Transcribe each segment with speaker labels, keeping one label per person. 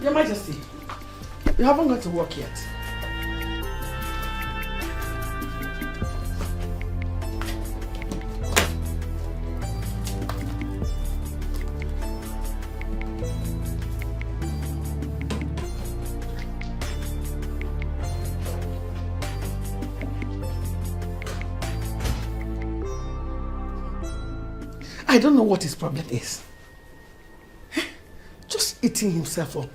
Speaker 1: Your Majesty, you haven't got to work yet. I don't know what his problem is. Just eating himself up.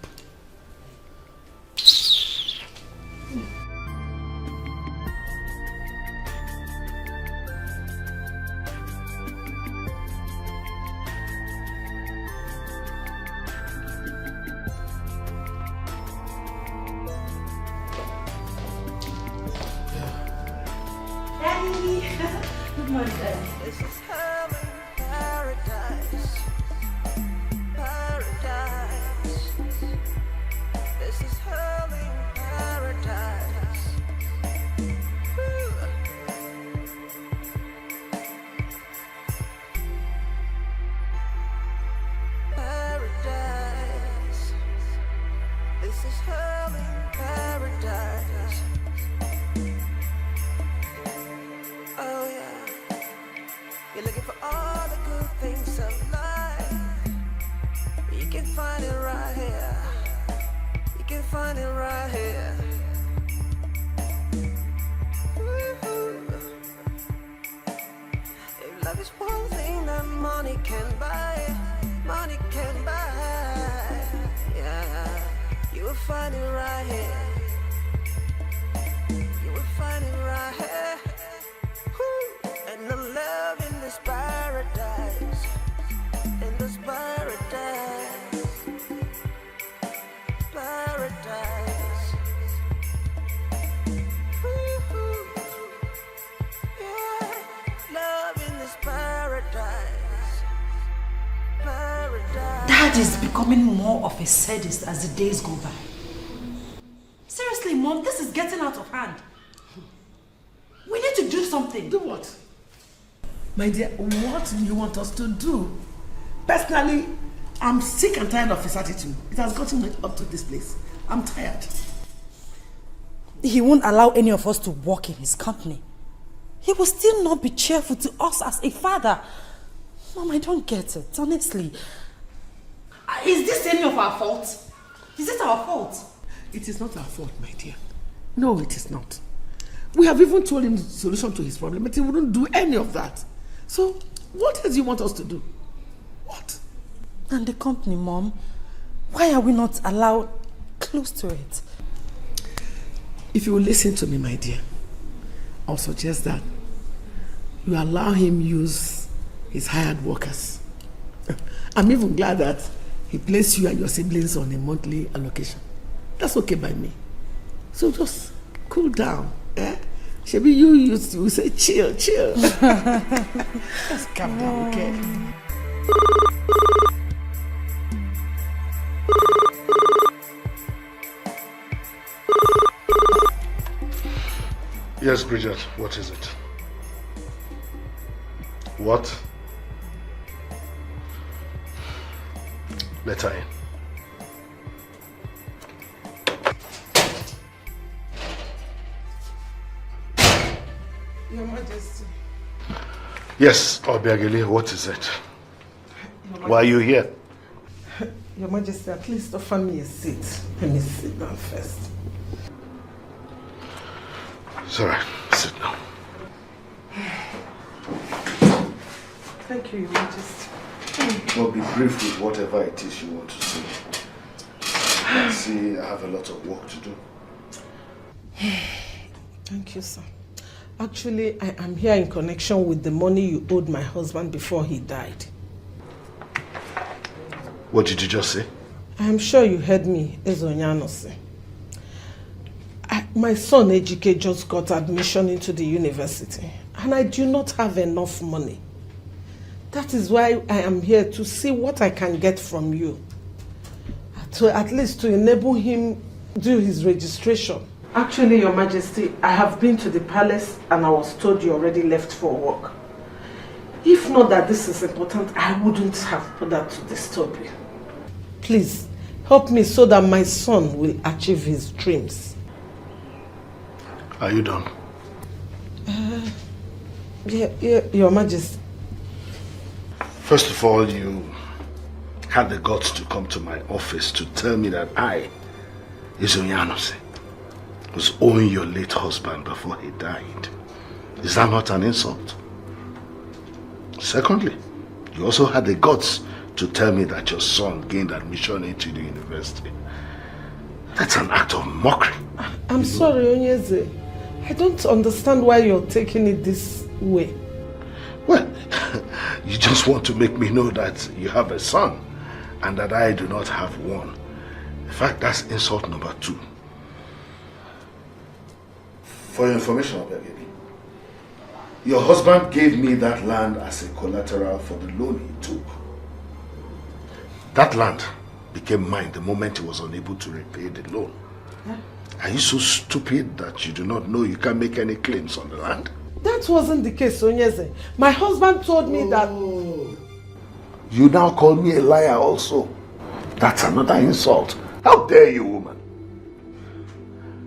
Speaker 2: Daddy! Good morning, Daddy.
Speaker 3: This is heaven, paradise. Paradise. This is heaven, paradise. Woo. Paradise. This is heaven, paradise. Oh yeah. You're looking for all the good things of life. You can find it right here. You can find it right here. Woo-hoo. If love is one thing that money can buy, money can buy. Yeah, you will find it right here. You will find it right here. Woo. And the love in this paradise, in this paradise, paradise. Woo-hoo. Yeah, love in this paradise, paradise.
Speaker 2: Dad is becoming more of a sadist as the days go by. Seriously, Mom, this is getting out of hand. We need to do something.
Speaker 1: Do what? My dear, what do you want us to do? Personally, I'm sick and tired of his attitude. It has gotten me up to this place. I'm tired.
Speaker 2: He won't allow any of us to work in his company. He will still not be cheerful to us as a father. Mom, I don't get it, honestly. Is this any of our fault? Is it our fault?
Speaker 1: It is not our fault, my dear. No, it is not. We have even told him the solution to his problem, but he wouldn't do any of that. So, what else do you want us to do? What?
Speaker 2: And the company, Mom, why are we not allowed close to it?
Speaker 1: If you will listen to me, my dear, I'll suggest that you allow him use his hired workers. I'm even glad that he placed you and your siblings on a monthly allocation. That's okay by me. So just cool down. Eh? Shebi, you used to say chill. Just calm down, okay?
Speaker 4: Yes, Bridget, what is it? What? Let her in.
Speaker 1: Your Majesty.
Speaker 4: Yes, Obiageli, what is it? Why are you here?
Speaker 1: Your Majesty, at least offer me a seat. Let me sit down first.
Speaker 4: It's all right. Sit down.
Speaker 1: Thank you, Your Majesty.
Speaker 4: Well, be brief with whatever it is you want to say. I see I have a lot of work to do.
Speaker 1: Thank you, sir. Actually, I am here in connection with the money you owed my husband before he died.
Speaker 4: What did you just say?
Speaker 1: I am sure you heard me, Ezonyano say. My son Ejike just got admission into the university and I do not have enough money. That is why I am here to see what I can get from you. At least to enable him do his registration. Actually, Your Majesty, I have been to the palace and I was told you already left for work. If not that this is important, I wouldn't have bothered to disturb you. Please, Help me so that my son will achieve his dreams.
Speaker 4: Are you done?
Speaker 1: Yeah, Your Majesty.
Speaker 4: First of all, you had the guts to come to my office to tell me that I, Izunyanose, was owing your late husband before he died. Is that not an insult? Secondly, you also had the guts to tell me that your son gained admission into the university. That's an act of mockery.
Speaker 1: I'm sorry, Onyeze. I don't understand why you're taking it this way.
Speaker 4: Well, you just want to make me know that you have a son and that I do not have one. In fact, that's insult number 2. For your information, Obegebe, your husband gave me that land as a collateral for the loan he took. That land became mine the moment he was unable to repay the loan. Huh? Are you so stupid that you do not know you can't make any claims on the land?
Speaker 1: That wasn't the case, Onyeze. My husband told me that...
Speaker 4: You now call me a liar also. That's another insult. How dare you, woman?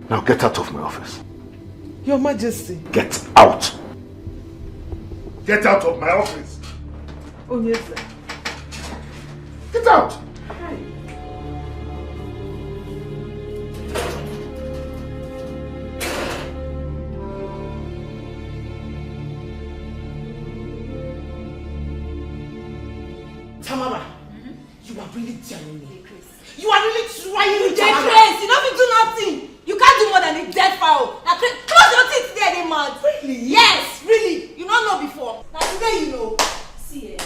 Speaker 4: Now get out of my office.
Speaker 1: Your Majesty.
Speaker 4: Get out. Get out of my office.
Speaker 1: Onyeze.
Speaker 4: Get out.
Speaker 2: Tamara, you are really telling me. You are really trying
Speaker 5: to get crazy. You don't do nothing. You can't do more than a dead fowl. Now close your teeth there, they mad.
Speaker 2: Really?
Speaker 5: Yes, really. You don't know before. Now today you know. See,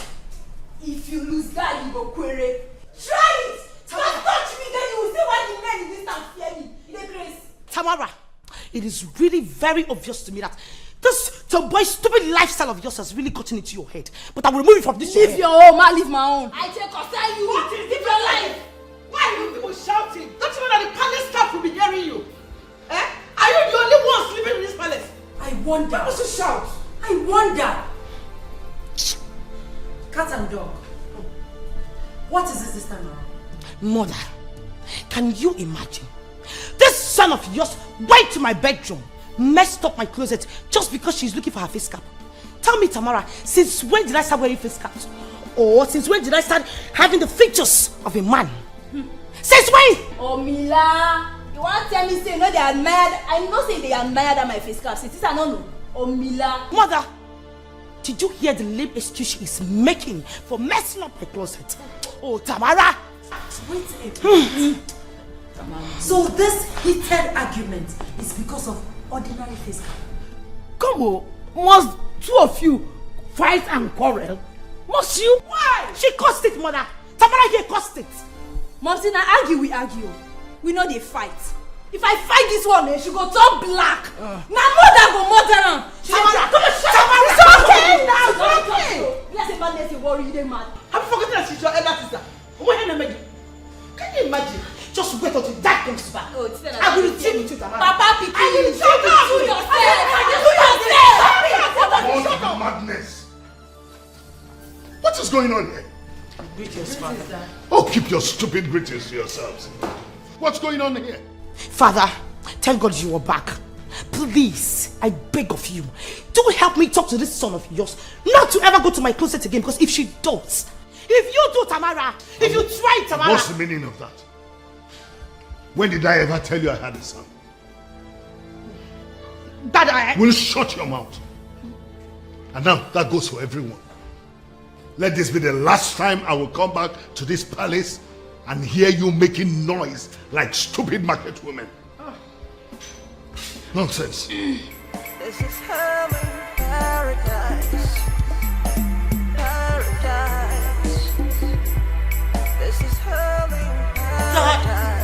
Speaker 5: if you lose that, you go query. Try it. Just touch me, then you will see why the men in this town fear me. You get crazy.
Speaker 2: Tamara, it is really very obvious to me that this tomboy stupid lifestyle of yours has really gotten into your head. But I will remove it from this.
Speaker 5: Leave your own, man, leave my own. I take concern you.
Speaker 2: What is
Speaker 5: leave your life.
Speaker 2: Why are you people shouting? Don't you know that the palace staff will be hearing you? Eh? Are you the only one sleeping in this palace?
Speaker 5: I wonder.
Speaker 2: Why must you shout?
Speaker 5: I wonder. Cat and dog. What is this time around?
Speaker 2: Mother, can you imagine? This son of yours went to my bedroom, messed up my closet just because she's looking for her face cap. Tell me, Tamara, since when did I start wearing face caps? Or since when did I start having the features of a man? Since when?
Speaker 5: Oh, Mila, you want to tell me say no they admired? I know say they admired at my face cap. Since I don't know. Oh, Mila.
Speaker 2: Mother, did you hear the lame excuse she is making for messing up my closet? Oh, Tamara.
Speaker 5: Wait a minute. So this heated argument is because of ordinary face cap?
Speaker 1: Come on, must 2 of you fight and quarrel? Must you?
Speaker 2: Why? She caused it, mother. Tamara here caused it.
Speaker 5: Momsy, now argue, we argue. We know they fight. If I fight this one, she go turn black. Now mother go murder her.
Speaker 2: Tamara, come on,
Speaker 5: Tamara,
Speaker 2: it's okay now, it's okay.
Speaker 5: Let's say man, let's worry, you dey mad.
Speaker 2: Have you forgotten that she's your elder sister? Can you imagine? Just wait until that comes back.
Speaker 5: Oh, it's
Speaker 2: I will deal with you, Tamara.
Speaker 5: Papa, pikin.
Speaker 2: I will deal with you
Speaker 5: yourself.
Speaker 4: What madness? What is going on here?
Speaker 2: Greetings, Father.
Speaker 4: Oh, keep your stupid greetings to yourselves. What's going on here?
Speaker 2: Father, thank God you are back. Please, I beg of you, do help me talk to this son of yours not to ever go to my closet again, because if she does, if you do, Tamara, if you try, Tamara.
Speaker 4: What's the meaning of that? When did I ever tell you I had a son?
Speaker 2: That I...
Speaker 4: Will shut your mouth. And now that goes for everyone. Let this be the last time I will come back to this palace and hear you making noise like stupid market women. Nonsense.
Speaker 3: This is hell in paradise. Paradise. This is hell in paradise.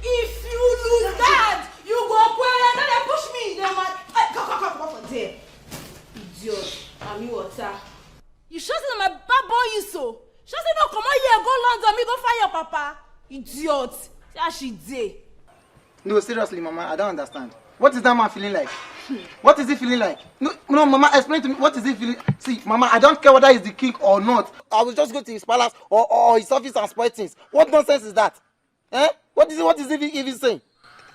Speaker 5: If you lose that, you go where and then they push me. They mad. Come from there. Idiot. I'm you water. You sure say my bad boy you so? Sure say no come on here, go London, me go find your papa. Idiot. See how she did.
Speaker 6: No, seriously, Mama, I don't understand. What is that man feeling like? What is he feeling like? No, Mama, explain to me. What is he feeling? See, Mama, I don't care whether he's the king or not. I will just go to his palace or his office and spoil things. What nonsense is that? Eh? What is he even saying?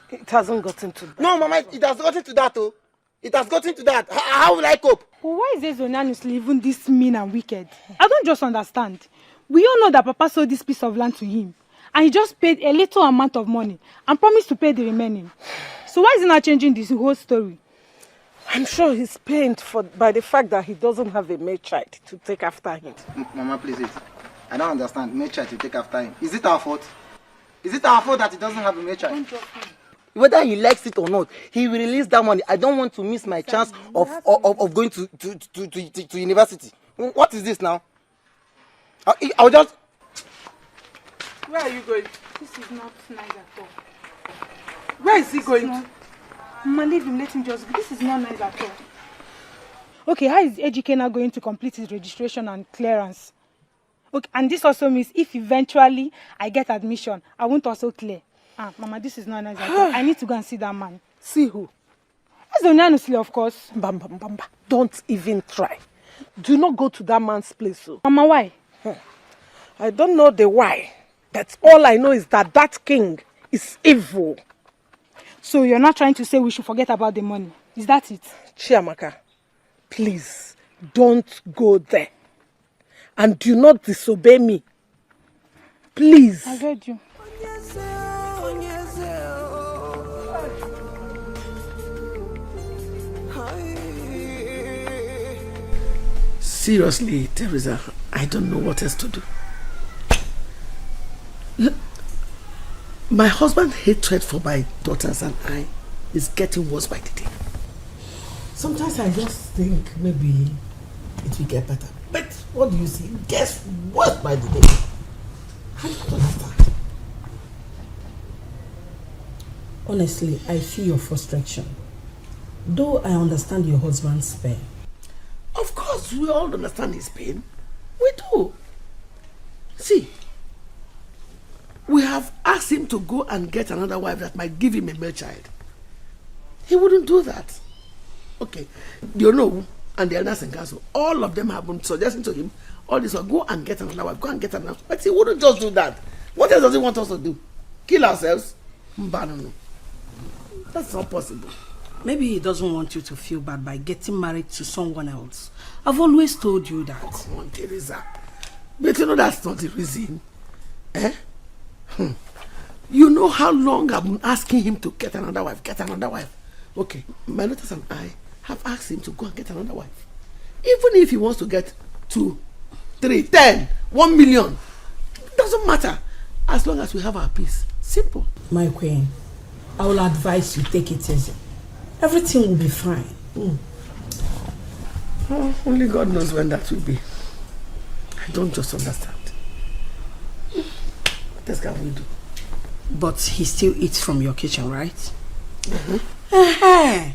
Speaker 5: It hasn't gotten to that.
Speaker 6: No, Mama, it has gotten to that, oh. It has gotten to that. How will I cope?
Speaker 7: But why is Ezonyanusi even this mean and wicked? I don't just understand. We all know that Papa sold this piece of land to him. And he just paid a little amount of money and promised to pay the remaining. So why is he not changing this whole story?
Speaker 5: I'm sure he's pained by the fact that he doesn't have a male child to take after him.
Speaker 6: Mama, please, I don't understand. Male child to take after him. Is it our fault? Is it our fault that he doesn't have a male child? Whether he likes it or not, he will release that money. I don't want to miss my chance of going to university. What is this now? I'll just...
Speaker 5: Where are you going?
Speaker 7: This is not nice at all.
Speaker 5: Where is he going to?
Speaker 7: Mama, leave him, let him just go. This is not nice at all. Okay, how is Ejike now going to complete his registration and clearance? Okay, and this also means if eventually I get admission, I won't also clear. Mama, this is not nice at all. I need to go and see that man.
Speaker 5: See who?
Speaker 7: Ezonyanusi, of course.
Speaker 5: Bamba. Don't even try. Do not go to that man's place. So.
Speaker 7: Mama, why?
Speaker 5: I don't know the why. But all I know is that that king is evil.
Speaker 7: So you're not trying to say we should forget about the money? Is that it?
Speaker 5: Chiamaka, please don't go there. And do not disobey me. Please.
Speaker 7: I heard you.
Speaker 1: Seriously, Teresa, I don't know what else to do. Look, my husband's hatred for my daughters and I is getting worse by the day. Sometimes I just think maybe it will get better. But what do you see? It gets worse by the day. I don't understand.
Speaker 8: Honestly, I feel your frustration. Though I understand your husband's pain.
Speaker 1: Of course, we all understand his pain. We do. See, we have asked him to go and get another wife that might give him a male child. He wouldn't do that. Okay, you know, and the elders in council, all of them have been suggesting to him, all this, go and get another wife, go and get another wife. But he wouldn't just do that. What else does he want us to do? Kill ourselves? No. That's not possible.
Speaker 8: Maybe he doesn't want you to feel bad by getting married to someone else. I've always told you that.
Speaker 1: Come on, Teresa. But you know that's not the reason. Eh? You know how long I've been asking him to get another wife. Okay, my daughters and I have asked him to go and get another wife. Even if he wants to get 2, 3, 10, 1 million, it doesn't matter. As long as we have our peace. Simple.
Speaker 8: My queen, I will advise you take it easy. Everything will be fine.
Speaker 1: Oh, only God knows when that will be. I don't just understand. What else can we do?
Speaker 8: But he still eats from your kitchen, right?
Speaker 1: Mm-hmm.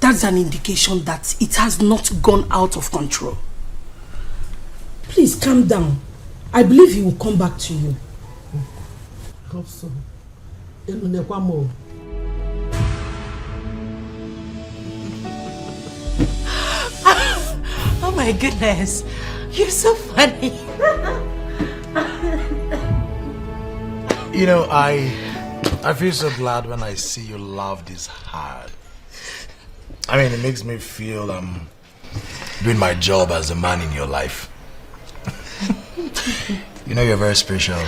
Speaker 8: That's an indication that it has not gone out of control. Please calm down. I believe he will come back to you.
Speaker 1: I hope so.
Speaker 9: Oh my goodness, you're so funny.
Speaker 10: You know, I feel so glad when I see you laugh this hard. I mean, it makes me feel I'm doing my job as a man in your life. You know, you're very special.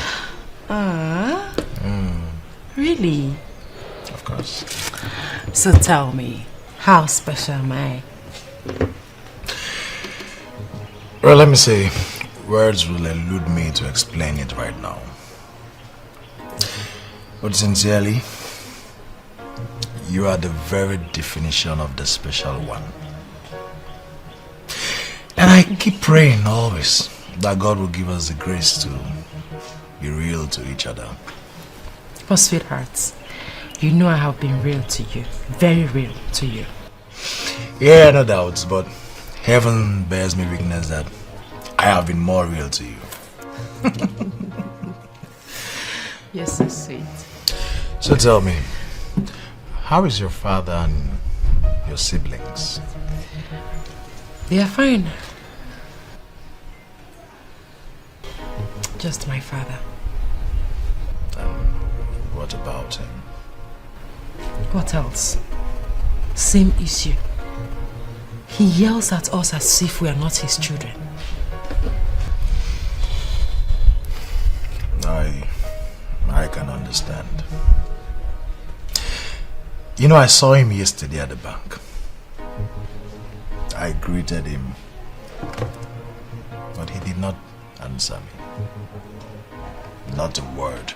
Speaker 9: Really?
Speaker 10: Of course.
Speaker 9: So tell me, how special am I?
Speaker 10: Well, let me say, words will elude me to explain it right now. But sincerely, you are the very definition of the special one. And I keep praying always that God will give us the grace to be real to each other.
Speaker 9: But sweethearts, you know I have been real to you. Very real to you.
Speaker 10: Yeah, no doubts, but heaven bears me witness that I have been more real to you.
Speaker 9: You're so sweet.
Speaker 10: So tell me, How is your father and your siblings?
Speaker 9: They are fine. Just my father.
Speaker 10: What about him?
Speaker 9: What else? Same issue. He yells at us as if we are not his children.
Speaker 10: I can understand. You know, I saw him yesterday at the bank. I greeted him, but he did not answer me. Not a word.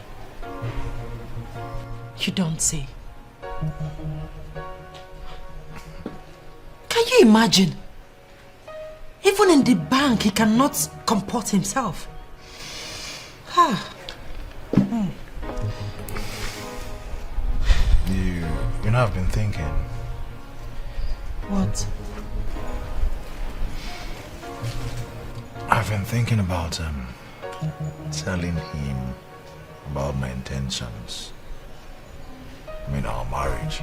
Speaker 9: You don't say. Can you imagine? Even in the bank, he cannot comport himself.
Speaker 10: You know, I've been thinking.
Speaker 9: What?
Speaker 10: I've been thinking about telling him about my intentions. I mean, our marriage.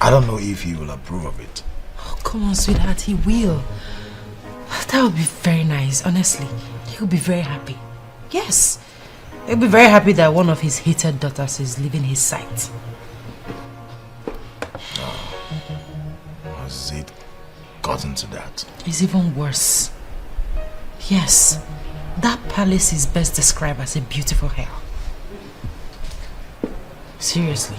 Speaker 10: I don't know if he will approve of it.
Speaker 9: Oh, come on, sweetheart, he will. That would be very nice, honestly. He'll be very happy. Yes. He'll be very happy that one of his hated daughters is leaving his sight.
Speaker 10: Has it gotten to that?
Speaker 9: It's even worse. Yes. That palace is best described as a beautiful hell. Seriously.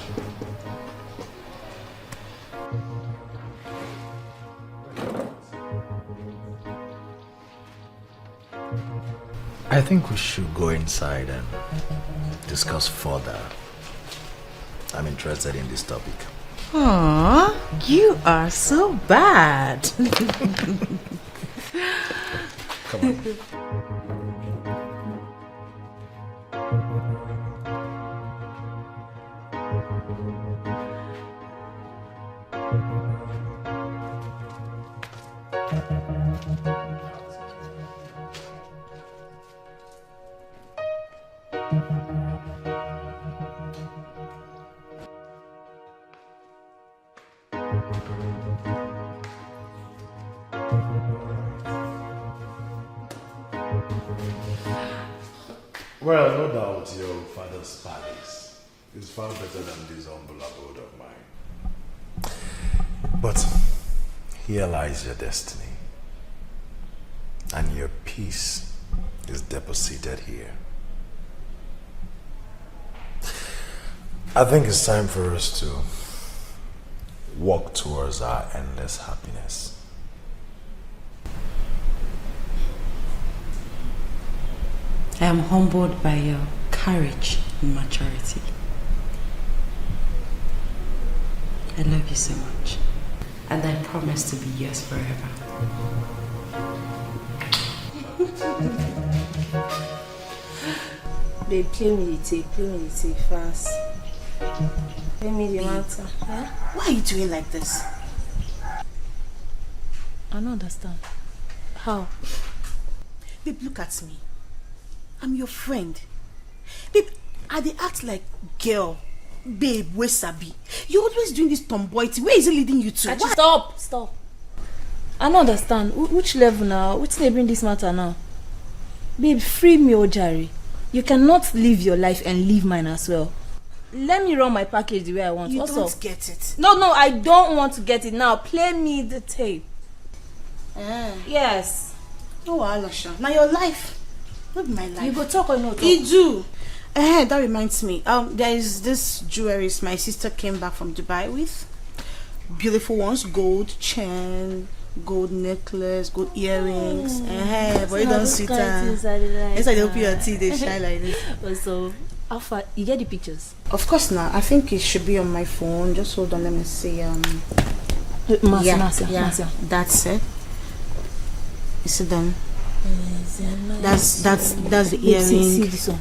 Speaker 10: I think we should go inside and discuss further. I'm interested in this topic.
Speaker 2: Aww, you are so bad.
Speaker 10: Come on. Well, no doubt your father's palace is far better than this humble abode of mine. But here lies your destiny, and your peace is deposited here. I think it's time for us to walk towards our endless happiness.
Speaker 2: I am humbled by your courage and maturity. I love you so much, and I promise to be yours forever.
Speaker 5: Babe, play me the tape fast. Play me the matter. Huh?
Speaker 2: Why are you doing like this?
Speaker 5: I don't understand. How?
Speaker 2: Babe, look at me. I'm your friend. Babe, I dey act like girl. Babe, where sabi? You're always doing this tomboy thing. Where is it leading you to?
Speaker 5: Stop. I don't understand. Which level now? Which they bring this matter now? Babe, free me, Ojari. You cannot live your life and live mine as well. Let me run my package the way I want.
Speaker 2: You
Speaker 5: What's
Speaker 2: don't
Speaker 5: up?
Speaker 2: get it.
Speaker 5: No, I don't want to get it now. Play me the tape. Yes.
Speaker 2: Oh, Alasha. Now your life. Not my life.
Speaker 5: You go talk or no talk?
Speaker 2: You do. That reminds me. There is this jewelry my sister came back from Dubai with. Beautiful ones, gold chain, gold necklace, gold earrings. But you don't see that. It's like they open your teeth, they shine like this.
Speaker 5: So, how far? You get the pictures?
Speaker 2: Of course not. I think it should be on my phone. Just hold on, let me see.
Speaker 5: Marcia.
Speaker 2: That's it. You see them? That's the earring.
Speaker 5: See this one.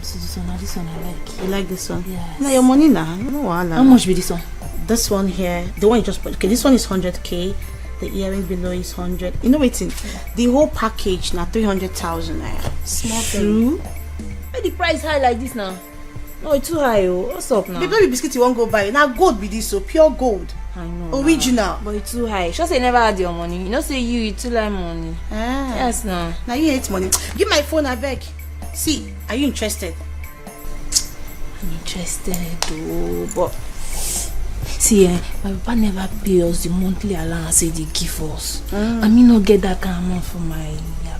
Speaker 5: Now this one I like.
Speaker 2: You like this one?
Speaker 5: Yes.
Speaker 2: Now your money now. No,
Speaker 5: how much be this one?
Speaker 2: This one here, the one you just put. Okay, this one is 100k. The earring below is 100. You know waiting. The whole package now 300,000 naira. Small
Speaker 5: True. Why the price high like this now? Oh, it's too high, oh. What's up now?
Speaker 2: The baby biscuit you won't go buy. Now gold be this, so pure gold.
Speaker 5: I know.
Speaker 2: Original.
Speaker 5: But it's too high. Just say never had your money. You know, say you too like money.
Speaker 2: Ah.
Speaker 5: Yes, no.
Speaker 2: Now you hate money. Give my phone, I beg. See, are you interested?
Speaker 5: I'm interested, though. But see, my papa never pay us the monthly allowance they give us. I mean, not get that kind of money for my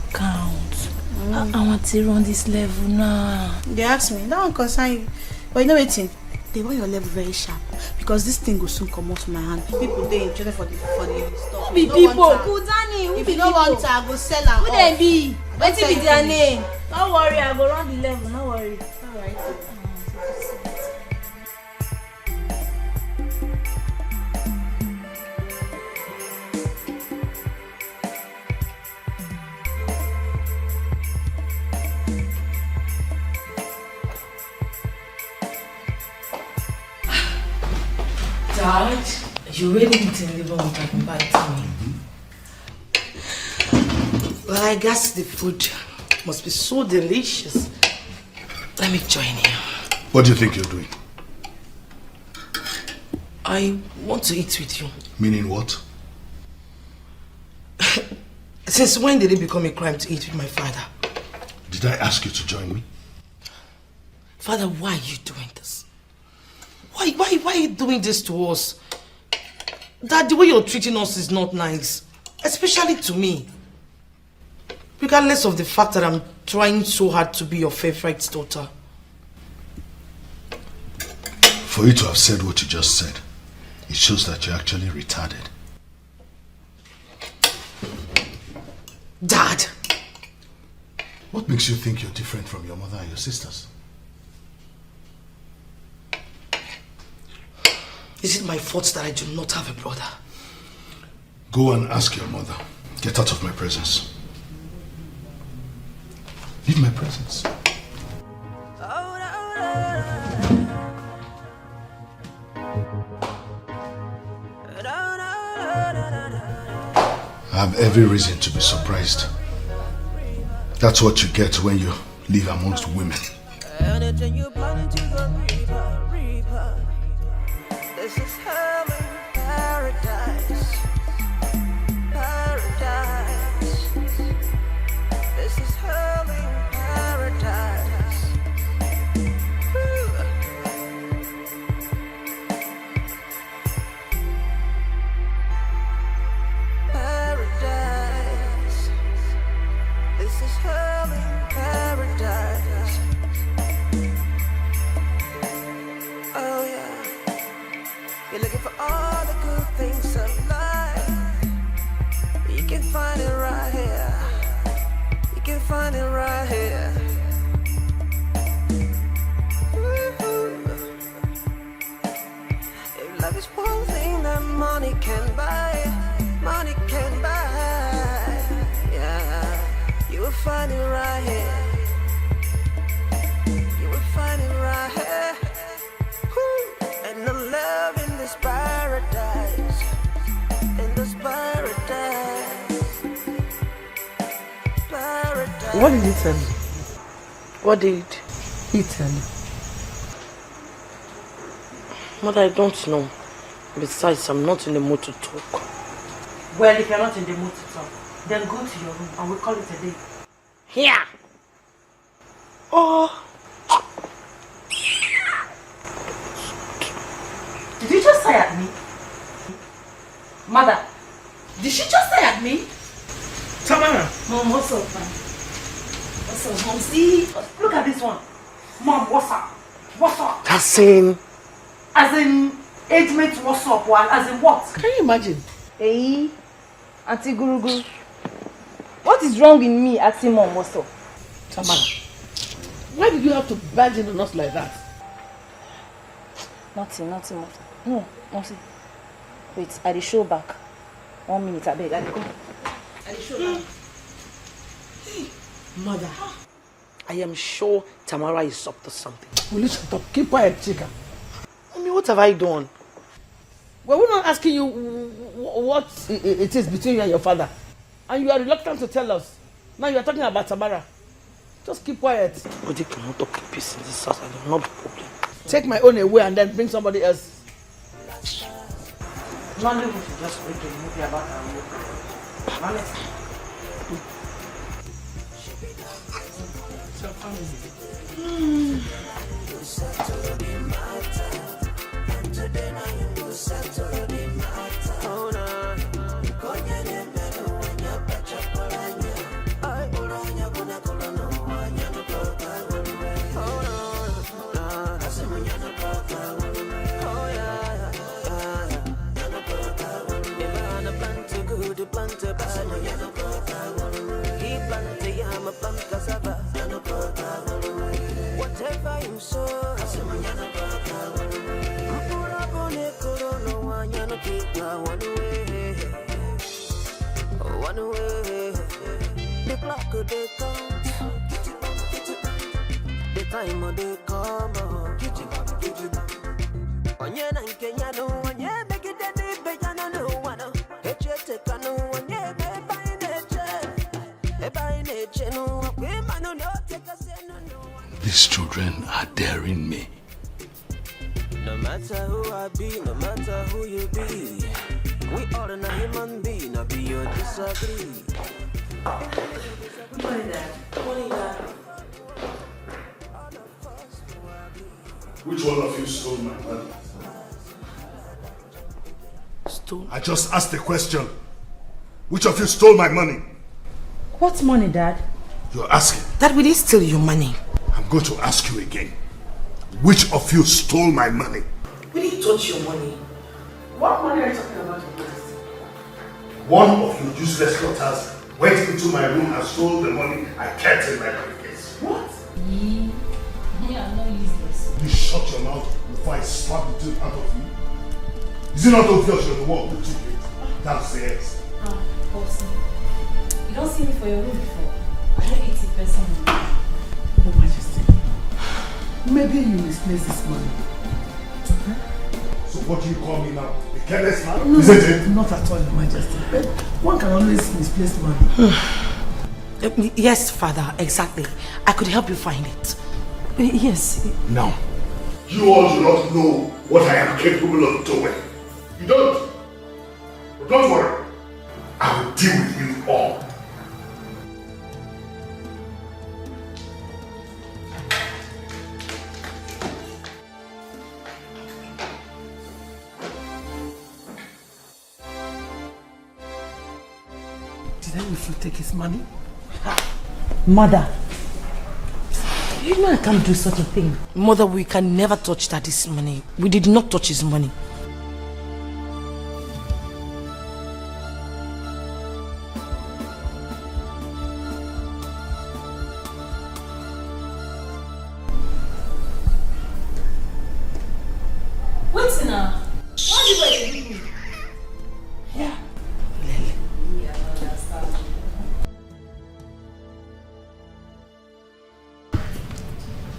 Speaker 5: account. I want to run this level now.
Speaker 2: They ask me, that one concern you. But you know what? They want your level very sharp because this thing will soon come out from my hand. People they interested for the stuff.
Speaker 5: Who be people? Kudani, who
Speaker 2: if
Speaker 5: be
Speaker 2: you don't
Speaker 5: people?
Speaker 2: want to, I go sell am.
Speaker 5: Who they be? What
Speaker 2: tell
Speaker 5: be
Speaker 2: you
Speaker 5: their
Speaker 2: finish.
Speaker 5: name? Don't worry, I go run the level. Don't worry.
Speaker 2: Alright.
Speaker 8: Dad, you really didn't even want to come back to me. Well, I guess the food must be so delicious. Let me join you.
Speaker 4: What do you think you're doing?
Speaker 8: I want to eat with you.
Speaker 4: Meaning what?
Speaker 8: Since when did it become a crime to eat with my father?
Speaker 4: Did I ask you to join me?
Speaker 8: Father, why are you doing this? Why are you doing this to us? Dad, the way you're treating us is not nice. Especially to me. Regardless of the fact that I'm trying so hard to be your favorite daughter.
Speaker 4: For you to have said what you just said, it shows that you're actually retarded.
Speaker 8: Dad!
Speaker 4: What makes you think you're different from your mother and your sisters?
Speaker 8: Is it my fault that I do not have a brother?
Speaker 4: Go and ask your mother. Get out of my presence. Leave my presence. I have every reason to be surprised. That's what you get when you live amongst women.
Speaker 3: Anything you planning to go reaper. This is hell and paradise. Paradise. This is hell and paradise. Woo. Paradise. This is hell and paradise. Oh yeah. You're looking for all the good things of life. You can find it right here. You can find it right here. Woo-hoo. If love is one thing that money can buy, yeah, you will find it right here. You will find it right here. Woo. And the love in this paradise. In this paradise. Paradise.
Speaker 1: What did he tell you?
Speaker 8: What did
Speaker 1: He tell you?
Speaker 8: Mother, I don't know. Besides, I'm not in the mood to talk.
Speaker 2: Well, if you're not in the mood to talk, then go to your room and we'll call it a day.
Speaker 8: Here! Oh!
Speaker 2: Did you just say at me? Mother, did she just say at me?
Speaker 8: Tamara!
Speaker 2: Mom, what's up, man? What's up, Mom? See, look at this one. Mom, what's up? What's up?
Speaker 8: As in
Speaker 2: age mate, what's up? Well, as in what?
Speaker 1: Can you imagine?
Speaker 5: Hey, Auntie Gurugu. What is wrong in me asking Mom what's up?
Speaker 1: Tamara, why did you have to barge in on us like that?
Speaker 5: Nothing. No, nothing. Wait, I dey show back. 1 minute, I beg. I dey come. I dey show back.
Speaker 8: Mother, I am sure Tamara is up to something.
Speaker 1: Will you shut up? Keep quiet, chica.
Speaker 8: I mean, what have I done?
Speaker 1: Well, we're not asking you what it is between you and your father. And you are reluctant to tell us. Now you are talking about Tamara. Just keep quiet.
Speaker 8: Nobody cannot talk in peace in this house. I don't know the problem.
Speaker 1: take my own away and then bring somebody else.
Speaker 8: Nollywood should just make a movie about our movie. Honestly.
Speaker 3: Whatever you saw, one way, the clock could they count, the time of they come on. Onye na Kenya no onye make it any better no one. Echete kanu onye be by nature no we man no take us no.
Speaker 4: These children are daring me.
Speaker 3: No matter who I be, no matter who you be, we all a human being, I be or disagree.
Speaker 8: Good morning, Dad. Good morning, Dad.
Speaker 4: Which one of you stole my money?
Speaker 1: Stole?
Speaker 4: I just asked the question. Which of you stole my money?
Speaker 2: What money, Dad?
Speaker 4: You're asking.
Speaker 8: Dad, we didn't steal your money.
Speaker 4: I'm going to ask you again. Which of you stole my money?
Speaker 8: We didn't touch your money.
Speaker 1: What money are you talking about?
Speaker 4: One of you useless daughters went into my room and stole the money I kept in my briefcase.
Speaker 1: What?
Speaker 2: Me, I'm not useless.
Speaker 4: You shut your mouth before I slap the tooth out of you. Is it not obvious you're the one who took it? Downstairs.
Speaker 2: Boss, you don't see me for your room before. I don't 80%.
Speaker 1: Oh, Majesty. Maybe you misplaced this money. Okay?
Speaker 4: So what do you call me now? A careless man?
Speaker 1: No,
Speaker 4: Isn't it?
Speaker 1: not at all, Your Majesty. But one can always misplace money.
Speaker 8: Yes, Father, exactly. I could help you find it.
Speaker 2: Yes.
Speaker 4: No. You all do not know what I am capable of doing. You don't. But don't worry. I will deal with you all.
Speaker 1: Did I if you take his money?
Speaker 2: Mother, you know I can't do such a thing.
Speaker 8: Mother, we can never touch Daddy's money. We did not touch his money.
Speaker 2: Wait now. Why you waiting with me?
Speaker 8: Yeah.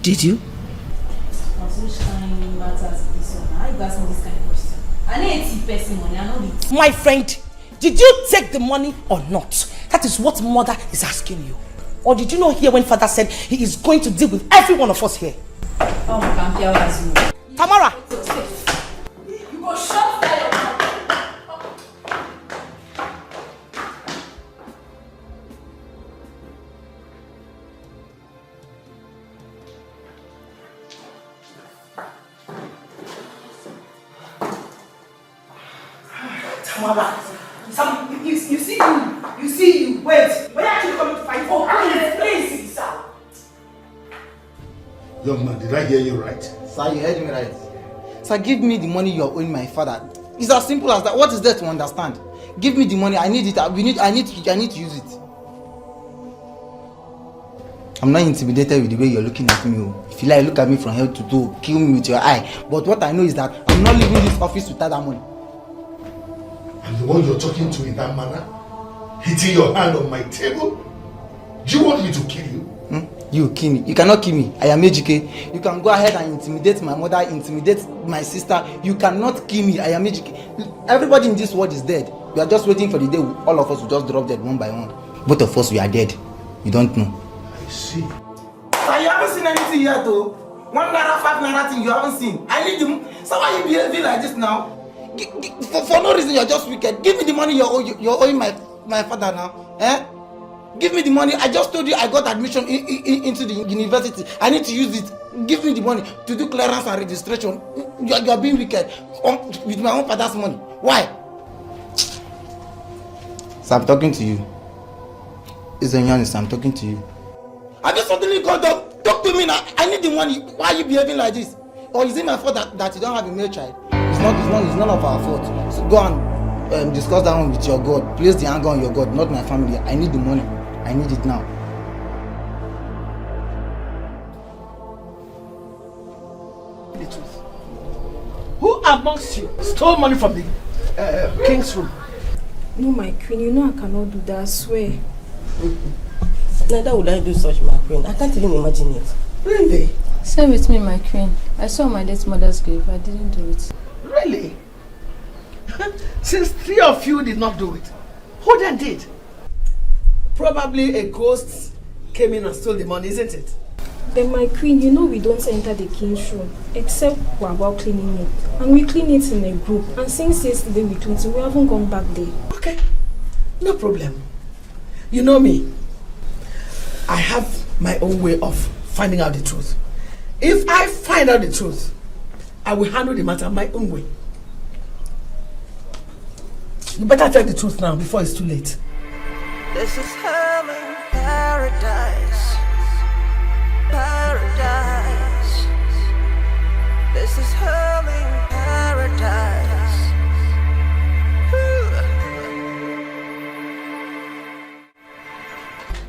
Speaker 8: Did you?
Speaker 2: Which kind matters this one? How you asking this kind of question? I need 80% money, I know it.
Speaker 8: My friend, did you take the money or not? That is what Mother is asking you. Or did you not hear when Father said he is going to deal with every one of us here?
Speaker 2: Oh, my God, you.
Speaker 8: Tamara!
Speaker 2: You go shut down your mouth.
Speaker 8: Tamara! You see you, wait! When are you coming to fight? Oh, how is it? Please, sir!
Speaker 4: Young man, did I hear you right?
Speaker 6: Sir, you heard me right. Sir, give me the money you are owing my father. It's as simple as that. What is there to understand? Give me the money. I need it. I need to use it. I'm not intimidated with the way you're looking at me. If you like, look at me from head to toe, kill me with your eye. But what I know is that I'm not leaving this office without that money.
Speaker 4: I'm the one you're talking to in that manner? Hitting your hand on my table? Do you want me to kill you?
Speaker 6: You kill me. You cannot kill me. I am Ejike. You can go ahead and intimidate my mother, intimidate my sister. You cannot kill me. I am Ejike. Everybody in this world is dead. We are just waiting for the day all of us will just drop dead one by one. Both of us, we are dead. You don't know.
Speaker 4: I see.
Speaker 6: I haven't seen anything yet, though. 1 naira, 5 naira thing you haven't seen. I need them. So why you behaving like this now? For no reason, you're just wicked. Give me the money you're owing my father now. Eh? Give me the money. I just told you I got admission into the university. I need to use it. Give me the money to do clearance and registration. You are being wicked with my own father's money. Why? So I'm talking to you. It's honest, I'm talking to you. I just suddenly got up. Talk to me now. I need the money. Why are you behaving like this? Or is it my fault that you don't have a male child? It's none of our fault. So go and discuss that one with your God. Place the anger on your God, not my family. I need the money. I need it now.
Speaker 1: The truth. Who amongst you stole money from the king's room?
Speaker 5: No, my queen, you know I cannot do that, I swear.
Speaker 11: Neither would I do such, my queen. I can't even imagine it.
Speaker 1: Really?
Speaker 12: Stay with me, my queen. I saw my dead mother's grave. I didn't do it.
Speaker 1: Really? Since 3 of you did not do it, who then did? Probably a ghost came in and stole the money, isn't it?
Speaker 5: Then my queen, you know we don't enter the king's room except we're about cleaning it. And we clean it in a group. And since yesterday we cleaned it, we haven't gone back there.
Speaker 1: Okay, no problem. You know me. I have my own way of finding out the truth. If I find out the truth, I will handle the matter my own way. You better tell the truth now before it's too late.
Speaker 3: This is hell in paradise. Paradise. This is hell in paradise.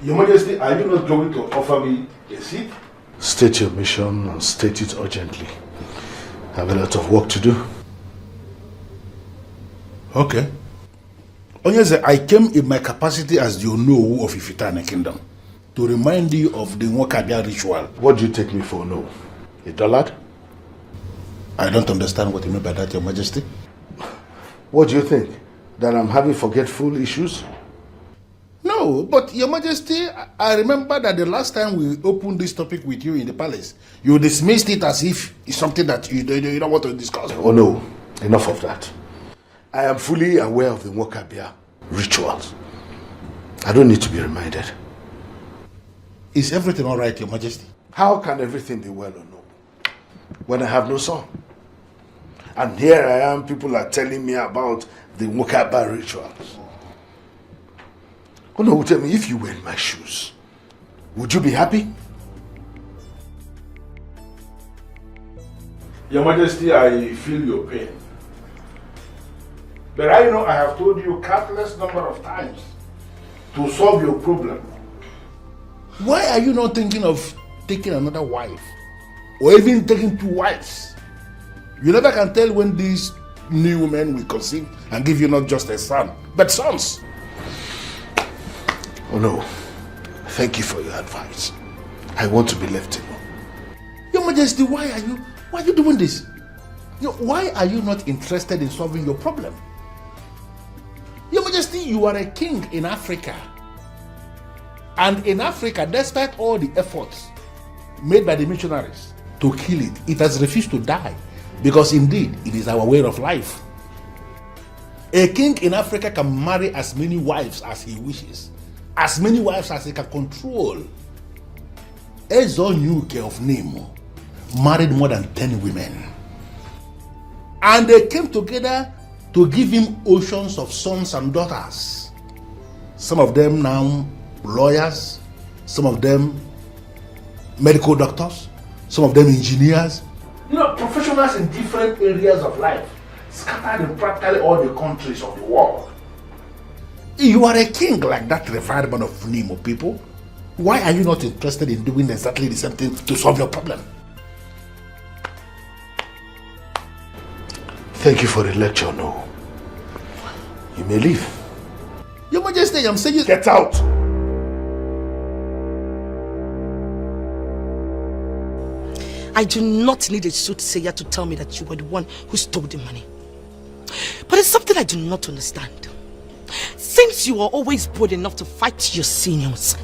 Speaker 4: Your Majesty, are you not going to offer me a seat? State your mission and state it urgently. I have a lot of work to do.
Speaker 10: Okay. Onyeze, I came in my capacity as the Onowu of Ifitane Kingdom to remind you of the Nwokabia ritual.
Speaker 4: What do you take me for, no? A dullard?
Speaker 10: I don't understand what you mean by that, Your Majesty.
Speaker 4: What do you think? That I'm having forgetful issues?
Speaker 10: No, but Your Majesty, I remember that the last time we opened this topic with you in the palace, you dismissed it as if it's something that you don't want to discuss.
Speaker 4: Oh no, enough of that. I am fully aware of the Nwokabia rituals. I don't need to be reminded.
Speaker 10: Is everything all right, Your Majesty?
Speaker 4: How can everything be well or no when I have no son? And here I am, people are telling me about the Nwokabia rituals. Oh no, tell me, if you were in my shoes, would you be happy?
Speaker 10: Your Majesty, I feel your pain. But I know I have told you countless number of times to solve your problem. Why are you not thinking of taking another wife? Or even taking 2 wives? You never can tell when these new women will conceive and give you not just a son, but sons.
Speaker 4: Oh no, thank you for your advice. I want to be left alone.
Speaker 10: Your Majesty, why are you doing this? Why are you not interested in solving your problem? Your Majesty, you are a king in Africa. And in Africa, despite all the efforts made by the missionaries to kill it, it has refused to die. Because indeed, it is our way of life. A king in Africa can marry as many wives as he wishes. As many wives as he can control. Ezonyuke of Nemo married more than 10 women. And they came together to give him oceans of sons and daughters. Some of them now lawyers, some of them medical doctors, some of them engineers. Professionals in different areas of life, scattered in practically all the countries of the world. You are a king like that revered man of Nemo, people. Why are you not interested in doing exactly the same thing to solve your problem?
Speaker 4: Thank you for the lecture, no. You may leave.
Speaker 10: Your Majesty, I'm saying
Speaker 4: get out!
Speaker 8: I do not need a soothsayer to tell me that you were the one who stole the money. But it's something I do not understand. Since you are always bold enough to fight your seniors,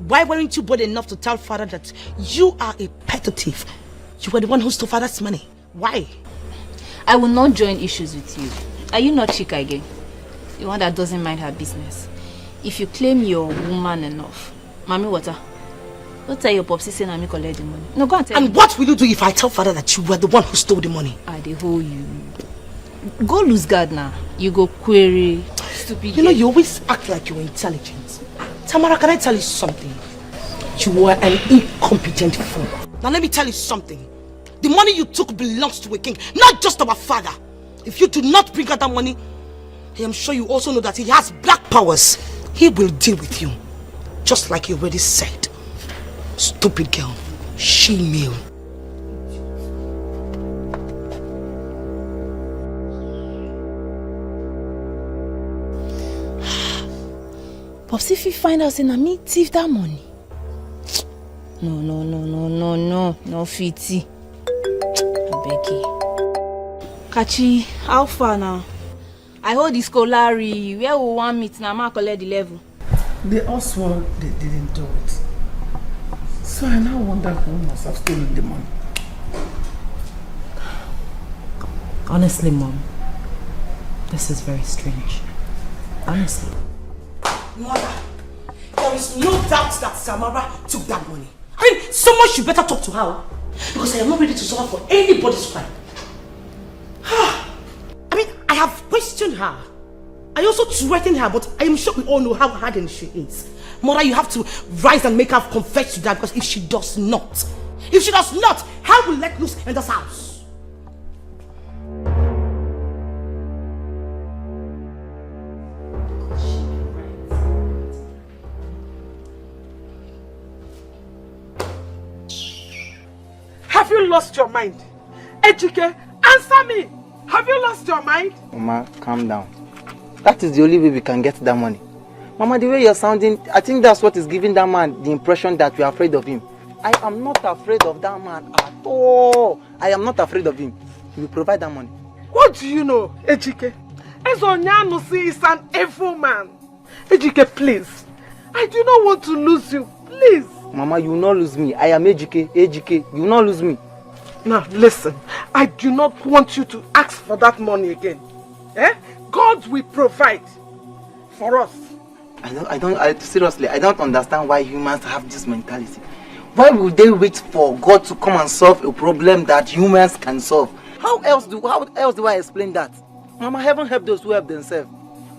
Speaker 8: why weren't you bold enough to tell father that you are a petty thief? You were the one who stole father's money. Why?
Speaker 12: I will not join issues with you. Are you not Chika again? The one that doesn't mind her business. If you claim you're woman enough, Mommy water. Don't tell your popsy saying I collect the money. No, go and tell
Speaker 8: And
Speaker 12: him.
Speaker 8: what will you do if I tell father that you were the one who stole the money?
Speaker 12: I hold you. Go lose guard now. You go query. Stupid.
Speaker 8: You know, you always act like you're intelligent. Tamara, can I tell you something? You were an incompetent fool. Now let me tell you something. The money you took belongs to a king, not just our father. If you do not bring out that money, I am sure you also know that he has black powers. He will deal with you. Just like you already said. Stupid girl. She-male.
Speaker 12: Pops, if you find out in me thief that money. No, Fiti. I beg you. Kachi, how far now? I hold the scolari. Where we want meet now? Ma collect the level.
Speaker 1: They all swore they didn't do it. So I now wonder who must have stolen the money.
Speaker 9: Honestly, Mom, this is very strange. Honestly.
Speaker 8: Mother, there is no doubt that Samara took that money. I mean, someone should better talk to her. Because I am not ready to suffer for anybody's crime. I mean, I have questioned her. I also threatened her, but I am sure we all know how hardened she is. Mother, you have to rise and make her confess to that, because if she does not, hell will let loose in this house.
Speaker 1: Have you lost your mind? Etiko, answer me! Have you lost your mind?
Speaker 6: Mama, calm down. That is the only way we can get that money. Mama, the way you're sounding, I think that's what is giving that man the impression that we are afraid of him. I am not afraid of that man at all. I am not afraid of him. He will provide that money.
Speaker 1: What do you know, Etiko? Ezonyanusi is an evil man. Etiko, please. I do not want to lose you. Please.
Speaker 6: Mama, you will not lose me. I am Ejike. You will not lose me.
Speaker 1: Now, listen. I do not want you to ask for that money again. God will provide for us.
Speaker 6: Seriously, I don't understand why humans have this mentality. Why would they wait for God to come and solve a problem that humans can solve? How else do I explain that? Mama, heaven help those who help themselves.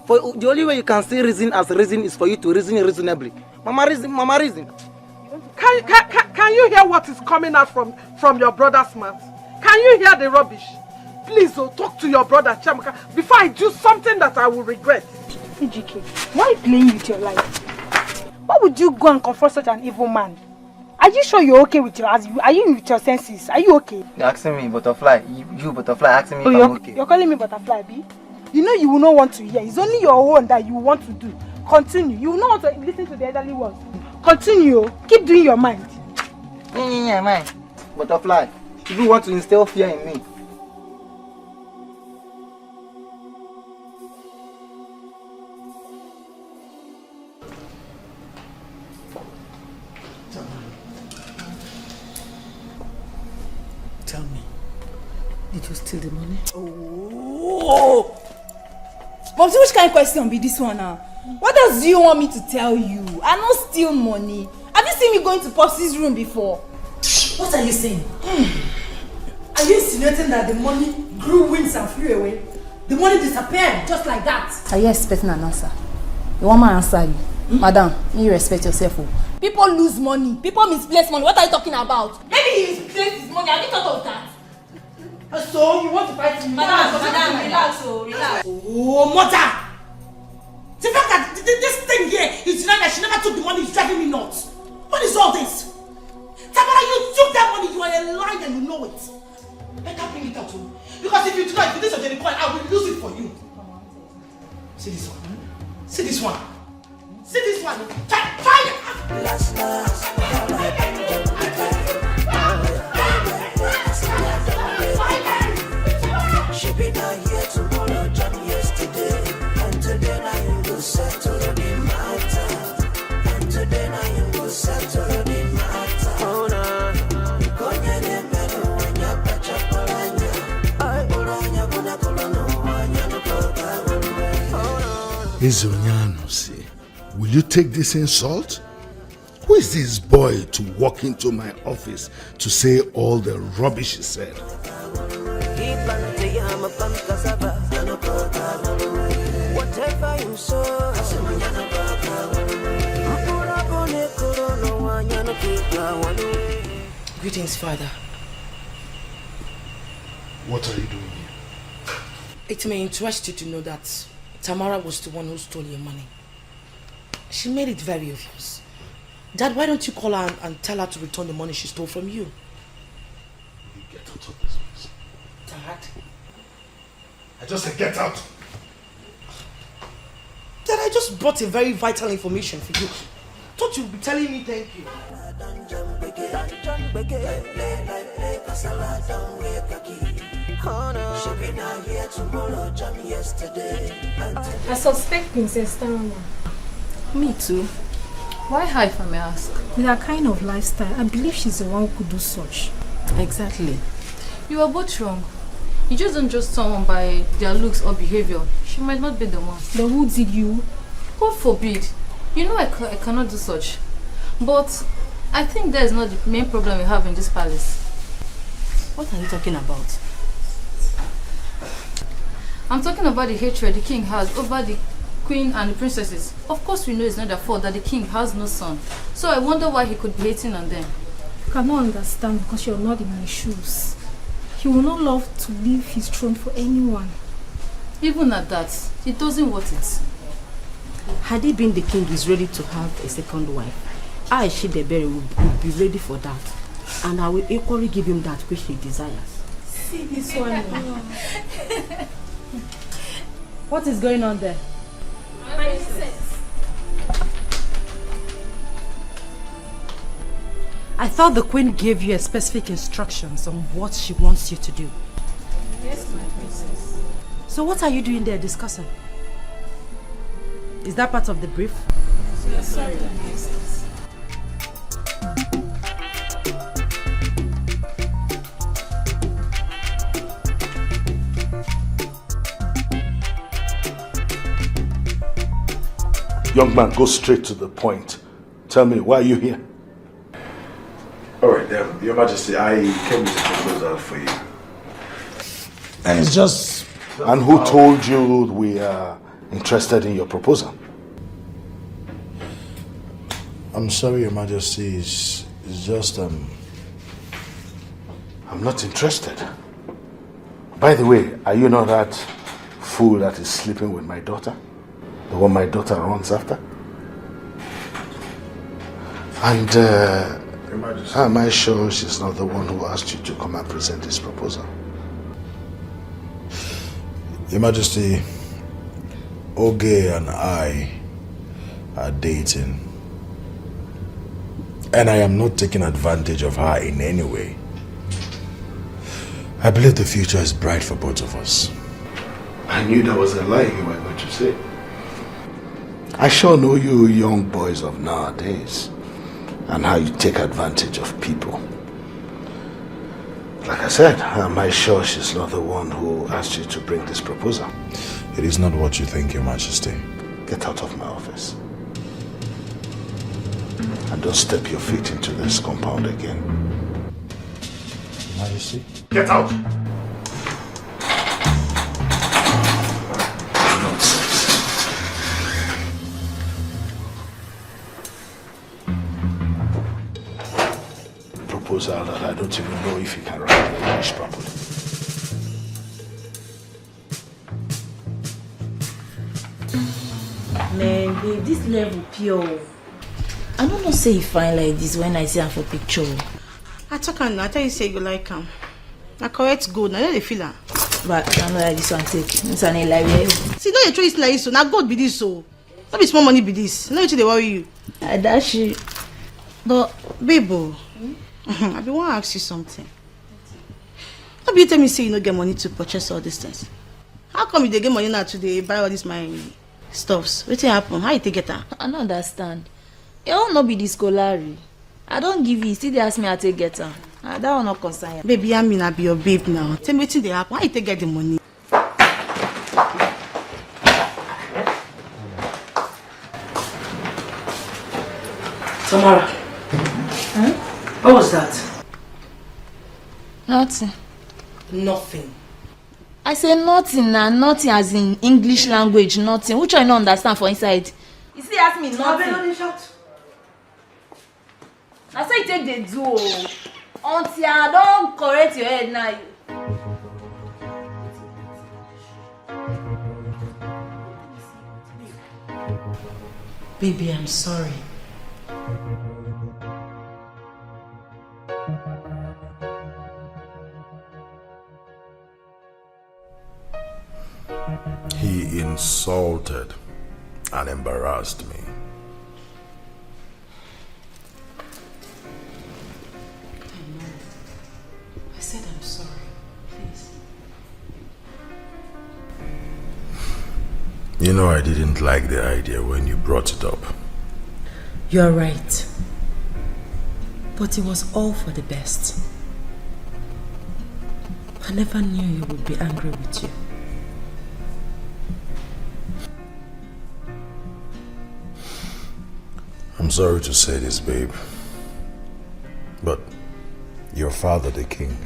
Speaker 6: For the only way you can see reason as reason is for you to reason reasonably. Mama, reason.
Speaker 1: Can you hear what is coming out from your brother's mouth? Can you hear the rubbish? Please, talk to your brother Chamaka before I do something that I will regret.
Speaker 7: Ejike, why are you playing with your life? Why would you go and confront such an evil man? Are you sure you're okay with are you with your senses? Are you okay?
Speaker 6: You're asking me, Butterfly. You Butterfly, asking me if I'm okay.
Speaker 7: You're calling me Butterfly, B? You know you will not want to hear. It's only your own that you want to do. Continue. You will not want to listen to the elderly ones. Continue. Keep doing your mind.
Speaker 6: Yeah, man. Butterfly, you want to instill fear in me.
Speaker 1: Tell me, did you steal the money?
Speaker 5: Oh! But which kind of question be this one now? What else do you want me to tell you? I don't steal money. Have you seen me going to Popsy's room before?
Speaker 2: What are you saying? Are you insinuating that the money grew wings and flew away? The money disappeared just like that?
Speaker 12: Are you expecting an answer? You want my answer? Madam, you respect yourself.
Speaker 5: People lose money. People misplace money. What are you talking about? Maybe he misplaced his money. Have you thought of that?
Speaker 2: So you want to fight me?
Speaker 5: Madam, relax, relax.
Speaker 8: Oh, mother! The fact that this thing here is not that she never took the money is driving me nuts. What is all this? Tamara, you took that money. You are a liar and you know it. I can't bring it out to you. Because if you do not, if this is your coin, I will lose it for you. See this one? See this one? See this one? Try it!
Speaker 3: She be not here tomorrow, John yesterday. And today now you go settle the matter. And today now you go settle the matter. Oh no, you go get them better.
Speaker 4: Izonyanusi, will you take this insult? Who is this boy to walk into my office to say all the rubbish he said?
Speaker 3: Whatever you saw,
Speaker 8: Greetings, Father.
Speaker 4: What are you doing here?
Speaker 8: It may interest you to know that Tamara was the one who stole your money. She made it very obvious. Dad, why don't you call her and tell her to return the money she stole from you?
Speaker 4: You get out of this place.
Speaker 8: Dad?
Speaker 4: I just said get out.
Speaker 8: Dad, I just brought a very vital information for you. Thought you'd be telling me thank you.
Speaker 7: I suspect Princess Tarama.
Speaker 12: Me too. Why her, if I may ask?
Speaker 7: With her kind of lifestyle, I believe she's the one who could do such.
Speaker 12: Exactly. You are both wrong. You just don't judge someone by their looks or behavior. She might not be the one.
Speaker 7: Then who did you?
Speaker 12: God forbid. You know I cannot do such. But I think that is not the main problem we have in this palace.
Speaker 11: What are you talking about?
Speaker 12: I'm talking about the hatred the king has over the queen and the princesses. Of course we know it's not their fault that the king has no son. So I wonder why he could be hating on them.
Speaker 7: You cannot understand because you're not in my shoes. He will not love to leave his throne for anyone.
Speaker 12: Even at that, he doesn't want it.
Speaker 11: Had he been the king is ready to have a second wife, I, Shidebere, will be ready for that. And I will equally give him that which he desires.
Speaker 7: See this one.
Speaker 11: What is going on there? I thought the queen gave you specific instructions on what she wants you to do.
Speaker 7: Yes, my princess.
Speaker 11: So what are you doing there discussing? Is that part of the brief?
Speaker 7: Yes, sorry, my princess.
Speaker 4: Young man, go straight to the point. Tell me, why are you here?
Speaker 10: Alright, Your Majesty, I came with a proposal for you. And it's just...
Speaker 4: And who told you we are interested in your proposal?
Speaker 10: I'm sorry, Your Majesty, it's just,
Speaker 4: I'm not interested. By the way, are you not that fool that is sleeping with my daughter? The one my daughter runs after? And am I sure she's not the one who asked you to come and present this proposal?
Speaker 10: Your Majesty, Oge and I are dating. And I am not taking advantage of her in any way. I believe the future is bright for both of us.
Speaker 4: I knew that was a lie you were going to say. I sure know you young boys of nowadays and how you take advantage of people. Like I said, am I sure she's not the one who asked you to bring this proposal?
Speaker 10: It is not what you think, Your Majesty.
Speaker 4: Get out of my office. And don't step your feet into this compound again.
Speaker 10: Your Majesty?
Speaker 4: Get out! Proposal that I don't even know if he can write English properly.
Speaker 11: Man, babe, this level pure. I don't know say you fine like this when I see her for picture.
Speaker 2: I talk and I tell you say you like him. I correct good, I know they feel her.
Speaker 11: But I know like this one take. This one ain't like you.
Speaker 2: See, don't you choice like this so now God be this so. Not be small money be this. No they worry you.
Speaker 11: I dash you.
Speaker 2: But babe, I be want to ask you something. How you tell me say you no get money to purchase all these things? How come you dey get money now to buy all these my stuffs? What happen? How you take get her?
Speaker 12: I don't understand. You will not be the scholarly. I don't give you. Still they ask me how to get her. That will not concern you.
Speaker 2: Baby, I mean I be your babe now. Tell me what they happen. How you take get the money?
Speaker 8: Tamara. What was that?
Speaker 12: Nothing.
Speaker 8: Nothing.
Speaker 12: I say nothing and nothing as in English language, nothing. Which I don't understand for inside. You see, ask me nothing. That's why you take the do. Until I don't correct your head now.
Speaker 9: Baby, I'm sorry.
Speaker 10: He insulted and embarrassed me.
Speaker 9: I said I'm sorry. Please.
Speaker 10: You know, I didn't like the idea when you brought it up.
Speaker 9: You're right. But it was all for the best. I never knew you would be angry with you.
Speaker 10: I'm sorry to say this, babe, but your father, the king,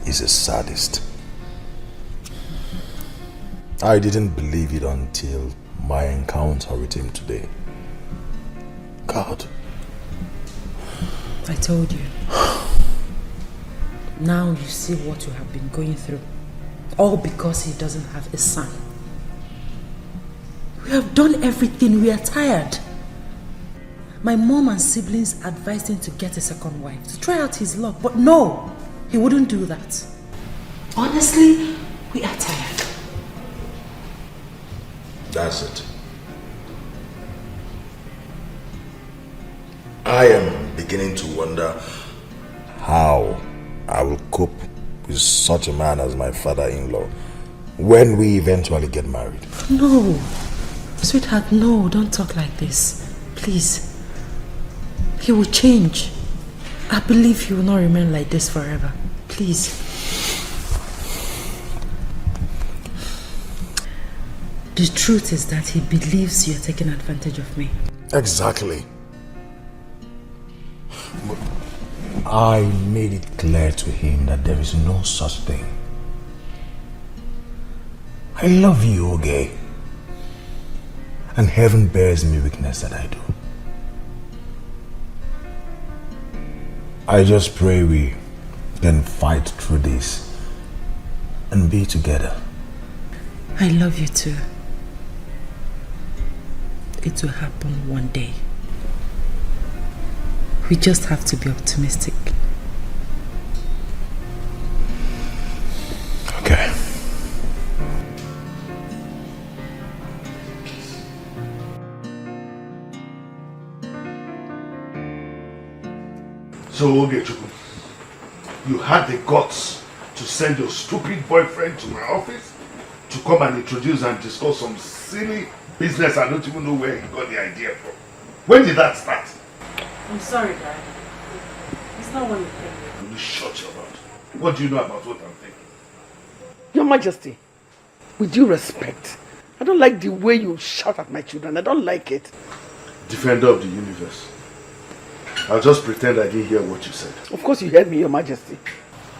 Speaker 10: is a sadist. I didn't believe it until my encounter with him today. God.
Speaker 9: I told you. Now you see what you have been going through. All because he doesn't have a son. We have done everything. We are tired. My mom and siblings advised him to get a second wife, to try out his luck. But no, he wouldn't do that. Honestly, we are tired.
Speaker 10: That's it. I am beginning to wonder how I will cope with such a man as my father-in-law when we eventually get married.
Speaker 9: No. Sweetheart, no, don't talk like this. Please. He will change. I believe he will not remain like this forever. Please. The truth is that he believes you're taking advantage of me.
Speaker 10: Exactly. But I made it clear to him that there is no such thing. I love you, Oge. And heaven bears me witness that I do. I just pray we can fight through this and be together.
Speaker 9: I love you too. It will happen one day. We just have to be optimistic.
Speaker 10: Okay.
Speaker 4: So, Ogechukwu, you had the guts to send your stupid boyfriend to my office to come and introduce and discuss some silly business I don't even know where he got the idea from. When did that start?
Speaker 2: I'm sorry, Dad. It's not what you think.
Speaker 4: You shut your mouth. What do you know about what I'm thinking?
Speaker 1: Your Majesty, with due respect, I don't like the way you shout at my children. I don't like it.
Speaker 4: Defender of the universe. I'll just pretend I didn't hear what you said.
Speaker 1: Of course you heard me, Your Majesty.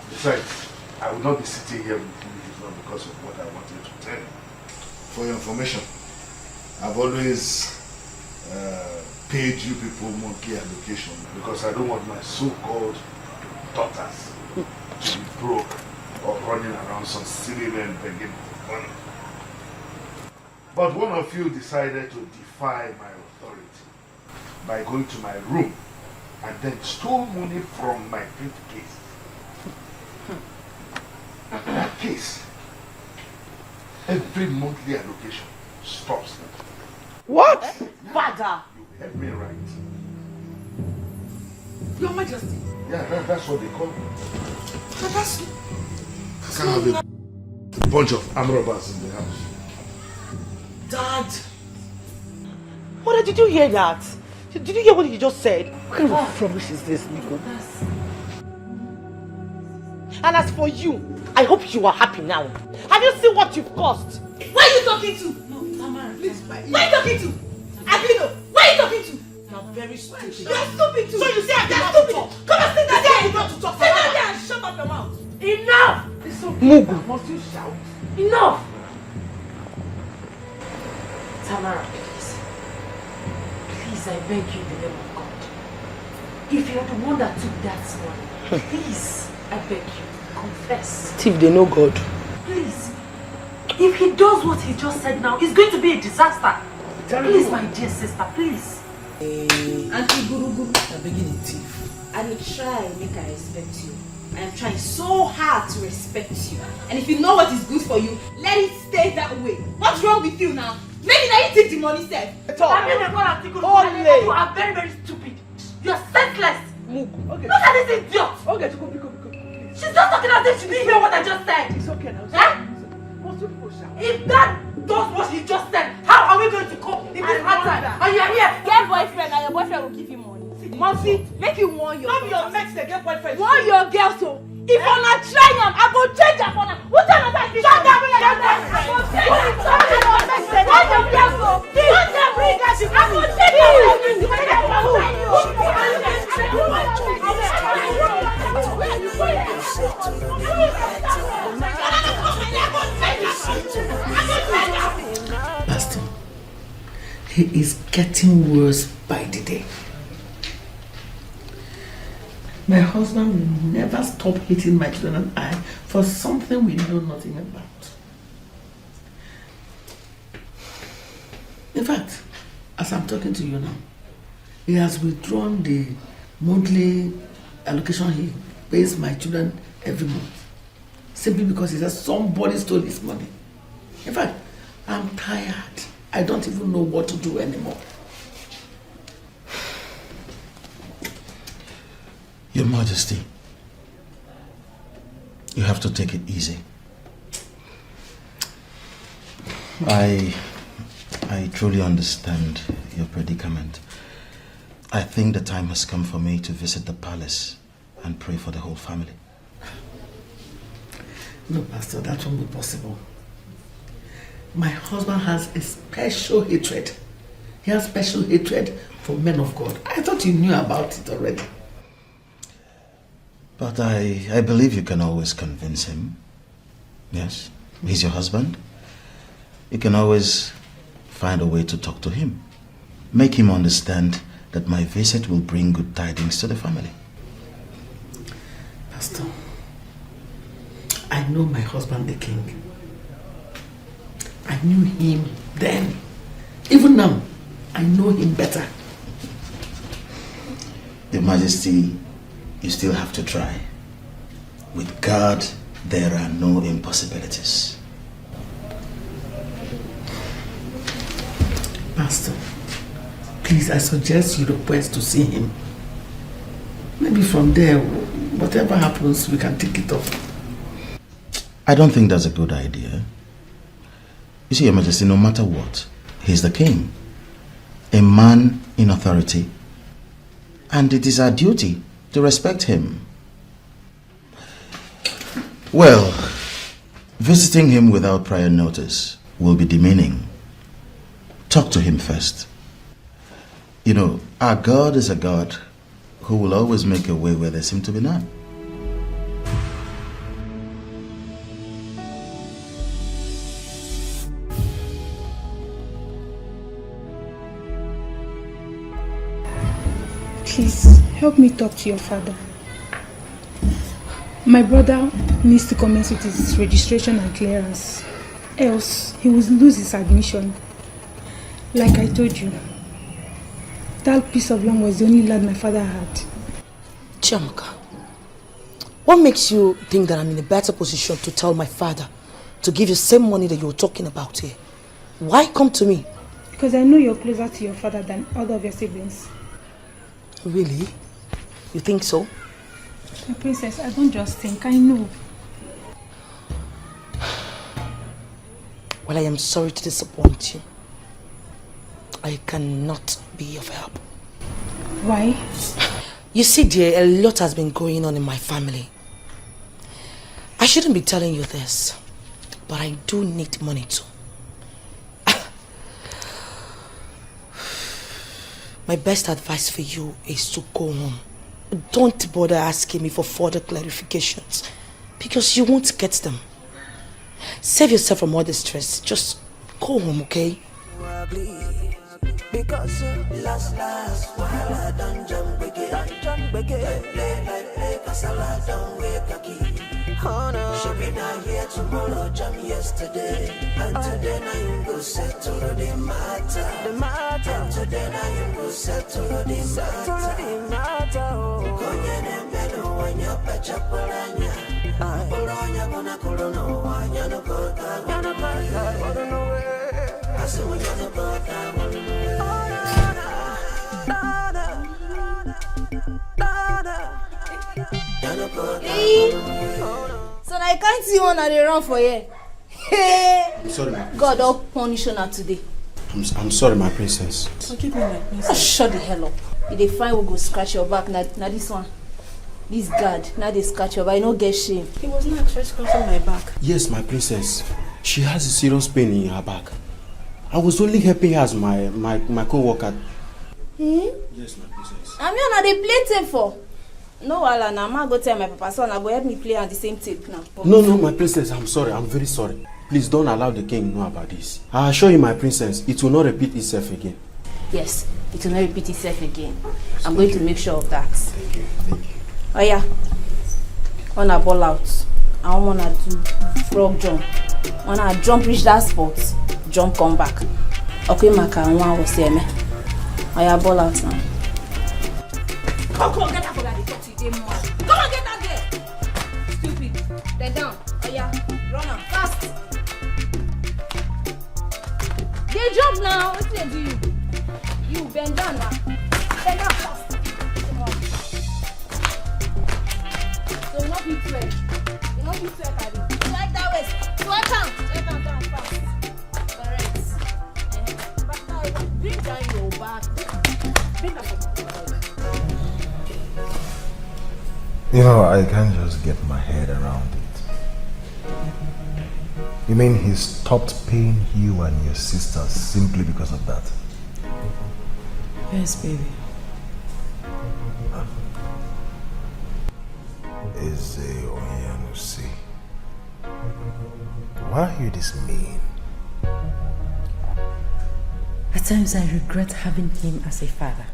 Speaker 4: Besides, I will not be sitting here with you if not because of what I wanted to tell you. For your information, I've always paid you people monkey allocation because I don't want my so-called daughters to be broke or running around some silly men begging for money. But one of you decided to defy my authority by going to my room and then stole money from my briefcase. In that case, every monthly allocation stops.
Speaker 1: What?
Speaker 2: Father!
Speaker 4: You heard me right.
Speaker 1: Your Majesty.
Speaker 4: Yeah, that's what they call me. That's kind of a bunch of arm robbers in the house.
Speaker 2: Dad! Mother, did you hear that? Did you hear what he just said?
Speaker 1: What kind of rubbish is this, Nico?
Speaker 2: And as for you, I hope you are happy now. Have you seen what you've caused?
Speaker 5: Who are you talking to? No, Tamara. Please, who are you talking to? Abino, who are you talking to?
Speaker 8: very stupid.
Speaker 5: You're stupid too.
Speaker 8: So you say I
Speaker 5: You're
Speaker 8: cannot
Speaker 5: stupid.
Speaker 8: talk.
Speaker 5: Come on, sit down there.
Speaker 8: Not to talk.
Speaker 5: Sit down there and shut up your mouth.
Speaker 8: Enough! It's okay.
Speaker 2: Mugu.
Speaker 8: Must you shout?
Speaker 2: Enough!
Speaker 9: Tamara, please. Please, I beg you in the name of God. If you're the one that took that money, please, I beg you, confess.
Speaker 2: Steve, they know God.
Speaker 9: Please. If he does what he just said now, it's going to be a disaster. Please, my dear sister, please.
Speaker 5: Auntie Guru Guru.
Speaker 8: I'm beginning thief.
Speaker 5: I will try make I respect you. I am trying so hard to respect you. And if you know what is good for you, let it stay that way. What's wrong with you now? Maybe now you take the money, sir.
Speaker 9: I mean, you are very, very stupid. You're senseless.
Speaker 8: Mugu. Okay.
Speaker 9: Look at this idiot.
Speaker 8: Okay, please.
Speaker 9: She's not talking as if she didn't hear what I just said.
Speaker 8: It's okay now.
Speaker 9: Eh?
Speaker 8: Most people shout.
Speaker 9: If that does what she just said, how are we going to cope in this hard time? And you're here.
Speaker 5: Get boyfriend and your boyfriend will give you money. Must make you warn your
Speaker 8: Not your mates, they get boyfriend.
Speaker 5: warn your girl so. If I'm not trying them, I go change her for now. What's another thing? Shut up, I go change her. Warn your girl so. Don't them bring her. I go change her.
Speaker 1: Pastor, he is getting worse by the day. My husband will never stop hitting my children and I for something we know nothing about. In fact, as I'm talking to you now, he has withdrawn the monthly allocation he pays my children every month, simply because he says somebody stole his money. In fact, I'm tired. I don't even know what to do anymore.
Speaker 10: Your Majesty, you have to take it easy. I truly understand your predicament. I think the time has come for me to visit the palace and pray for the whole family.
Speaker 1: No, Pastor, that won't be possible. My husband has a special hatred. He has special hatred for men of God. I thought you knew about it already.
Speaker 10: But I believe you can always convince him. Yes, he's your husband. You can always find a way to talk to him. Make him understand that my visit will bring good tidings to the family.
Speaker 1: Pastor, I know my husband the king. I knew him then. Even now, I know him better.
Speaker 10: Your Majesty, you still have to try. With God, there are no impossibilities.
Speaker 1: Pastor, please, I suggest you request to see him. Maybe from there, whatever happens, we can take it off.
Speaker 10: I don't think that's a good idea. You see, Your Majesty, no matter what, he's the king. A man in authority. And it is our duty to respect him. Well, visiting him without prior notice will be demeaning. Talk to him first. You know, our God is a God who will always make a way where there seems to be none.
Speaker 7: Please, help me talk to your father. My brother needs to commence with his registration and clearance. Else, he will lose his admission. Like I told you, that piece of land was the only land my father had.
Speaker 2: Chiamaka, what makes you think that I'm in a better position to tell my father to give you the same money that you were talking about here? Why come to me?
Speaker 7: Because I know you're closer to your father than other of your siblings.
Speaker 2: Really? You think so?
Speaker 7: My princess, I don't just think, I know.
Speaker 2: Well, I am sorry to disappoint you. I cannot be of help.
Speaker 7: Why?
Speaker 2: You see, dear, a lot has been going on in my family. I shouldn't be telling you this, but I do need money too.
Speaker 8: My best advice for you is to go home. Don't bother asking me for further clarifications because you won't get them. Save yourself from all the stress. Just go home, okay?
Speaker 3: Because last while I done jump again, play, cause I don't wake again. Oh no, she be not here tomorrow, jam yesterday. And today now you go settle the matter. And today now you go settle the matter. Konye nemelo wanya pacha polanya. Polanya gonna kolono wanya no kota. Yana kota, wado no way. Asimu yana kota, wado no way.
Speaker 5: So I can't see one and they run for here. Hey!
Speaker 13: I'm sorry, my princess.
Speaker 5: God will punish you today.
Speaker 13: I'm sorry, my princess.
Speaker 5: Forgive me, my princess. Oh, shut the hell up. If they find we go scratch your back, now this one. This guard, now they scratch your back, you don't get shame. He was not actually scratching my back.
Speaker 13: Yes, my princess. She has a serious pain in her back. I was only helping her as my co-worker.
Speaker 5: Hmm?
Speaker 13: Yes, my princess.
Speaker 5: I'm here now, they play tape for. No, Wala, now I'm go tell my papa son, I go help me play on the same tape now.
Speaker 13: No, my princess, I'm sorry. I'm very sorry. Please don't allow the king to know about this. I assure you, my princess, it will not repeat itself again.
Speaker 5: Yes, it will not repeat itself again. I'm going to make sure of that.
Speaker 13: Thank you.
Speaker 5: Oh yeah. Wanna ball out. I wanna do frog jump. Wanna jump reach that spot, jump come back. Okay, Maka, I want to see me. Oh yeah, ball out now. Come on, get up for that. Come on, get down there. Stupid. They're down. Oh yeah, run on fast. They jump now. What do they do? You bend down now. Bend down fast. Come on. So you not be sweat. You not be sweat, Daddy. Like that way. Sweat down. Down fast. Correct. Back now, bring down your back. Bring down your back.
Speaker 10: You know, I can't just get my head around it. You mean he stopped paying you and your sister simply because of that?
Speaker 9: Yes, baby.
Speaker 10: Why are you this mean?
Speaker 9: At times I regret having him as a father.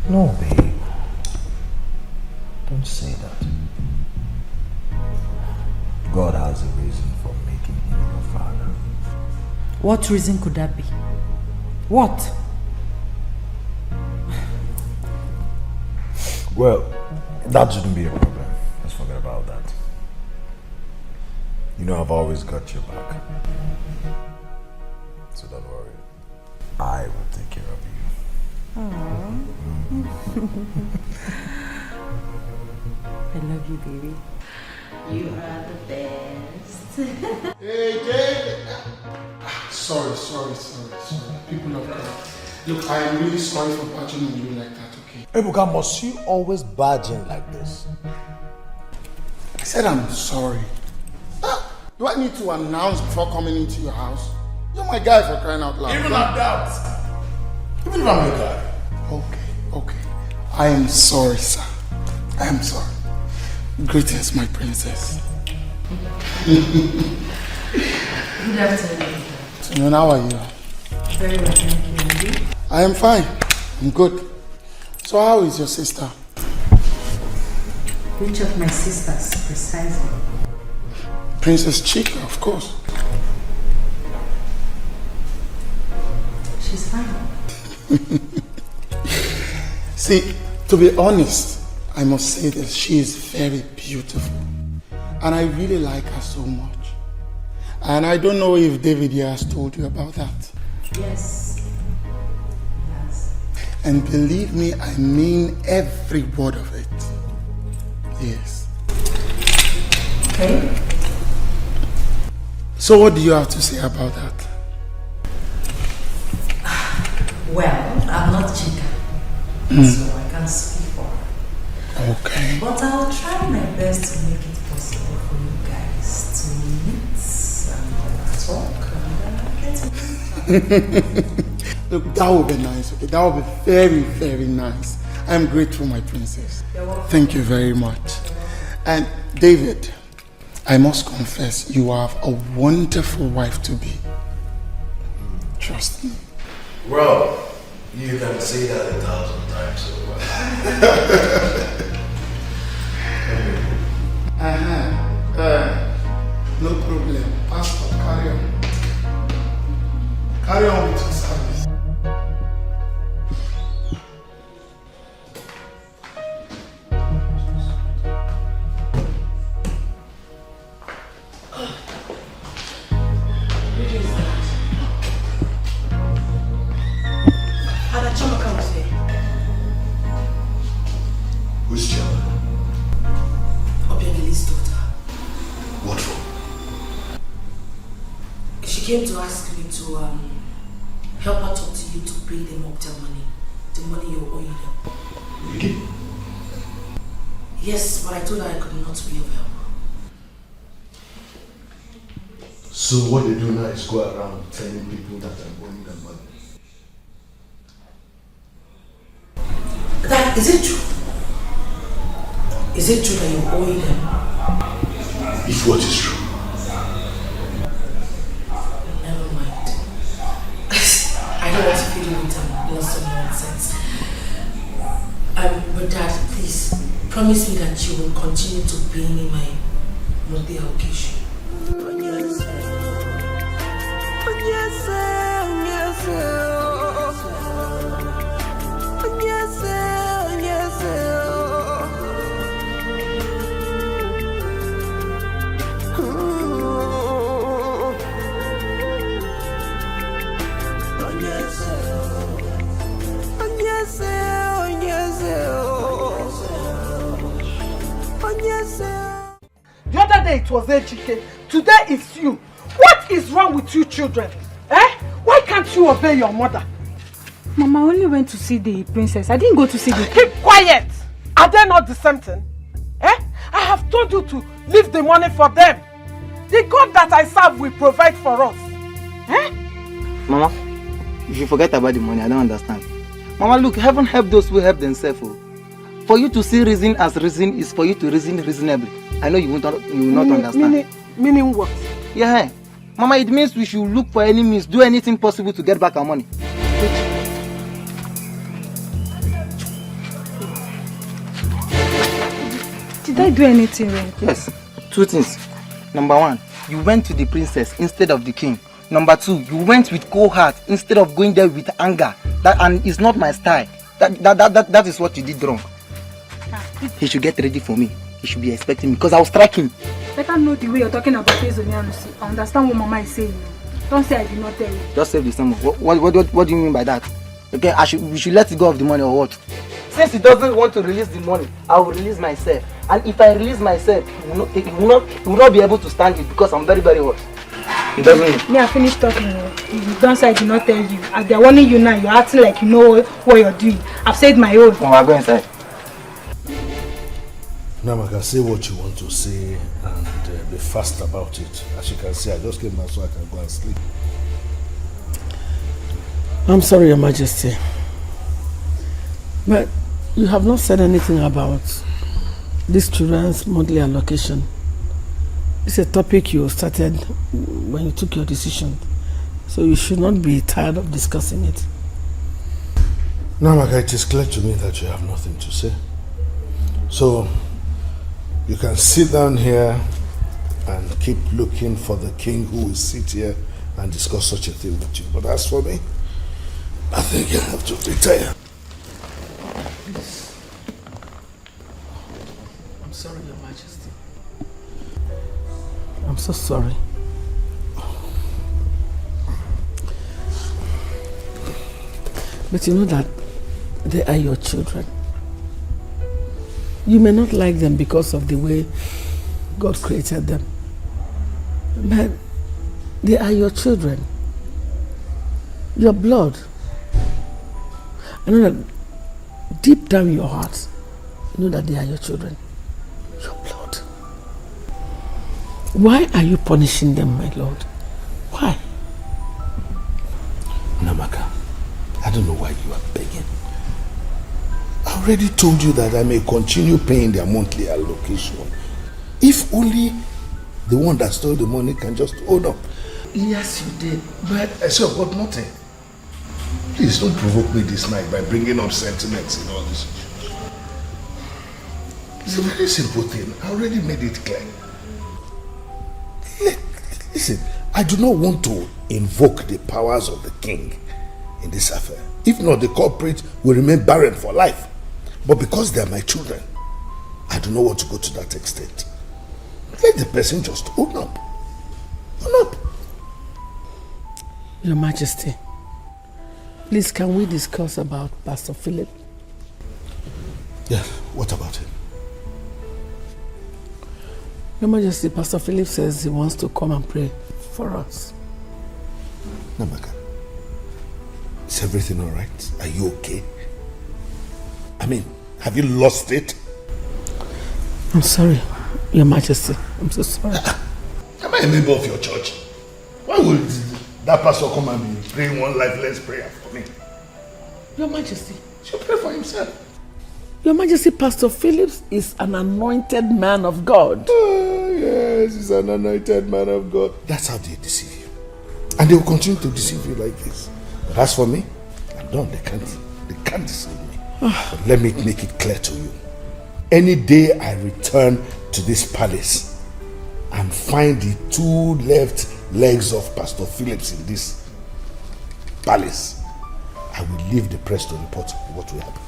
Speaker 10: No, babe. Don't say that. God has a reason for making him your father.
Speaker 9: What reason could that be? What?
Speaker 10: Well, that shouldn't be a problem. Let's forget about that. You know I've always got your back. So don't worry. I will take care of you.
Speaker 9: I love you, baby.
Speaker 11: You are the best.
Speaker 4: Hey, Jay! Sorry. People of God. Look, I am really sorry for barging on you like that, okay?
Speaker 10: Ebuka, must you always barge in like this?
Speaker 4: I said I'm sorry. Do I need to announce before coming into your house? You're my guy for crying out loud.
Speaker 10: Even at that. Even if I'm your guy.
Speaker 4: Okay. I am sorry, sir. I am sorry. Greetings, my princess.
Speaker 9: Good afternoon.
Speaker 4: So how are you?
Speaker 9: Very well, thank you.
Speaker 4: I am fine. I'm good. So how is your sister?
Speaker 9: Which of my sisters, precisely?
Speaker 4: Princess Chica, of course.
Speaker 9: She's fine.
Speaker 4: See, to be honest, I must say that she is very beautiful. And I really like her so much. And I don't know if David here has told you about that.
Speaker 9: Yes. Yes.
Speaker 4: And believe me, I mean every word of it. Yes.
Speaker 9: Okay.
Speaker 4: So what do you have to say about that?
Speaker 9: Well, I'm not Chica, so I can't speak for her.
Speaker 4: Okay.
Speaker 9: But I'll try my best to make it possible for you guys to meet and talk and get to know.
Speaker 14: Look, that would be nice, okay? That would be very, very nice. I'm grateful, my princess. Thank you very much. And David, I must confess, you have a wonderful wife to be. Trust me.
Speaker 10: Well, you can say that 1,000 times over.
Speaker 14: No problem. Pastor, carry on. Carry on with your service.
Speaker 10: Who's Chioma?
Speaker 9: Obiageli's daughter.
Speaker 10: What for?
Speaker 9: She came to ask me to help her talk to you to pay them up their money. The money you're owing them.
Speaker 10: Really?
Speaker 9: Yes, but I told her I could not be of help.
Speaker 10: So what they do now is go around telling people that I'm owing them money.
Speaker 9: Is it true? Is it true that you're owing them?
Speaker 10: If what is true?
Speaker 9: Never mind. I don't want to feed you with lots of nonsense. But Dad, please, promise me that you will continue to pay me my monthly allocation.
Speaker 1: The other day it was Etiko. Today it's you. What is wrong with you children? Eh? Why can't you obey your mother?
Speaker 7: Mama, I only went to see the princess. I didn't go to see the king.
Speaker 1: Keep quiet! Are they not the same thing? Eh? I have told you to leave the money for them. The God that I serve will provide for us. Eh?
Speaker 6: Mama, if you forget about the money, I don't understand. Mama, look, heaven help those who help themselves. Oh. For you to see reason as reason is for you to reason reasonably. I know you will not understand.
Speaker 1: Meaning what?
Speaker 6: Yeah. Mama, it means we should look for any means, do anything possible to get back our money.
Speaker 7: Did I do anything wrong?
Speaker 6: Yes. 2 things. Number 1, you went to the princess instead of the king. Number 2, you went with cold heart instead of going there with anger. And it's not my style. That is what you did wrong. He should get ready for me. He should be expecting me because I'll strike him.
Speaker 7: I can't know the way you're talking about Ezonianusi. I understand what Mama is saying. Don't say I did not tell you.
Speaker 6: Just save the sum. What do you mean by that? Okay, we should let go of the money or what? Since he doesn't want to release the money, I will release myself. And if I release myself, he will not be able to stand it because I'm very, very hot. He doesn't.
Speaker 7: Me, I finished talking. You don't say I did not tell you. As they're warning you now, you're acting like you know what you're doing. I've said my own.
Speaker 6: Oh, I'll go inside.
Speaker 10: Namaka, say what you want to say and be fast about it. As you can see, I just came back so I can go and sleep.
Speaker 1: I'm sorry, Your Majesty. But you have not said anything about this children's monthly allocation. It's a topic you started when you took your decision. So you should not be tired of discussing it.
Speaker 10: Namaka, it is clear to me that you have nothing to say. So you can sit down here and keep looking for the king who will sit here and discuss such a thing with you. But as for me, I think I have to retire.
Speaker 1: I'm sorry, Your Majesty. I'm so sorry. But you know that they are your children. You may not like them because of the way God created them. But they are your children. Your blood. I know that deep down in your heart, you know that they are your children. Your blood. Why are you punishing them, my Lord? Why?
Speaker 10: Namaka,
Speaker 4: I don't know why you are begging. I already told you that I may continue paying their monthly allocation. If only the one that stole the money can just hold up.
Speaker 1: Yes, you did, but...
Speaker 4: I still got nothing. Please don't provoke me this night by bringing up sentiments and all this. It's a very simple thing. I already made it clear. Listen, I do not want to invoke the powers of the king in this affair. If not, the culprit will remain barren for life. But because they are my children, I do not want to go to that extent. Let the person just own up. Own up.
Speaker 1: Your Majesty, please can we discuss about Pastor Philip?
Speaker 4: Yes, what about him?
Speaker 1: Your Majesty, Pastor Philip says he wants to come and pray for us.
Speaker 4: Namaka, is everything all right? Are you okay? I mean, have you lost it?
Speaker 1: I'm sorry, Your Majesty. I'm so sorry.
Speaker 4: Am I a member of your church? Why would that pastor come and be praying one lifeless prayer for me?
Speaker 1: Your Majesty.
Speaker 4: He should pray for himself.
Speaker 1: Your Majesty, Pastor Phillips is an anointed man of God.
Speaker 4: Oh, yes, he's an anointed man of God. That's how they deceive you. And they will continue to deceive you like this. But as for me, I'm done. They can't deceive me. But let me make it clear to you. Any day I return to this palace and find the two left legs of Pastor Phillips in this palace, I will leave the press to report what will happen.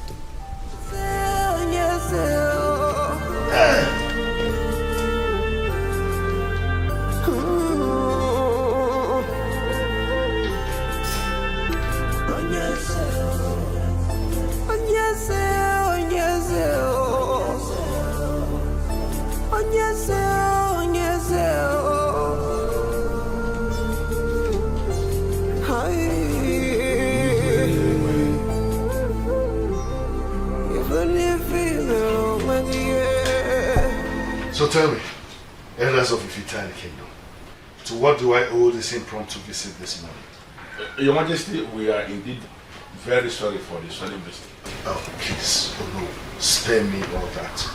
Speaker 4: So tell me, elders of Ifitani Kingdom, to what do I owe this impromptu visit this morning?
Speaker 10: Your Majesty, we are indeed very sorry for the sudden visit.
Speaker 4: Oh, please, oh no, spare me all that.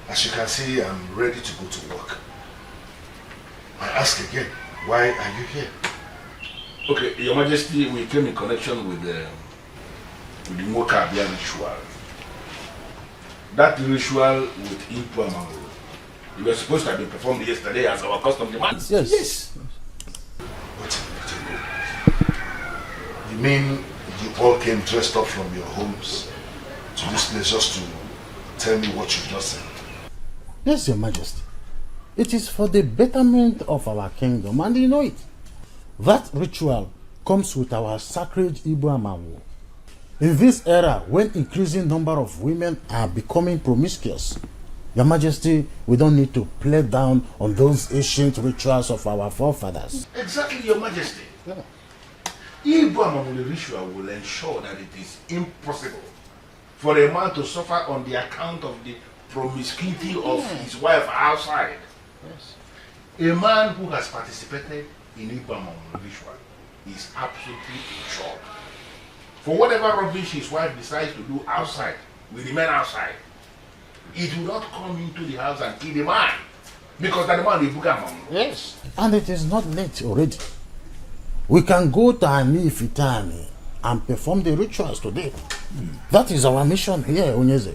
Speaker 4: As you can see, I'm ready to go to work. I ask again, why are you here?
Speaker 10: Okay, Your Majesty, we came in connection with the Mokabia ritual. That ritual with Ipuamango. You were supposed to have been performed yesterday as our custom demands.
Speaker 4: Yes. But you mean you all came dressed up from your homes to this place just to tell me what you just said?
Speaker 15: Yes, Your Majesty. It is for the betterment of our kingdom, and you know it. That ritual comes with our sacred Ibuamawu. In this era, when increasing number of women are becoming promiscuous, Your Majesty, we don't need to play down on those ancient rituals of our forefathers.
Speaker 10: Exactly, Your Majesty. Ibuamawu ritual will ensure that it is impossible for a man to suffer on the account of the promiscuity of his wife outside.
Speaker 15: Yes.
Speaker 10: A man who has participated in Ibuamawu ritual is absolutely insured. For whatever rubbish his wife decides to do outside, will remain outside. It will not come into the house and kill the man, because that man will book among.
Speaker 15: Yes. And it is not late already. We can go to Ifitani and perform the rituals today. That is our mission here, Onyeze.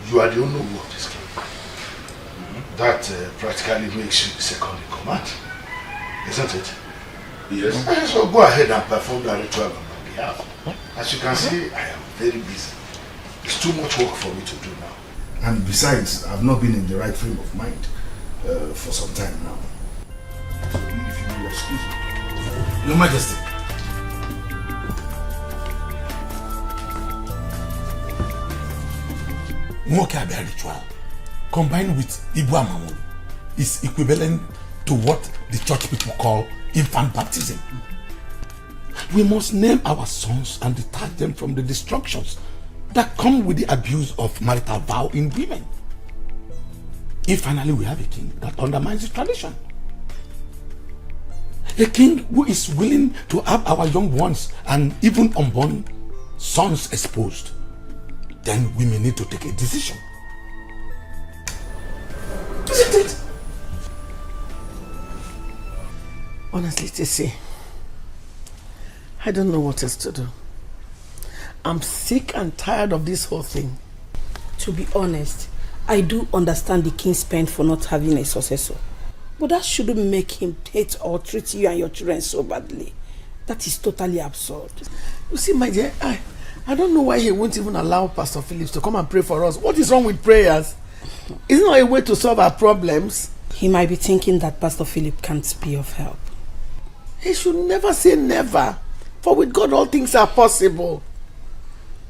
Speaker 4: You are the only one of this king. That practically makes you the second in command, isn't it?
Speaker 10: Yes.
Speaker 4: So go ahead and perform the ritual on my behalf. As you can see, I am very busy. It's too much work for me to do now. And besides, I've not been in the right frame of mind for some time now. So if you will excuse me.
Speaker 10: Your Majesty.
Speaker 16: Mokabia ritual combined with Ibuamawu is equivalent to what the church people call infant baptism. We must name our sons and detach them from the destructions that come with the abuse of marital vow in women. If finally we have a king that undermines the tradition. A king who is willing to have our young ones and even unborn sons exposed, then we may need to take a decision. Isn't it?
Speaker 1: Honestly, Chizzy, I don't know what else to do. I'm sick and tired of this whole thing.
Speaker 2: To be honest, I do understand the king's pain for not having a successor. But that shouldn't make him hate or treat you and your children so badly. That is totally absurd.
Speaker 1: You see, my dear, I don't know why he won't even allow Pastor Phillips to come and pray for us. What is wrong with prayers? Isn't there a way to solve our problems?
Speaker 2: He might be thinking that Pastor Philip can't be of help.
Speaker 1: He should never say never. For with God all things are possible.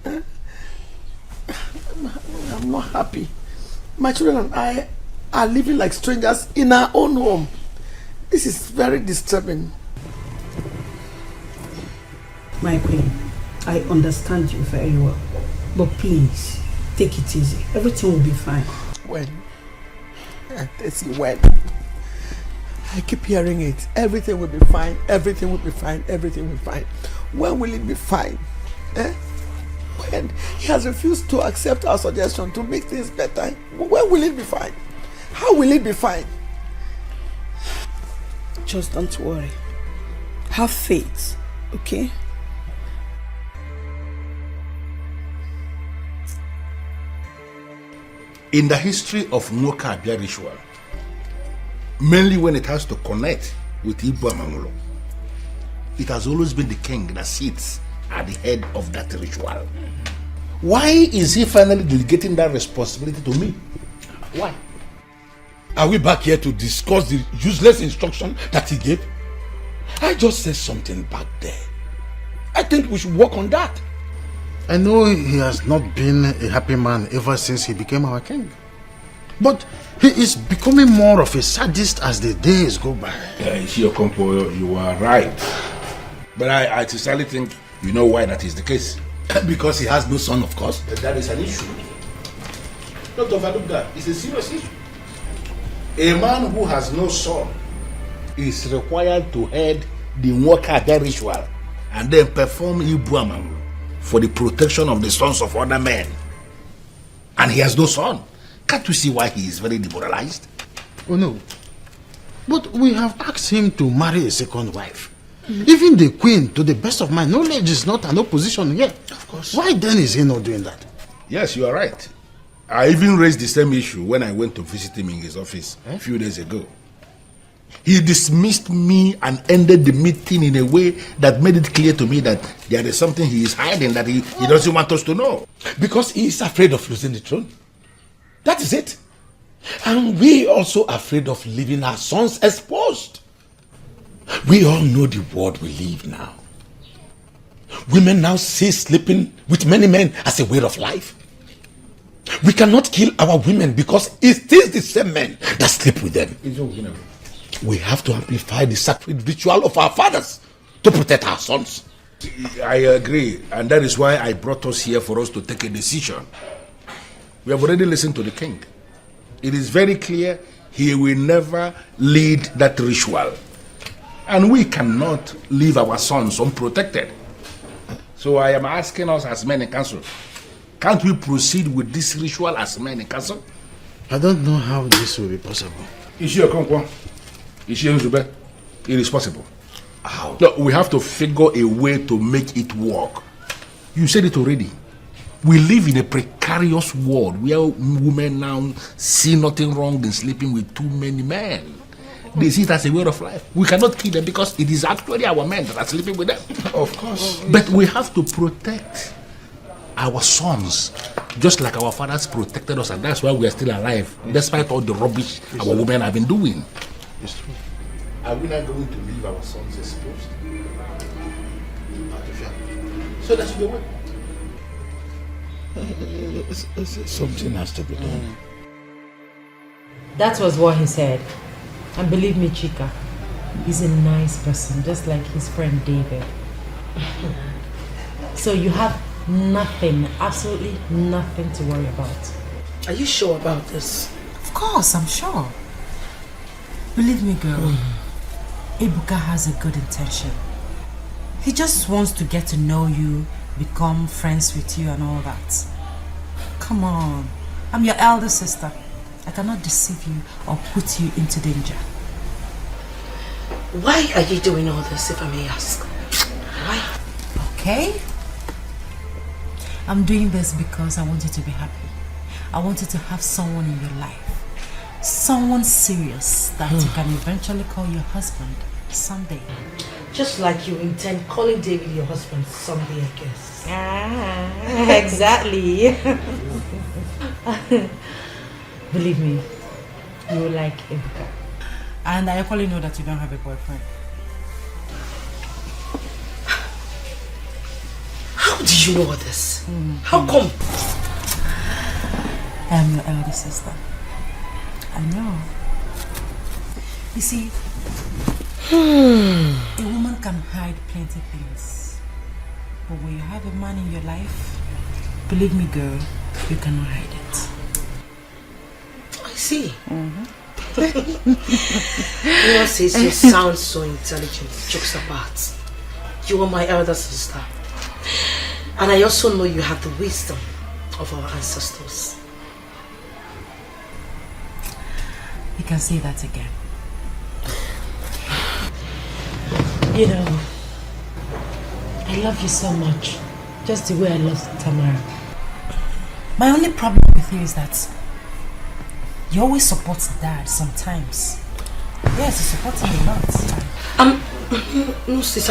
Speaker 1: I'm not happy. My children and I are living like strangers in our own home. This is very disturbing.
Speaker 2: My queen, I understand you very well. But please, take it easy. Everything will be fine.
Speaker 1: When? When? I keep hearing it. Everything will be fine. Everything will be fine. Everything will be fine. When will it be fine? When? He has refused to accept our suggestion to make things better. When will it be fine? How will it be fine?
Speaker 2: Just don't worry. Have faith, okay?
Speaker 4: In the history of Nwoke Abia ritual, mainly when it has to connect with Igbo Amangolo, it has always been the king that sits at the head of that ritual. Why is he finally delegating that responsibility to me? Why?
Speaker 16: Are we back here to discuss the useless instruction that he gave? I just said something back there. I think we should work on that.
Speaker 15: I know he has not been a happy man ever since he became our king. But he is becoming more of a sadist as the days go by.
Speaker 4: Okompo, you are right. But I sincerely think you know why that is the case.
Speaker 16: Because he has no son, of course.
Speaker 4: That is an issue. Don't overlook that. It's a serious issue. A man who has no son is required to head the Nwoke Abia ritual and then perform Igbo Amangolo for the protection of the sons of other men. And he has no son. Can't you see why he is very demoralized?
Speaker 15: Oh no. But we have asked him to marry a second wife. Even the queen, to the best of my knowledge, is not an opposition yet.
Speaker 4: Of course.
Speaker 15: Why then is he not doing that?
Speaker 4: Yes, you are right. I even raised the same issue when I went to visit him in his office a few days ago. He dismissed me and ended the meeting in a way that made it clear to me that there is something he is hiding that he doesn't want us to know.
Speaker 16: Because he is afraid of losing the throne. That is it. And we also afraid of leaving our sons exposed. We all know the world we live now. Women now see sleeping with many men as a way of life. We cannot kill our women because it is the same men that sleep with them. We have to amplify the sacred ritual of our fathers to protect our sons.
Speaker 4: I agree, and that is why I brought us here for us to take a decision. We have already listened to the king. It is very clear he will never lead that ritual. And we cannot leave our sons unprotected. So I am asking us as men in council, can't we proceed with this ritual as men in council?
Speaker 15: I don't know how this will be possible.
Speaker 4: It is possible.
Speaker 16: How?
Speaker 4: No, we have to figure a way to make it work. You said it already. We live in a precarious world where women now see nothing wrong in sleeping with too many men. They see it as a way of life. We cannot kill them because it is actually our men that are sleeping with them.
Speaker 16: Of course.
Speaker 4: But we have to protect our sons just like our fathers protected us, and that's why we are still alive, despite all the rubbish our women have been doing.
Speaker 15: It's true.
Speaker 4: Are we not going to leave our sons exposed? So that should be way.
Speaker 16: Something has to be done.
Speaker 9: That was what he said. And believe me, Chika, he's a nice person, just like his friend David. So you have nothing, absolutely nothing to worry about.
Speaker 2: Are you sure about this?
Speaker 9: Of course, I'm sure. Believe me, girl. Ebuka has a good intention. He just wants to get to know you, become friends with you and all that. Come on. I'm your elder sister. I cannot deceive you or put you into danger.
Speaker 8: Why are you doing all this, if I may ask? Why?
Speaker 9: Okay. I'm doing this because I want you to be happy. I want you to have someone in your life. Someone serious that you can eventually call your husband someday.
Speaker 8: Just like you intend calling David your husband someday, I guess.
Speaker 9: Exactly. Believe me, you will like Ebuka. And I actually know that you don't have a boyfriend.
Speaker 8: How do you know this? How come?
Speaker 9: I am your elder sister. I know. You see, a woman can hide plenty things. But when you have a man in your life, believe me, girl, you cannot hide it.
Speaker 8: I see. Yes, you sound so intelligent. Jokes apart. You are my elder sister. And I also know you have the wisdom of our ancestors.
Speaker 9: You can say that again.
Speaker 8: You know, I love you so much. Just the way I love Tamara.
Speaker 9: My only problem with you is that you always support Dad sometimes. Yes, you support him a lot.
Speaker 8: No, sis,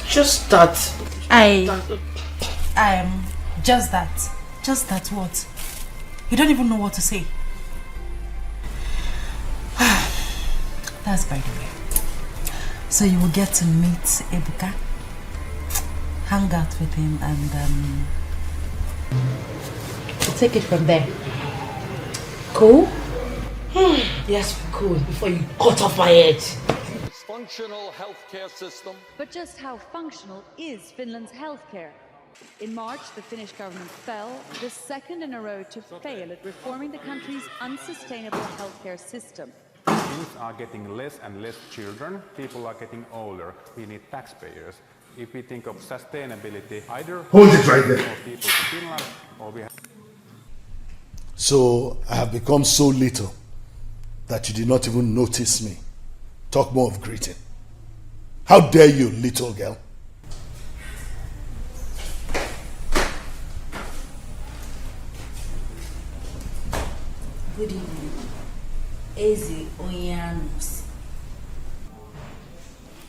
Speaker 8: just that.
Speaker 9: Just that. Just that what? You don't even know what to say. That's by the way. So you will get to meet Ebuka, hang out with him, and we'll take it from there. Cool?
Speaker 8: Yes, cool. Before you cut off my head.
Speaker 17: Dysfunctional healthcare system. But just how functional is Finland's healthcare? In March, the Finnish government fell, the second in a row to fail at reforming the country's unsustainable healthcare system.
Speaker 18: Things are getting less and less children. People are getting older. We need taxpayers. If we think of sustainability, either
Speaker 4: hold it right there.
Speaker 18: People to Finland, or we have.
Speaker 4: So I have become so little that you did not even notice me. Talk more of greeting. How dare you, little girl?
Speaker 9: Good evening. Eze Onyanus.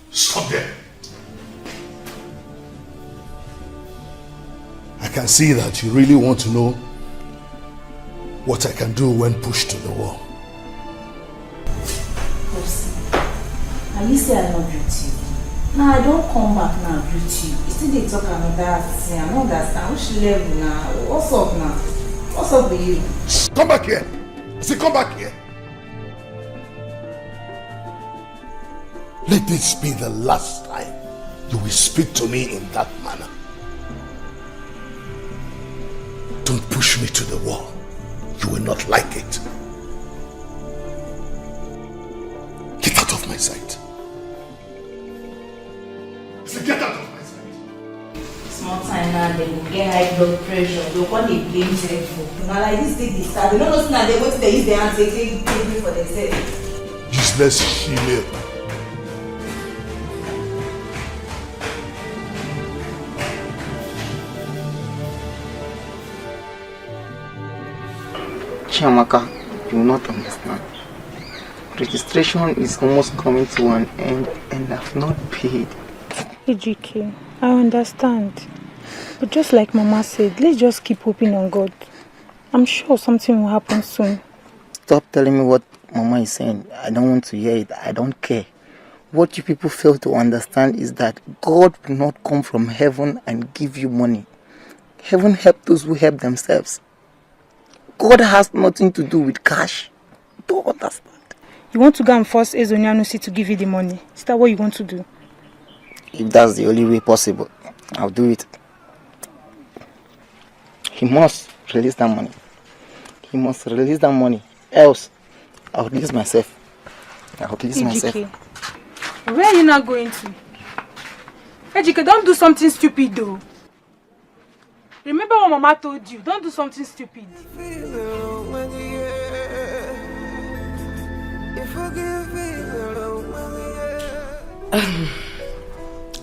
Speaker 4: Stop there. I can see that you really want to know what I can do when pushed to the wall.
Speaker 2: And you say I not greet you. Now I don't come back now greet you. You still they talk another thing. I don't understand. Which level now? What's up now? What's up with you?
Speaker 4: Come back here. I say come back here. Let this be the last time you will speak to me in that manner. Don't push me to the wall. You will not like it. Get out of my sight. I said, get out of my sight.
Speaker 2: Small time now, they will get high blood pressure. They will want to blame themselves. Now like this thing they start. They don't know now they wait till they use their hands, they take me for themselves.
Speaker 4: Useless female.
Speaker 6: Chiamaka, you will not understand. Registration is almost coming to an end and I've not paid.
Speaker 7: Ejike, I understand. But just like Mama said, let's just keep hoping on God. I'm sure something will happen soon.
Speaker 6: Stop telling me what Mama is saying. I don't want to hear it. I don't care. What you people fail to understand is that God will not come from heaven and give you money. Heaven helps those who help themselves. God has nothing to do with cash. Don't understand.
Speaker 7: You want to go and force Ezonyanusi to give you the money? Is that what you want to do?
Speaker 6: If that's the only way possible, I'll do it. He must release that money. He must release that money. Else, I'll release myself. I'll release myself.
Speaker 7: Where are you now going to? Ejike, don't do something stupid though. Remember what Mama told you. Don't do something stupid.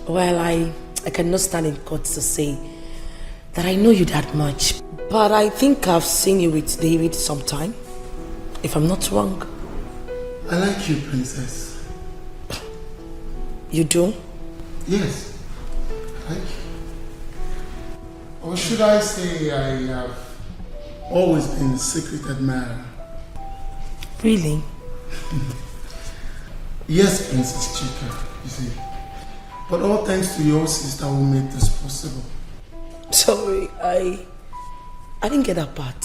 Speaker 8: Well, I cannot stand in court to say that I know you that much. But I think I've seen you with David sometime, if I'm not wrong.
Speaker 14: I like you, princess.
Speaker 8: You do?
Speaker 14: Yes, I like you. Or should I say I have always been a secret admirer.
Speaker 8: Really?
Speaker 14: Yes, Princess Chika, you see. But all thanks to your sister who made this possible.
Speaker 8: Sorry, I didn't get that part.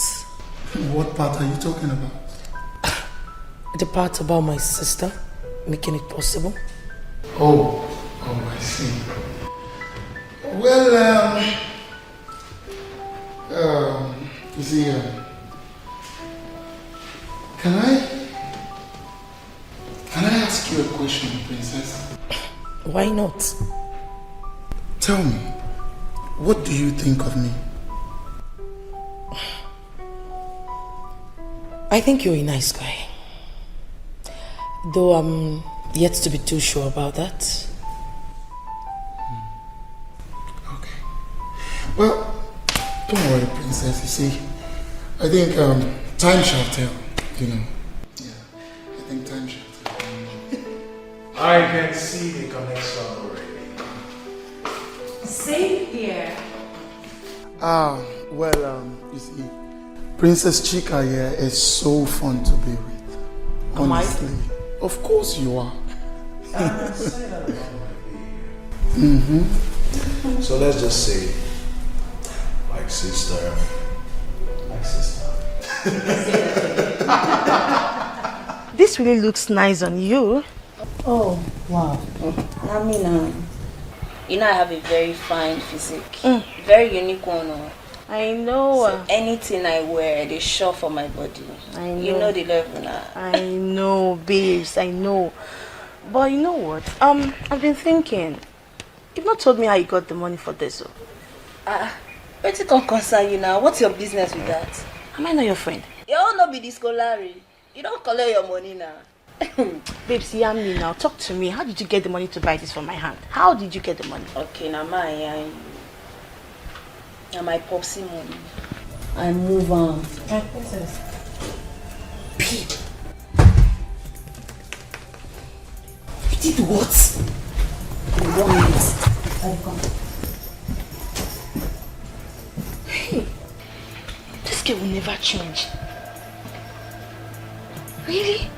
Speaker 14: What part are you talking about?
Speaker 8: The part about my sister making it possible.
Speaker 14: Oh, I see. Well, you see, can I ask you a question, Princess?
Speaker 8: Why not?
Speaker 14: Tell me, what do you think of me?
Speaker 8: I think you're a nice guy. Though I'm yet to be too sure about that.
Speaker 14: Okay. Well, don't worry, Princess. You see, I think time shall tell, you know. Yeah, I think time shall tell.
Speaker 10: I can see the connection already.
Speaker 9: Same here.
Speaker 14: Well, you see, Princess Chika here is so fun to be with. Honestly. Of course you are.
Speaker 10: So let's just say, like sister.
Speaker 2: This really looks nice on you.
Speaker 11: Oh, wow. I mean, you know I have a very fine physique. Very unique one.
Speaker 2: I know.
Speaker 11: So anything I wear, they show for my body.
Speaker 2: I know.
Speaker 11: You know the level now.
Speaker 2: I know, babes, I know. But you know what? I've been thinking. You've not told me how you got the money for this.
Speaker 11: What's it don't concern you now? What's your business with that?
Speaker 2: Am I not your friend?
Speaker 11: You all not be the scholary. You don't collect your money now.
Speaker 2: Babes, hear me now. Talk to me. How did you get the money to buy this from my hand? How did you get the money?
Speaker 11: Okay, now my popsy money. I move on.
Speaker 2: My princess.
Speaker 8: You did what?
Speaker 11: In 1 minute. I'll come.
Speaker 2: Hey, this girl will never change. Really?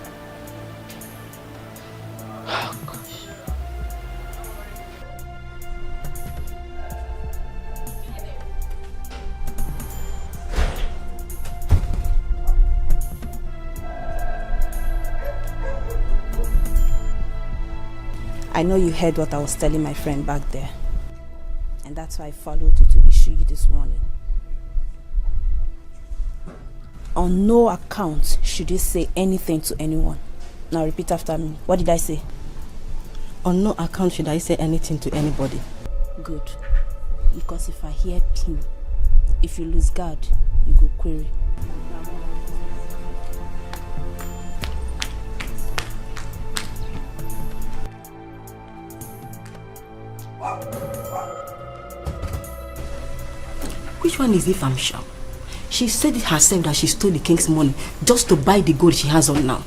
Speaker 2: Oh, gosh.
Speaker 11: I know you heard what I was telling my friend back there. And that's why I followed you to issue you this warning. On no account should you say anything to anyone. Now repeat after me. What did I say? On no account should I say anything to anybody. Good. Because if I hear pin, if you lose guard, you go query. Which one is if I'm sure? She said it herself that she stole the king's money just to buy the gold she has on now.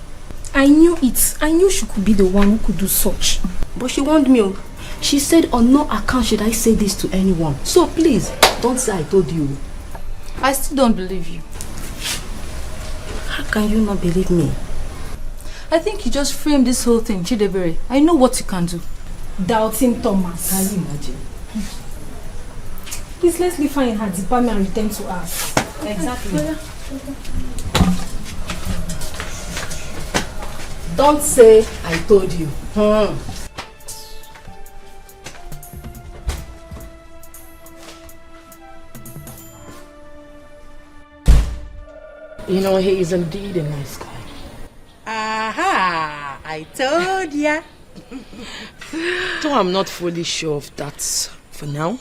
Speaker 5: I knew it. I knew she could be the one who could do such.
Speaker 11: But she warned me. She said on no account should I say this to anyone. So please, don't say I told you.
Speaker 5: I still don't believe you.
Speaker 11: How can you not believe me?
Speaker 5: I think you just framed this whole thing, Chidebere. I know what you can do. Doubting Thomas.
Speaker 11: Can you imagine?
Speaker 5: Please, let's leave her in her department and return to us.
Speaker 11: Exactly.
Speaker 5: Don't say I told you.
Speaker 8: You know, he is indeed a nice guy.
Speaker 2: Aha! I told ya.
Speaker 8: Though I'm not fully sure of that for now.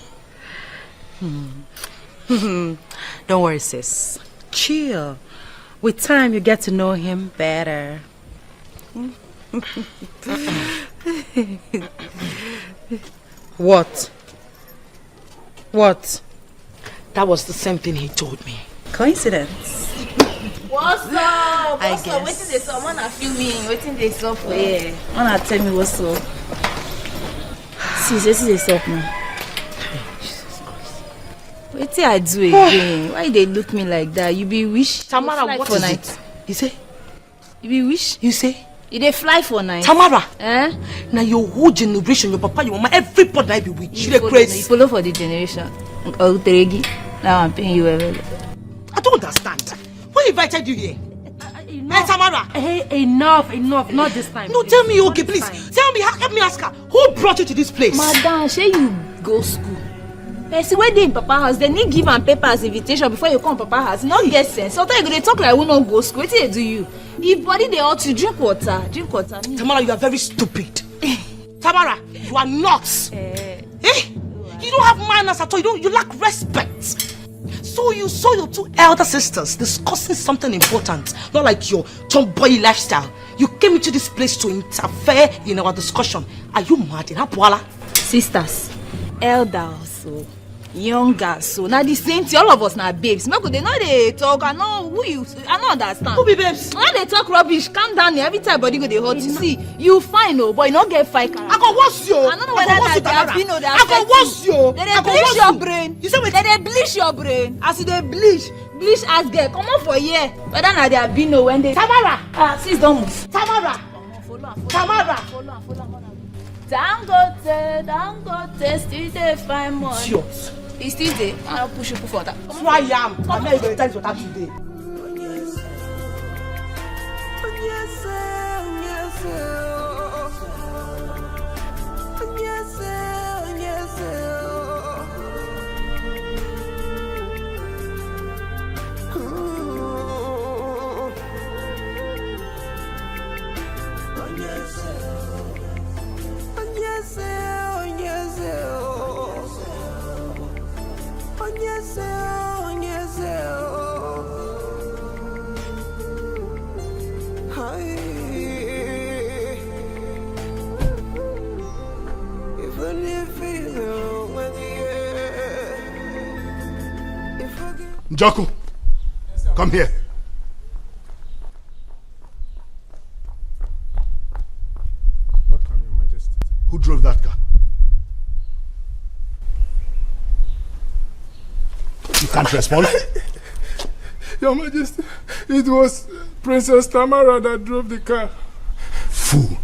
Speaker 9: Don't worry, sis. Chill. With time, you get to know him better. What? What?
Speaker 8: That was the same thing he told me.
Speaker 9: Coincidence.
Speaker 12: What's up? What's up?
Speaker 9: guess.
Speaker 12: Waiting they saw. Wanna feel me? Waiting they saw for here. Wanna tell me what's up? See, this is up now. Waiting I do again. Why they look me like that? You be wish.
Speaker 8: Tamara,
Speaker 12: fly
Speaker 8: what
Speaker 12: for
Speaker 8: is
Speaker 12: night.
Speaker 8: it? You say?
Speaker 12: You be wish.
Speaker 8: You say?
Speaker 12: You dey fly for night.
Speaker 8: Tamara.
Speaker 12: Eh?
Speaker 8: Now your whole generation, your papa, your mama, everybody I be with. You the
Speaker 12: You
Speaker 8: crazy.
Speaker 12: follow for the generation. Oh, Teregi. Now I'm paying you well.
Speaker 8: I don't understand. Who invited you here? Hey, Tamara.
Speaker 9: Hey, enough. Not this time.
Speaker 8: No, tell me, okay, please. Tell me, help me ask her. Who brought you to this place?
Speaker 12: Madam, shey you go school? See, when they in Papa house, they need give and paper as invitation before you come Papa house. No get sense. Sometimes you go dey talk like we no go school. Wetin dey do you? If body dey hurt you, drink water. Drink water.
Speaker 8: Tamara, you are very stupid. Tamara, you are nuts. You don't have manners at all. You lack respect. So you saw your two elder sisters discussing something important, not like your tomboy lifestyle. You came into this place to interfere in our discussion. Are you mad? In Hapuala?
Speaker 12: Sisters, elders, so younger, so now the same thing. All of us now babes. Make they know they talk. I know who you. I don't understand.
Speaker 8: Who be babes?
Speaker 12: Now they talk rubbish. Calm down. Every time body go they hurt you. See, you fine oh, but you not get fight.
Speaker 8: I go wash you.
Speaker 12: I don't know whether they have been or they have.
Speaker 8: I go wash you.
Speaker 12: They bleach your brain. You say what? They bleach your brain. As they bleach as girl. Come on for here. Whether now they have been or when they.
Speaker 8: Tamara.
Speaker 12: Sis don't move.
Speaker 8: Tamara. Tamara.
Speaker 12: Follow. Dangote, still they find money.
Speaker 8: Idiot.
Speaker 12: He still there. I'll push you for that.
Speaker 8: That's who I am. I'm not even telling you that today.
Speaker 4: Njoku, come here.
Speaker 19: Welcome, Your Majesty.
Speaker 4: Who drove that car? You can't respond?
Speaker 19: Your Majesty, it was Princess Tamara that drove the car.
Speaker 4: Fool.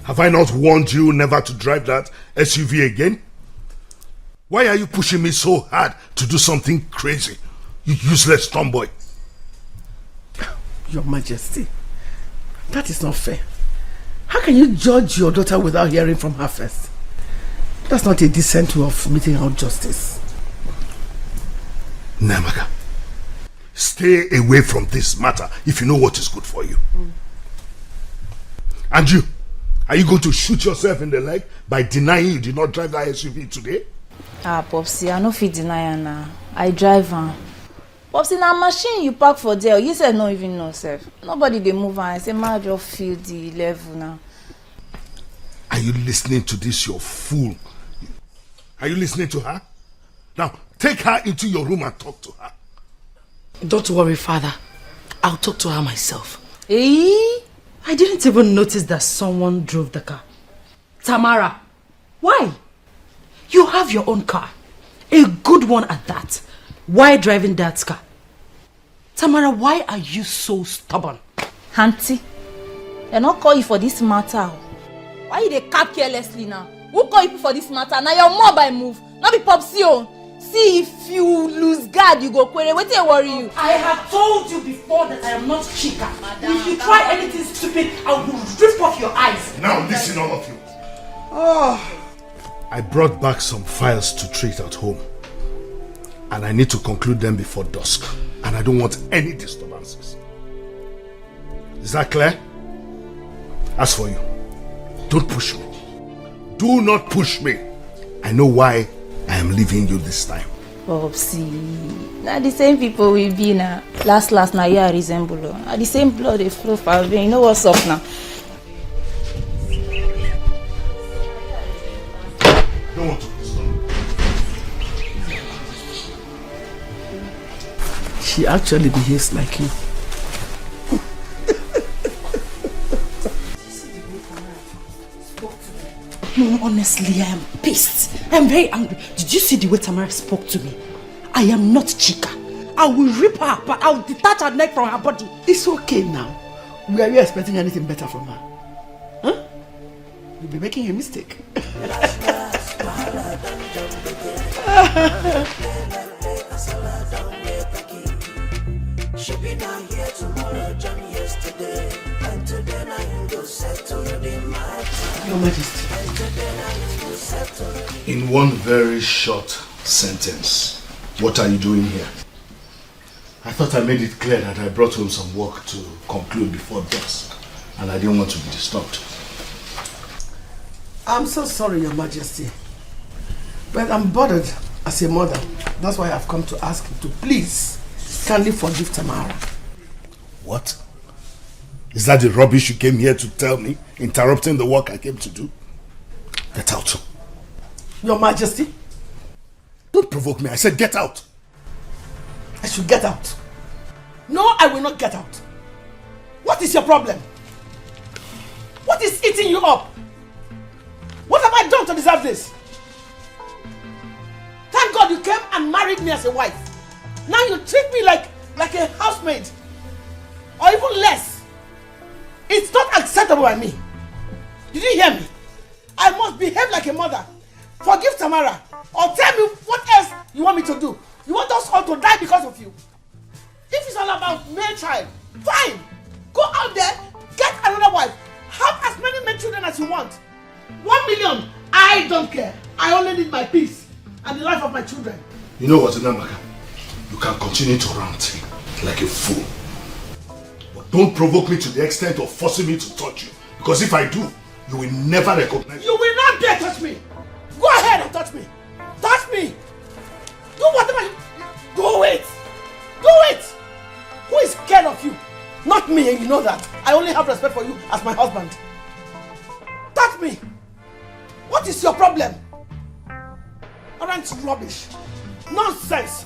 Speaker 4: Have I not warned you never to drive that SUV again? Why are you pushing me so hard to do something crazy? You useless tomboy.
Speaker 1: Your Majesty, that is not fair. How can you judge your daughter without hearing from her first? That's not a decent way of meting out justice.
Speaker 4: Namaka, stay away from this matter if you know what is good for you. And you, are you going to shoot yourself in the leg by denying you did not drive that SUV today?
Speaker 12: Popsy, I no fit deny her now. I drive her. Popsy, na machine you park for there. You said no even know self. Nobody dey move her. I say, ma just feel the level now.
Speaker 4: Are you listening to this, you fool? Are you listening to her? Now, take her into your room and talk to her.
Speaker 8: Don't worry, Father. I'll talk to her myself.
Speaker 9: I didn't even notice that someone drove the car. Tamara, why? You have your own car. A good one at that. Why driving that car? Tamara, why are you so stubborn?
Speaker 12: Auntie, they not call you for this matter. Why you dey cap carelessly now? Who call you for this matter? Now your mom by move. Not be popsi own. See if you lose guard, you go query. What they worry you?
Speaker 9: I have told you before that I am not chica. If you try anything stupid, I will rip off your eyes.
Speaker 4: Now listen, all of you. Oh. I brought back some files to treat at home. And I need to conclude them before dusk. And I don't want any disturbances. Is that clear? As for you, don't push me. Do not push me. I know why I am leaving you this time.
Speaker 12: Popsy, now the same people we be now. Last now you are resemble. Now the same blood they flow for me. You know what's up now?
Speaker 4: Don't want to stop.
Speaker 1: She actually behaves like you.
Speaker 9: No, honestly, I am pissed. I am very angry. Did you see the way Tamara spoke to me? I am not chica. I will rip her, but I will detach her neck from her body.
Speaker 1: It's okay now. Were you expecting anything better from her? Huh? You'll be making a mistake.
Speaker 3: She be not here tomorrow, John yesterday. And today now you go settle the matter.
Speaker 1: Your Majesty.
Speaker 4: In one very short sentence, what are you doing here? I thought I made it clear that I brought home some work to conclude before dusk, and I didn't want to be disturbed.
Speaker 1: I'm so sorry, Your Majesty. But I'm bothered as a mother. That's why I've come to ask you to please kindly forgive Tamara.
Speaker 4: What? Is that the rubbish you came here to tell me, interrupting the work I came to do? Get out.
Speaker 1: Your Majesty.
Speaker 4: Don't provoke me. I said get out.
Speaker 1: I should get out. No, I will not get out. What is your problem? What is eating you up? What have I done to deserve this? Thank God you came and married me as a wife. Now you treat me like a housemaid. Or even less. It's not acceptable by me. Did you hear me? I must behave like a mother. Forgive Tamara. Or tell me what else you want me to do. You want us all to die because of you. If it's all about male child, fine. Go out there, get another wife. Have as many male children as you want. 1 million. I don't care. I only need my peace and the life of my children.
Speaker 4: You know what, Namaka? You can continue to rant like a fool. But don't provoke me to the extent of forcing me to touch you. Because if I do, you will never recognize me.
Speaker 1: You will not dare touch me. Go ahead and touch me. Touch me. Do whatever you... Do it. Do it. Who is scared of you? Not me, and you know that. I only have respect for you as my husband. Touch me. What is your problem? Aren't rubbish. Nonsense.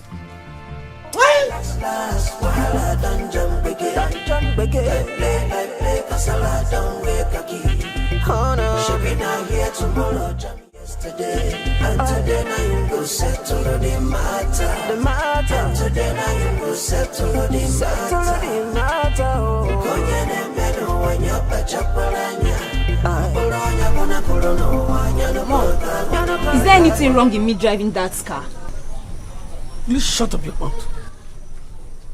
Speaker 3: Last, while I done jump again. Play, casala, don't wake again. Oh no. She be not here tomorrow, jump yesterday. And today now you go settle the matter. And today now you go settle the matter. Konye ne meno wanya pachapalanya.
Speaker 12: Mom, is there anything wrong in me driving that car?
Speaker 1: You shut up your mouth.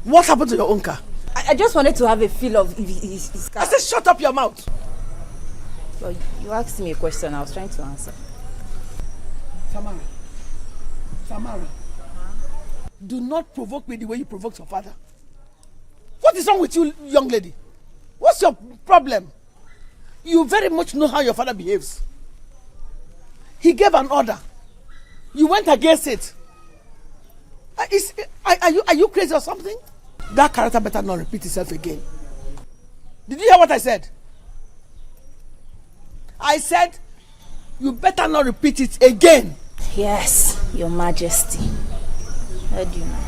Speaker 1: What happened to your own car?
Speaker 12: I just wanted to have a feel of his car.
Speaker 1: I said shut up your mouth.
Speaker 12: Well, you asked me a question, I was trying to answer.
Speaker 1: Tamara, do not provoke me the way you provoked your father. What is wrong with you, young lady? What's your problem? You very much know how your father behaves. He gave an order. You went against it. Are you crazy or something? That character better not repeat itself again. Did you hear what I said? I said you better not repeat it again.
Speaker 12: Yes, Your Majesty. How do you know?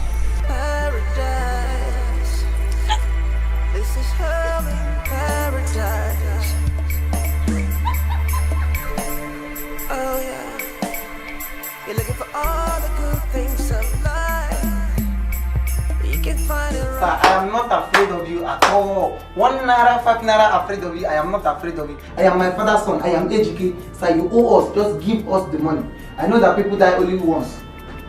Speaker 3: Paradise. This is hell in paradise. Oh yeah. You're looking for all the good things of life. You can find it
Speaker 6: Sir,
Speaker 3: right.
Speaker 6: I am not afraid of you at all. 1 naira, 5 naira afraid of you. I am not afraid of you. I am my father's son. I am Etiko. Sir, you owe us. Just give us the money. I know that people die only once.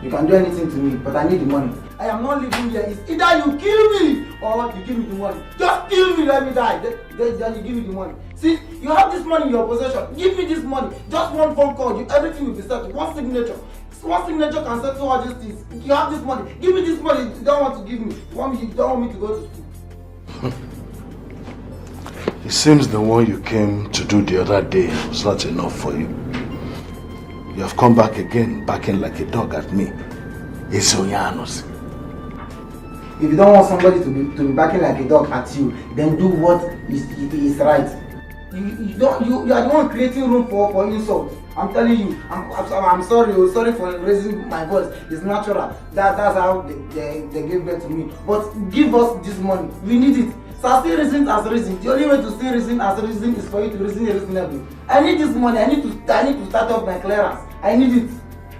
Speaker 6: You can do anything to me, but I need the money. I am not living here. It's either you kill me or you give me the money. Just kill me, let me die. Then you give me the money. See, you have this money in your possession. Give me this money. Just one phone call. Everything will be settled. One signature. One signature can settle all these things. You have this money. Give me this money. You don't want to give me. You don't want me to go to school.
Speaker 4: It seems the one you came to do the other day was not enough for you. You have come back again, barking like a dog at me. Escalating.
Speaker 6: If you don't want somebody to be barking like a dog at you, then do what is right. You are the one creating room for insult. I'm telling you, I'm sorry for raising my voice. It's natural. That's how they gave birth to me. But give us this money. We need it. So still reason as reason. The only way to still reason as reason is for you to reason reasonably. I need this money. I need to start off my clearance. I need it.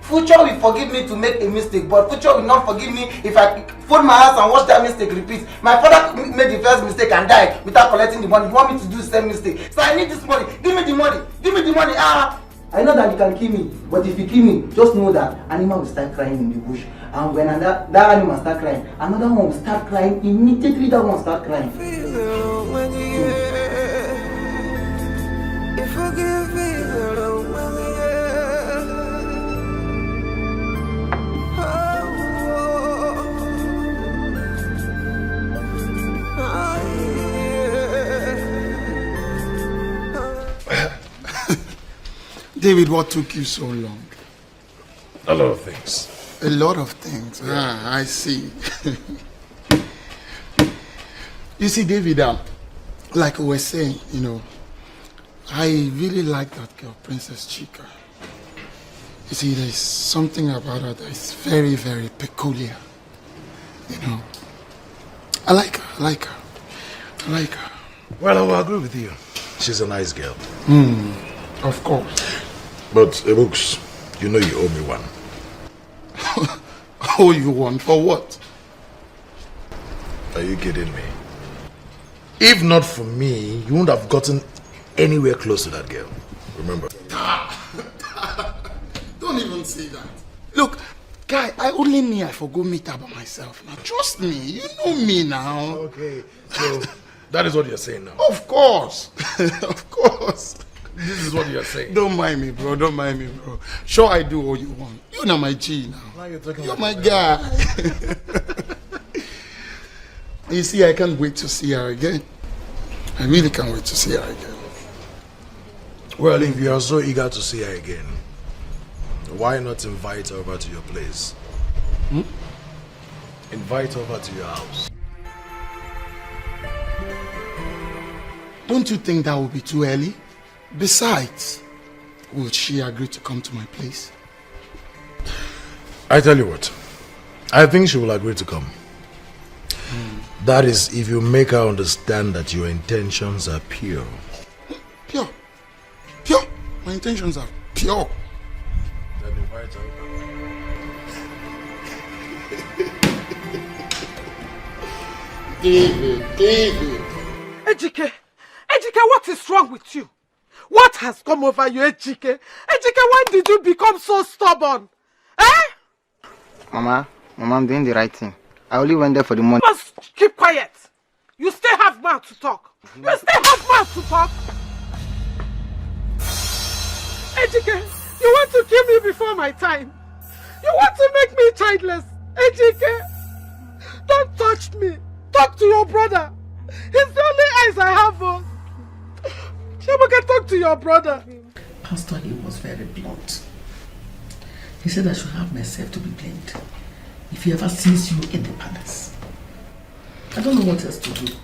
Speaker 6: Future will forgive me to make a mistake, but future will not forgive me if I fold my hands and watch that mistake repeat. My father made the first mistake and died without collecting the money. You want me to do the same mistake? So I need this money. Give me the money. Give me the money. I know that you can kill me, but if you kill me, just know that animal will start crying in the bush. And when that animal start crying, another one will start crying. Immediately that one will start crying.
Speaker 14: David, what took you so long?
Speaker 10: A lot of things.
Speaker 14: A lot of things. Yeah. I see. You see, David, like we were saying, I really like that girl, Princess Chika. You see, there's something about her that is very, very peculiar. I like her.
Speaker 10: Well, I will agree with you. She's a nice girl.
Speaker 14: Of course.
Speaker 10: But, Ebooks, you know you owe me one.
Speaker 14: Owe you one? For what?
Speaker 10: Are you kidding me? If not for me, you wouldn't have gotten anywhere close to that girl. Remember?
Speaker 14: Don't even say that. Look, guy, I only knew I forgot meet her by myself. Now, trust me. You know me now.
Speaker 10: Okay, so that is what you're saying now?
Speaker 14: Of course. Of course.
Speaker 10: This is what you're saying.
Speaker 14: Don't mind me, bro. Don't mind me, bro. Sure, I do all you want. You're not my G now.
Speaker 10: Now you're talking
Speaker 14: You're my guy. You see, I can't wait to see her again. I really can't wait to see her again.
Speaker 10: Well, if you are so eager to see her again, why not invite her over to your place? Invite her over to your house.
Speaker 14: Don't you think that would be too early? Besides, will she agree to come to my place?
Speaker 10: I tell you what, I think she will agree to come. That is, if you make her understand that your intentions are pure.
Speaker 14: Pure? Pure? My intentions are pure.
Speaker 10: Then invite her.
Speaker 14: David.
Speaker 1: Ejike, what is wrong with you? What has come over you, Ejike? Ejike, when did you become so stubborn?
Speaker 6: Mama, I'm doing the right thing. I only went there for the money.
Speaker 1: You must keep quiet. You still have mouth to talk. Ejike, you want to kill me before my time. You want to make me childless. Ejike, don't touch me. Talk to your brother. He's the only eyes I have. Chiamaka, talk to your brother.
Speaker 20: Pastor, he was very blunt. He said I should have myself to be blamed if he ever sees you in the palace. I don't know what else to do.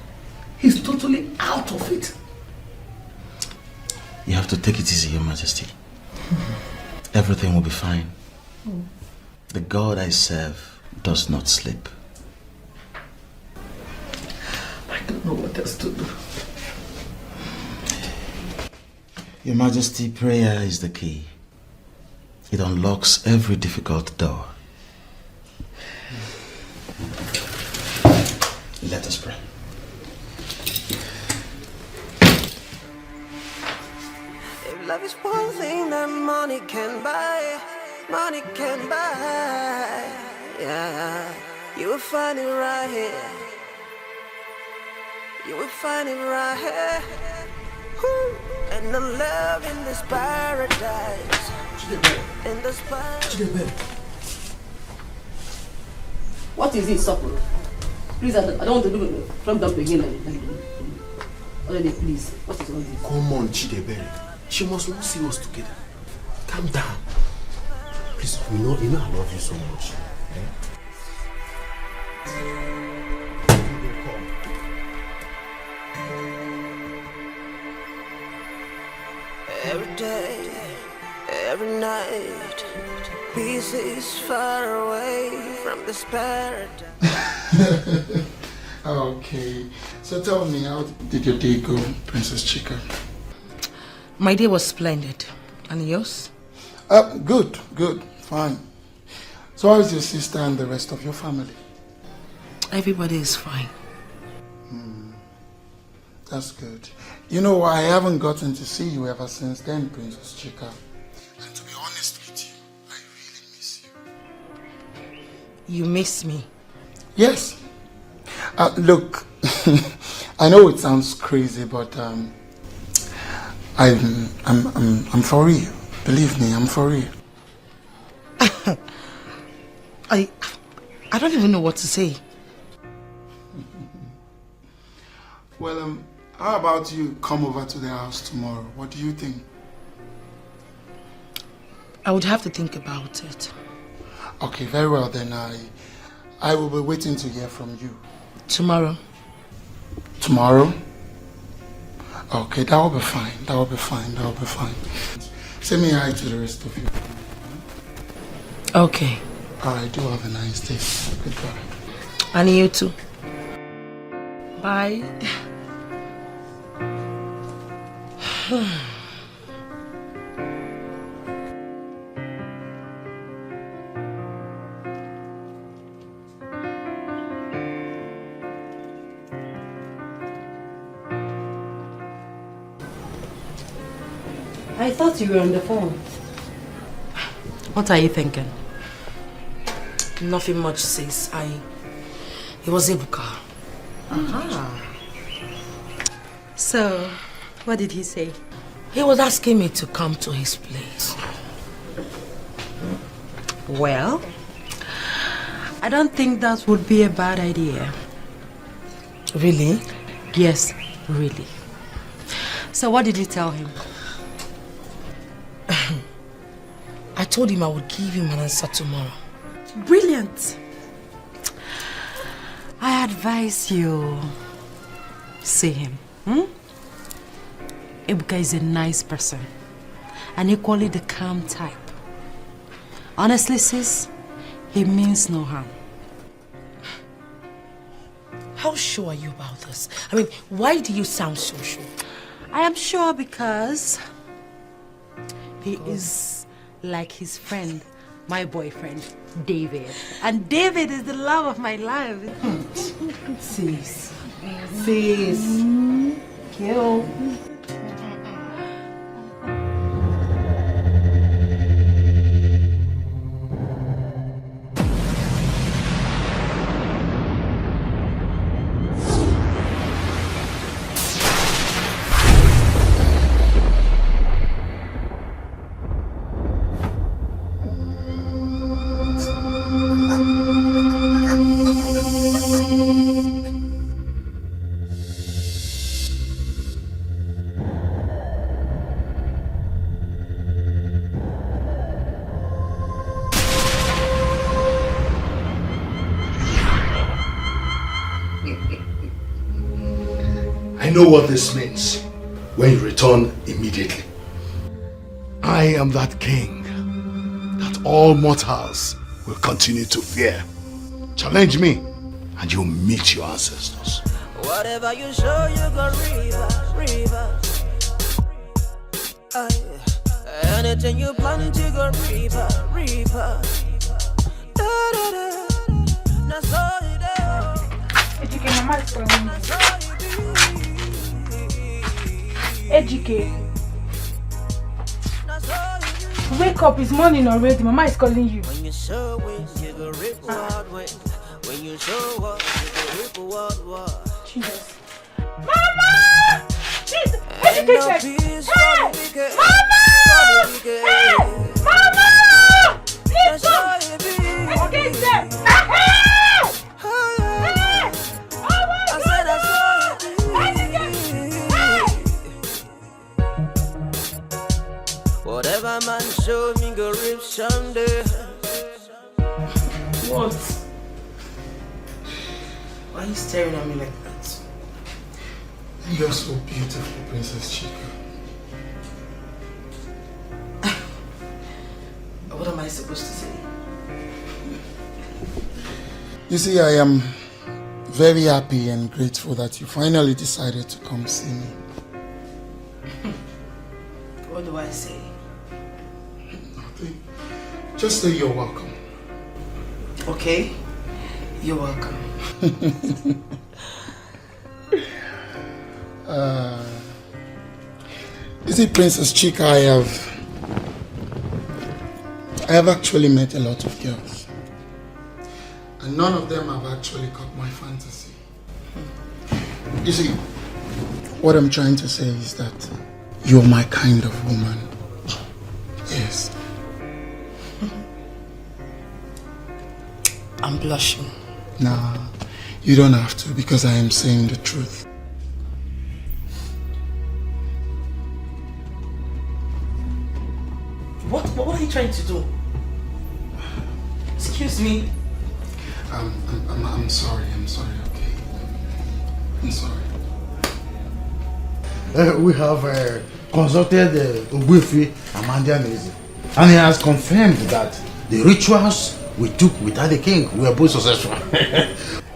Speaker 20: He's totally out of it.
Speaker 13: You have to take it easy, Your Majesty. Everything will be fine. The God I serve does not sleep.
Speaker 20: I don't know what else to do.
Speaker 13: Your Majesty, prayer is the key. It unlocks every difficult door. Let us pray.
Speaker 3: If love is one thing that money can buy, yeah, you will find it right here. You will find it right here. Woo. And the love in this paradise. In this paradise.
Speaker 20: What is it, Sopro? Please, I don't want to do it from the beginning. Already, please. What is all this?
Speaker 16: Come on, Chidebere. She must not see us together. Calm down. Please, you know I love you so much.
Speaker 3: Every day, every night, peace is far away from this paradise.
Speaker 14: Okay, so tell me, how did your day go, Princess Chika?
Speaker 8: My day was splendid. And yours?
Speaker 14: Good, fine. So how is your sister and the rest of your family?
Speaker 8: Everybody is fine.
Speaker 14: That's good. You know, I haven't gotten to see you ever since then, Princess Chika. And to be honest with you, I really miss you.
Speaker 8: You miss me?
Speaker 14: Yes. Look, I know it sounds crazy, but I'm for real. Believe me, I'm for real.
Speaker 8: I don't even know what to say.
Speaker 14: Well, how about you come over to the house tomorrow? What do you think?
Speaker 8: I would have to think about it.
Speaker 14: Okay, very well then. I will be waiting to hear from you.
Speaker 8: Tomorrow?
Speaker 14: Tomorrow? Okay, that will be fine. Say me hi to the rest of you.
Speaker 8: Okay.
Speaker 14: Alright, do have a nice day. Goodbye.
Speaker 8: And you too. Bye.
Speaker 9: I thought you were on the phone.
Speaker 8: What are you thinking? Nothing much, sis. It was Ebuka.
Speaker 9: So, what did he say?
Speaker 8: He was asking me to come to his place.
Speaker 9: Well, I don't think that would be a bad idea.
Speaker 8: Really?
Speaker 9: Yes, really. So what did you tell him?
Speaker 8: I told him I would give him an answer tomorrow.
Speaker 9: Brilliant. I advise you see him. Ebuka is a nice person and equally the calm type. Honestly, sis, he means no harm.
Speaker 8: How sure are you about this? I mean, why do you sound so sure?
Speaker 9: I am sure because he is like his friend, my boyfriend, David. And David is the love of my life.
Speaker 8: Sis.
Speaker 9: Kill.
Speaker 4: I know what this means when you return immediately. I am that king that all mortals will continue to fear. Challenge me and you'll meet your ancestors.
Speaker 3: Whatever you show, you go river. Anything you plan to go reaper. That's all you do.
Speaker 7: Etiko, Mama is calling you. Etiko. Wake up, it's morning already. Mama is calling you.
Speaker 3: When you show win, you go rip wild win. When you show up, you go rip wild.
Speaker 7: Jesus. Mama! Please, education! Hey! Mama! Hey! Mama! Please come! Education! Hey! Hey! Oh my God!
Speaker 3: Whatever man show me go rip someday.
Speaker 8: What? Why are you staring at me like that?
Speaker 14: You're so beautiful, Princess Chika.
Speaker 8: What am I supposed to say?
Speaker 14: You see, I am very happy and grateful that you finally decided to come see me.
Speaker 8: What do I say?
Speaker 14: Nothing. Just say you're welcome.
Speaker 8: Okay, you're welcome.
Speaker 14: You see, Princess Chika, I have actually met a lot of girls, and none of them have actually caught my fantasy. You see, what I'm trying to say is that you're my kind of woman. Yes.
Speaker 8: I'm blushing.
Speaker 14: Nah, you don't have to, because I am saying the truth.
Speaker 8: What are you trying to do? Excuse me.
Speaker 14: I'm sorry, okay? I'm sorry.
Speaker 15: We have consulted Ogbuefi Amanda Nezi, and he has confirmed that the rituals we took without the king were both successful.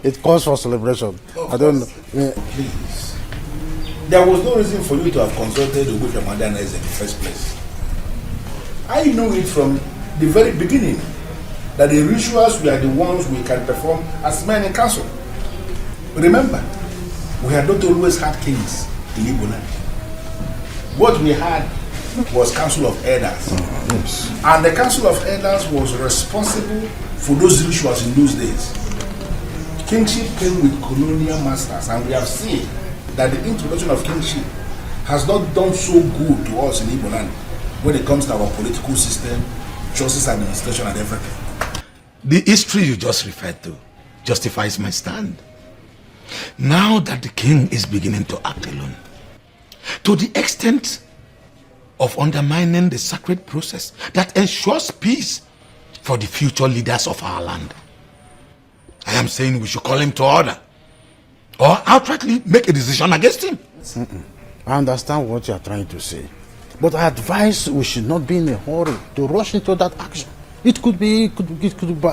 Speaker 15: It calls for celebration. I don't know.
Speaker 16: Please. There was no reason for you to have consulted Ogbuefi Amanda Nezi in the first place. I knew it from the very beginning that the rituals were the ones we can perform as men in council. Remember, we had not always had kings in Igbo land. What we had was Council of Elders.
Speaker 15: Yes.
Speaker 16: And the Council of Elders was responsible for those rituals in those days. Kingship came with colonial masters, and we have seen that the introduction of kingship has not done so good to us in Igbo land when it comes to our political system, justice administration, and everything.
Speaker 10: The history you just referred to justifies my stand. Now that the king is beginning to act alone, to the extent of undermining the sacred process that ensures peace for the future leaders of our land, I am saying we should call him to order, or outrightly make a decision against him.
Speaker 15: I understand what you are trying to say, but I advise we should not be in a hurry to rush into that action. It could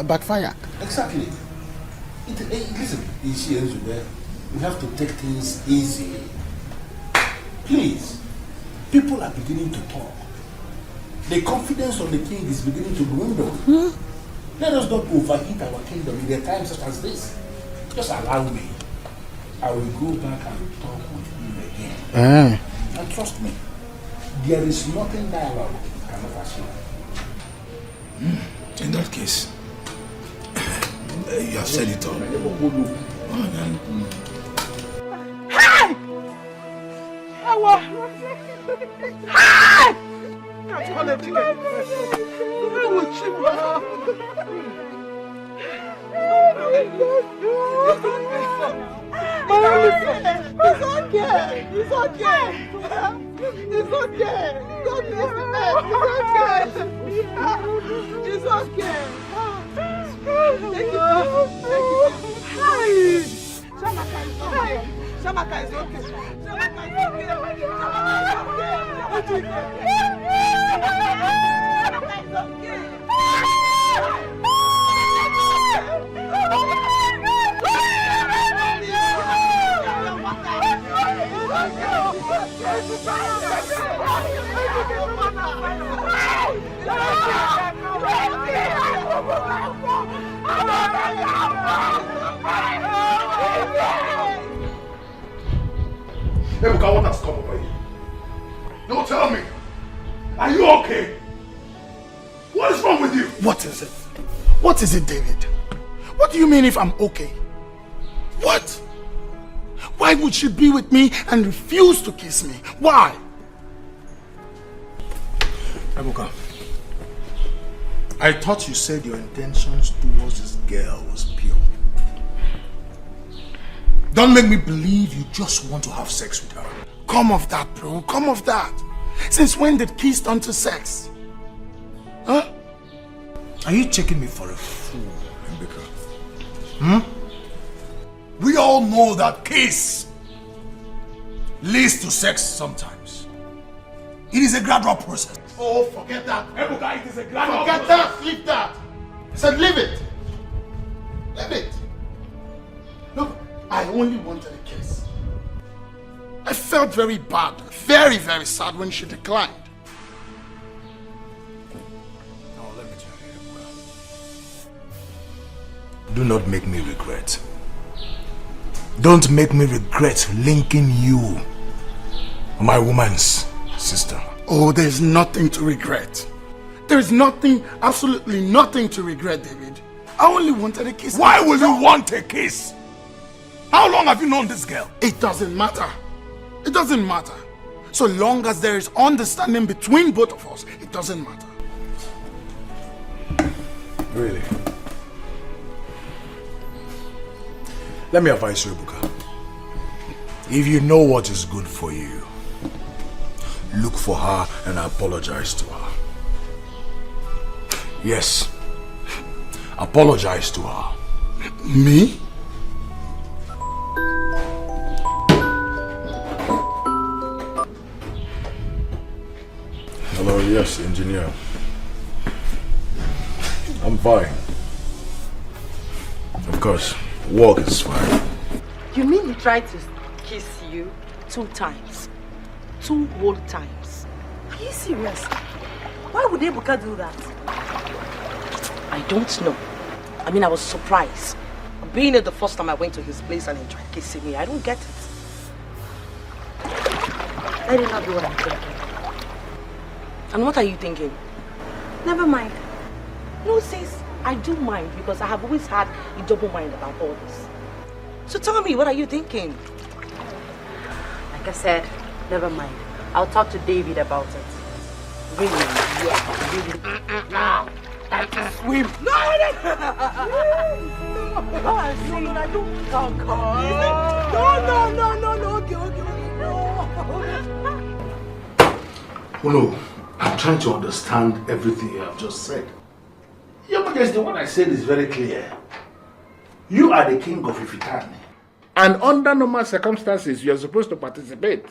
Speaker 15: backfire.
Speaker 16: Exactly. Listen, we have to take things easy. Please, people are beginning to talk. The confidence of the king is beginning to dwindle. Let us not overheat our kingdom in a time such as this. Just allow me. I will go back and talk with him again. And trust me, there is nothing dialogue cannot achieve.
Speaker 10: In that case, you have said it all.
Speaker 7: Hey! Hey! Shamaka is okay. Shamaka
Speaker 4: Ebuka, what has come over you? No, tell me. Are you okay? What is wrong with you?
Speaker 14: What is it? What is it, David? What do you mean if I'm okay? What? Why would she be with me and refuse to kiss me? Why?
Speaker 10: Ebuka, I thought you said your intentions towards this girl was pure. Don't make me believe you just want to have sex with her.
Speaker 14: Come off that, bro. Come off that. Since when did kiss turn to sex? Huh?
Speaker 10: Are you taking me for a fool, Ebuka? We all know that kiss leads to sex sometimes. It is a gradual process.
Speaker 14: Oh, forget that.
Speaker 10: Ebuka, it is a gradual
Speaker 14: Forget
Speaker 10: process.
Speaker 14: that. Leave that. I said leave it. Leave it. Look, I only wanted a kiss. I felt very bad, very, very sad when she declined.
Speaker 10: Now let me tell you, Ebuka. Do not make me regret. Don't make me regret linking you, my woman's sister.
Speaker 14: Oh, there's nothing to regret. There's nothing, absolutely nothing to regret, David. I only wanted a kiss.
Speaker 10: Why will you want a kiss? How long have you known this girl?
Speaker 14: It doesn't matter. It doesn't matter. So long as there is understanding between both of us, it doesn't matter.
Speaker 10: Really? Let me advise you, Ebuka. If you know what is good for you, look for her and apologize to her. Yes, apologize to her.
Speaker 14: Me?
Speaker 10: Hello, yes, engineer. I'm fine. Of course, work is fine.
Speaker 2: You mean he tried to kiss you 2 times? 2 whole times? Are you serious? Why would Ebuka do that? I don't know. I mean, I was surprised. Being it the first time I went to his place and he tried kissing me, I don't get it. Let it not be what I'm thinking. And what are you thinking? Never mind. No, sis, I do mind because I have always had a double mind about all this. So tell me, what are you thinking? Like I said, never mind. I'll talk to David about it. Really? Yeah, really. Swim. No, I don't talk. No, okay,
Speaker 4: No, I'm trying to understand everything you have just said. Your Majesty, what I said is very clear. You are the king of Ifitani. And under normal circumstances, you are supposed to participate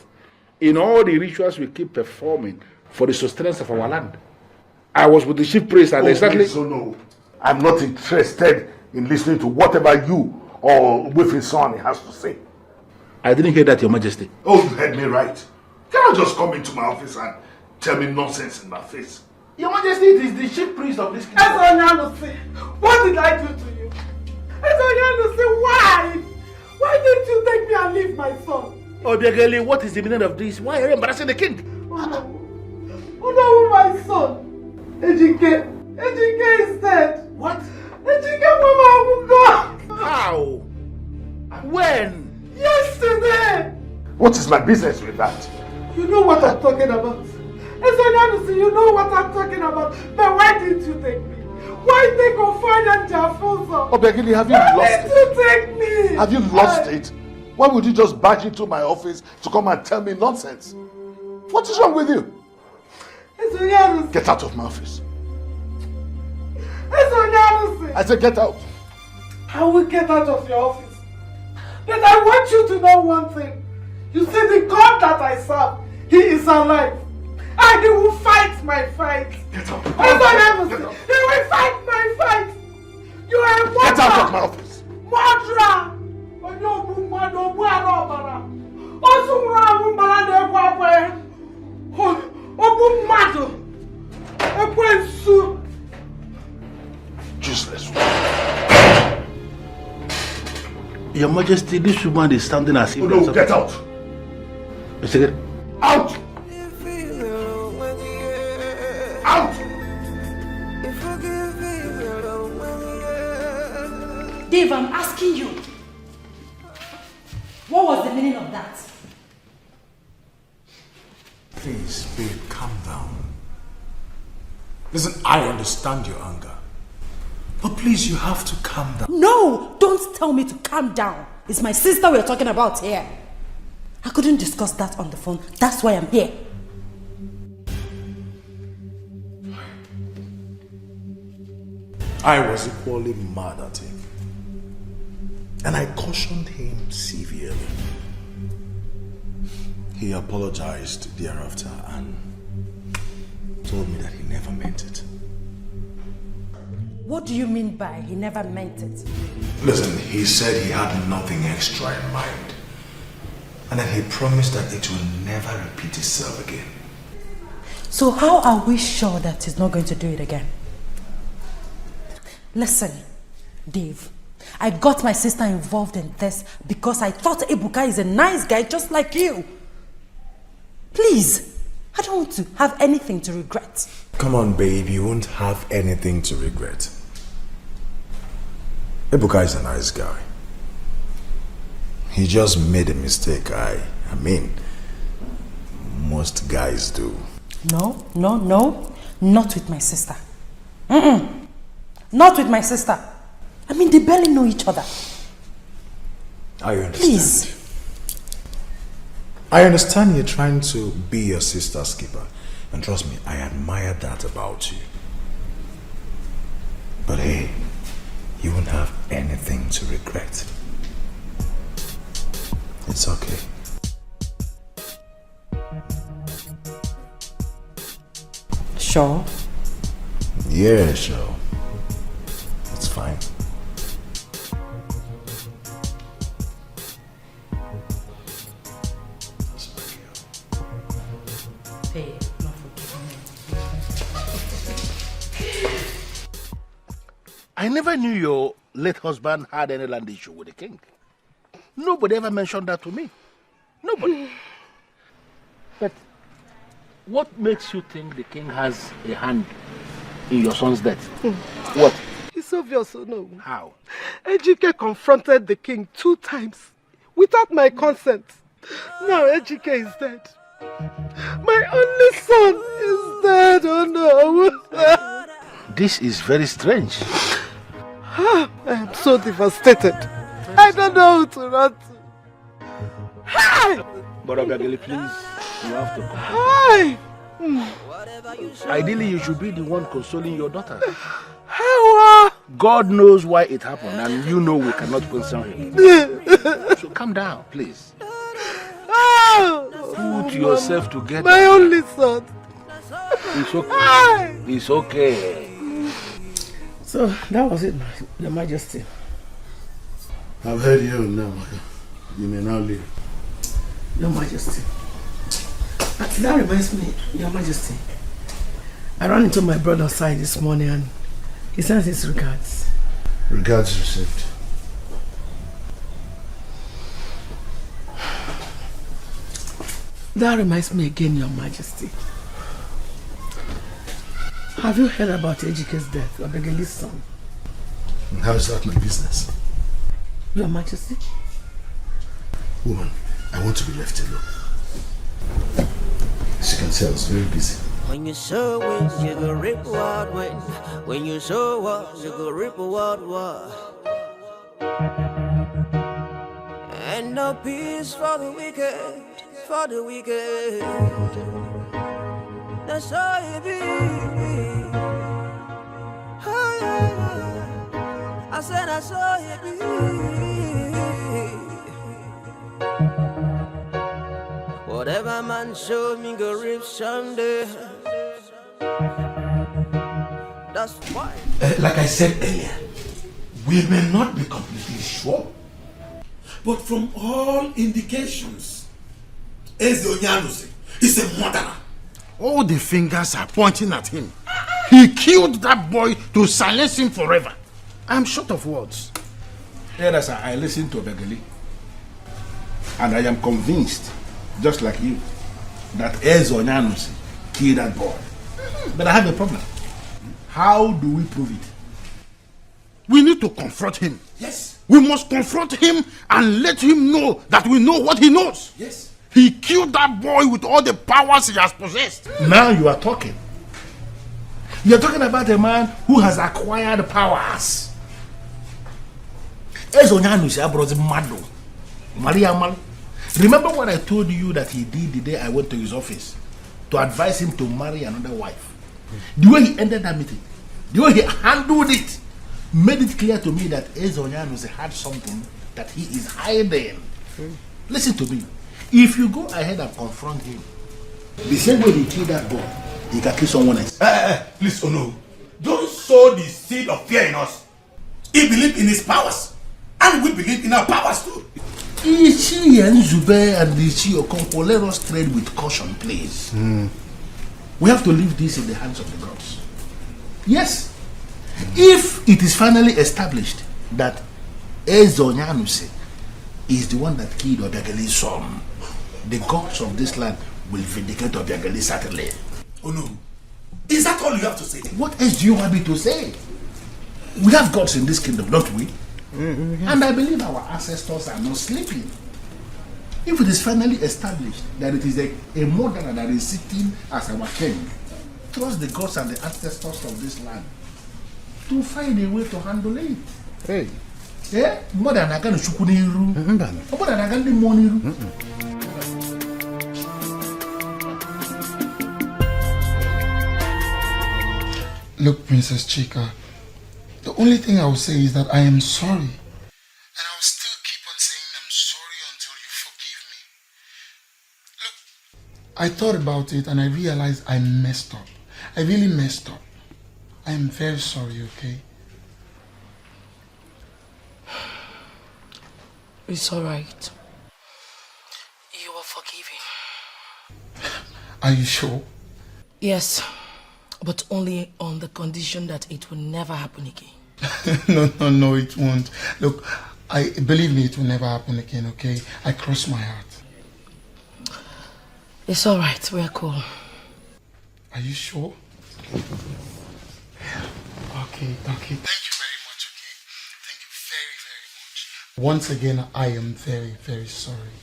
Speaker 4: in all the rituals we keep performing for the sustenance of our land. I was with the chief priest and exactly... So no, I'm not interested in listening to whatever you or with his son has to say.
Speaker 19: I didn't hear that, Your Majesty.
Speaker 4: Oh, you heard me right. You cannot just come into my office and tell me nonsense in my face. Your Majesty, it is the chief priest of this kingdom.
Speaker 5: What did I do to you? Why? Why didn't you take me and leave my son?
Speaker 19: Oh, Begele, what is the meaning of this? Why are you embarrassing the king?
Speaker 5: Oh no, my son. Ejike is dead.
Speaker 19: What?
Speaker 5: Ejike Mama gone.
Speaker 19: How? When?
Speaker 5: Yesterday.
Speaker 4: What is my business with that?
Speaker 5: You know what I'm talking about. You know what I'm talking about. But why didn't you take me? Why take Ofan and Jafosa?
Speaker 4: Oh, Begele, have you
Speaker 5: Why
Speaker 4: lost
Speaker 5: didn't
Speaker 4: it?
Speaker 5: you take me?
Speaker 4: Have you lost it? Why would you just barge into my office to come and tell me nonsense? What is wrong with you? Get out of my office. I said get out.
Speaker 5: I will get out of your office. But I want you to know one thing. You see, the God that I serve, He is alive. And He will fight my fight.
Speaker 4: Get out.
Speaker 5: He will fight my fight. You are a murderer.
Speaker 4: Get out of my office.
Speaker 5: Murderer.
Speaker 4: Useless. Your Majesty, this woman is standing as if...
Speaker 16: Oh no, get out! Out! Out!
Speaker 2: Dave, I'm asking you. What was the meaning of that?
Speaker 15: Please, babe, calm down. Listen, I understand your anger. But please, you have to calm down.
Speaker 2: No! Don't tell me to calm down. It's my sister we're talking about here. I couldn't discuss that on the phone. That's why I'm here.
Speaker 15: I was equally mad at him. And I cautioned him severely. He apologized thereafter and told me that he never meant it.
Speaker 2: What do you mean by he never meant it?
Speaker 15: Listen, he said he had nothing extra in mind. And then he promised that it will never repeat itself again.
Speaker 2: So how are we sure that he's not going to do it again? Listen, Dave, I got my sister involved in this because I thought Ebuka is a nice guy just like you. Please, I don't want to have anything to regret.
Speaker 15: Come on, babe, you won't have anything to regret. Ebuka is a nice guy. He just made a mistake. I mean, most guys do.
Speaker 2: No, not with my sister. Not with my sister. I mean, they barely know each other.
Speaker 15: I understand.
Speaker 2: Please.
Speaker 15: I understand you're trying to be your sister's keeper. And trust me, I admire that about you. But hey, you won't have anything to regret. It's okay.
Speaker 2: Sure?
Speaker 15: Yeah, sure. It's fine.
Speaker 2: Hey, not forgiving me.
Speaker 4: I never knew your late husband had any land issue with the king. Nobody ever mentioned that to me. Nobody. But what makes you think the king has a hand in your son's death? What?
Speaker 1: It's obvious, no.
Speaker 4: How?
Speaker 1: Ejike confronted the king 2 times without my consent. Now Ejike is dead. My only son is dead, oh no.
Speaker 4: This is very strange.
Speaker 1: I am so devastated. I don't know who to run to. Hi!
Speaker 4: But Obiageli, please, you have to come.
Speaker 1: Hi!
Speaker 4: Ideally, you should be the one consoling your daughter.
Speaker 1: How?
Speaker 4: God knows why it happened, and you know we cannot concern him. So calm down, please. Put yourself together.
Speaker 1: My only son.
Speaker 4: It's okay. It's okay.
Speaker 1: So that was it, Your Majesty.
Speaker 14: I've heard you now. You may now leave.
Speaker 1: Your Majesty. That reminds me, Your Majesty. I ran into my brother's side this morning and he sends his regards.
Speaker 14: Regards received.
Speaker 1: That reminds me again, Your Majesty. Have you heard about Ejike's death, Obegeli's son?
Speaker 14: How is that my business?
Speaker 1: Your Majesty?
Speaker 14: Woman, I want to be left alone. As you can tell, I was very busy.
Speaker 3: When you show it, you go rip what when. When you show what, you go rip what. And no peace for the wicked, for the wicked. That's how it be. Oh, yeah. I said that's how it be. Whatever man showed me go rip someday. That's why.
Speaker 16: Like I said earlier, we may not be completely sure, but from all indications, Ezonyanusi is a murderer.
Speaker 15: All the fingers are pointing at him. He killed that boy to silence him forever. I'm short of words.
Speaker 4: Elders, I listen to Begali. And I am convinced, just like you, that Ezonyanusi killed that boy. But I have a problem. How do we prove it?
Speaker 14: We need to confront him.
Speaker 4: Yes.
Speaker 14: We must confront him and let him know that we know what he knows.
Speaker 4: Yes.
Speaker 14: He killed that boy with all the powers he has possessed.
Speaker 4: Now you are talking. You are talking about a man who has acquired powers. Remember what I told you that he did the day I went to his office to advise him to marry another wife? The way he ended that meeting, the way he handled it, made it clear to me that Ezonyanusi had something that he is hiding. Listen to me. If you go ahead and confront him, the same way he killed that boy, he can kill someone else.
Speaker 16: Please, no. Don't sow the seed of fear in us. He believed in his powers, and we believe in our powers too.
Speaker 4: Ichi and Zube and Ichi Okonkwo, let us tread with caution, please. We have to leave this in the hands of the gods. Yes. If it is finally established that Ezonyanusi is the one that killed Obiageli's son, the gods of this land will vindicate Obiageli certainly.
Speaker 16: Oh no. Is that all you have to say?
Speaker 4: What else do you want me to say? We have gods in this kingdom, don't we? And I believe our ancestors are not sleeping. If it is finally established that it is a murderer that is sitting as our king, trust the gods and the ancestors of this land to find a way to handle it.
Speaker 14: Hey.
Speaker 4: Yeah? More than I can shukuniru. More than I can do moniru.
Speaker 14: Look, Princess Chika, the only thing I will say is that I am sorry. And I will still keep on saying I'm sorry until you forgive me. Look, I thought about it and I realized I messed up. I really messed up. I am very sorry, okay?
Speaker 8: It's alright. You are forgiven.
Speaker 14: Are you sure?
Speaker 8: Yes, but only on the condition that it will never happen again.
Speaker 14: No, it won't. Look, believe me, it will never happen again, okay? I cross my heart.
Speaker 8: It's alright, we're cool.
Speaker 14: Are you sure? Okay. Thank you very much, okay? Thank you very, very much. Once again, I am very, very sorry.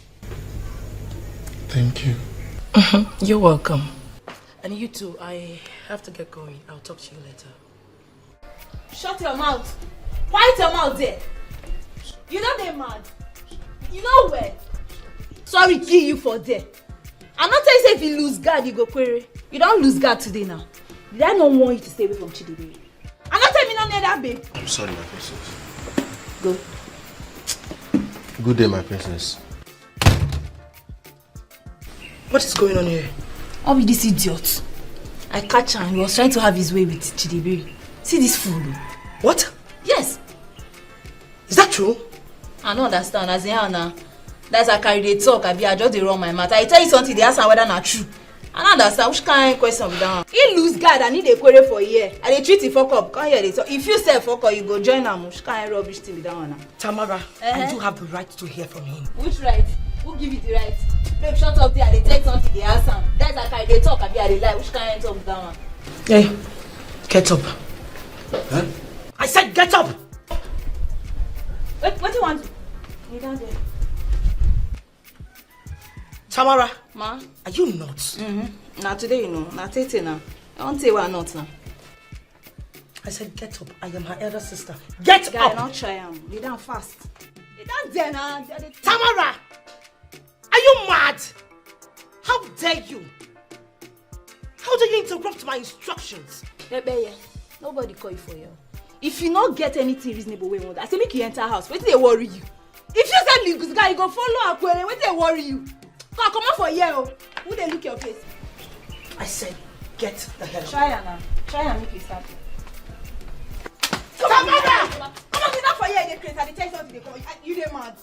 Speaker 14: Thank you.
Speaker 8: You're welcome. And you too, I have to get going. I'll talk to you later.
Speaker 5: Shut your mouth. Quiet your mouth there. You know they're mad. You know where? Sorry, kill you for there. I'm not telling you if you lose guard, you go query. You don't lose guard today now. Did I not want you to stay away from Chidi? I'm not telling you not near that babe.
Speaker 13: I'm sorry, my princess.
Speaker 5: Go.
Speaker 13: Good day, my princess.
Speaker 8: What is going on here?
Speaker 5: I'll be this idiot. I catch him. He was trying to have his way with Chidibiri. See this fool.
Speaker 8: What?
Speaker 5: Yes.
Speaker 8: Is that true?
Speaker 5: I don't understand. As in how now. That's how I carry the talk. I just dey run my mouth. I tell you something, they ask whether not true. I don't understand. Which kind of question with that one? He lose guard and he dey query for a year. And they treat him fuck up. Come here, they talk. If you say fuck up, you go join them. Which kind of rubbish thing with that one?
Speaker 8: Tamara, I do have the right to hear from him.
Speaker 5: Which right? Who give you the right? Babe, shut up there. They take something, they ask him. That's how I dey talk. I dey lie. Which kind of talk with that one?
Speaker 8: Hey, get up.
Speaker 13: Huh?
Speaker 8: I said get up!
Speaker 5: What do you want? You down there.
Speaker 8: Tamara,
Speaker 5: Ma?
Speaker 8: Are you nuts?
Speaker 5: Now today, you know. Now Tete now. I won't say we're not now.
Speaker 8: I said get up. I am her elder sister. Get
Speaker 5: Guy,
Speaker 8: up!
Speaker 5: not try him. They down fast. They down there now.
Speaker 8: Tamara! Are you mad? How dare you? How dare you interrupt my instructions?
Speaker 5: Bebe, nobody call you for you. If you not get anything reasonable, we want. I say make you enter house. Wait till they worry you. If you say legal guy, you go follow Aquere. Wait till they worry you. Come out for here. Who they look your face?
Speaker 8: I said get the hell out.
Speaker 5: Try her now. Try and make it start.
Speaker 8: Tamara!
Speaker 5: Come on, get out for here. They create. They tell you something. They call you. You dey mad.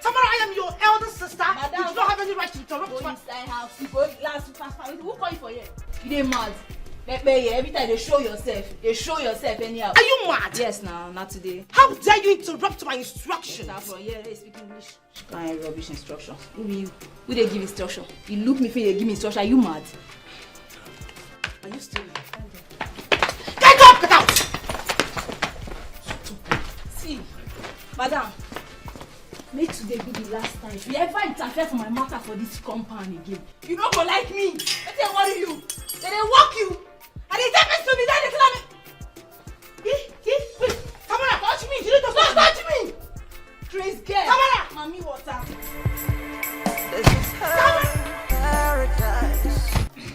Speaker 8: Tamara, I am your elder sister.
Speaker 5: Madam,
Speaker 8: you do not have any right to interrupt
Speaker 5: go
Speaker 8: my...
Speaker 5: inside house. You go last fast. Who call you for here? You dey mad. Every time they show yourself anyhow.
Speaker 2: Are you mad?
Speaker 5: Yes, not today.
Speaker 2: How dare you interrupt my instructions?
Speaker 5: They speak English. Kind rubbish instruction. Who they give instruction? You look me for you give me instruction. Are you mad?
Speaker 2: Are you still alive? Get up! Get out!
Speaker 5: See, madam, may today be the last time. If you ever interfere for my matter for this compound again, you don't go like me. Let them worry you. Then they walk you. And they take me to me. Then they tell me. Wait. Camera, touch me. You don't touch me. Chris, girl. Camera. Mommy, water.
Speaker 3: This is paradise.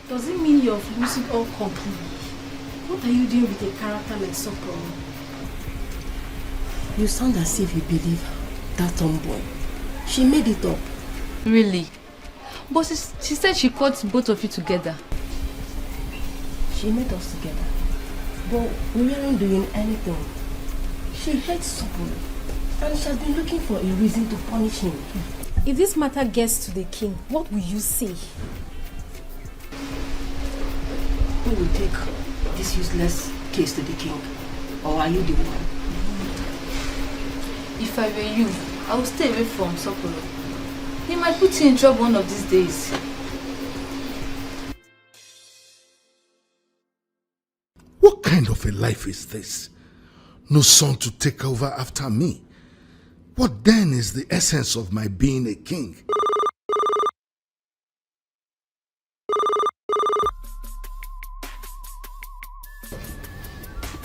Speaker 9: Does it mean you're losing all control? What are you doing with a character like Sokoro?
Speaker 20: You sound as if you believe that tomboy. She made it up.
Speaker 12: Really? But she said she caught both of you together.
Speaker 20: She made us together. But we weren't doing anything. She hates Sokoro. And she has been looking for a reason to punish him.
Speaker 9: If this matter gets to the king, what will you say?
Speaker 20: Who will take this useless case to the king? Or are you the one?
Speaker 12: If I were you, I would stay away from Sokoro. He might put you in trouble one of these days.
Speaker 4: What kind of a life is this? No son to take over after me. What then is the essence of my being a king?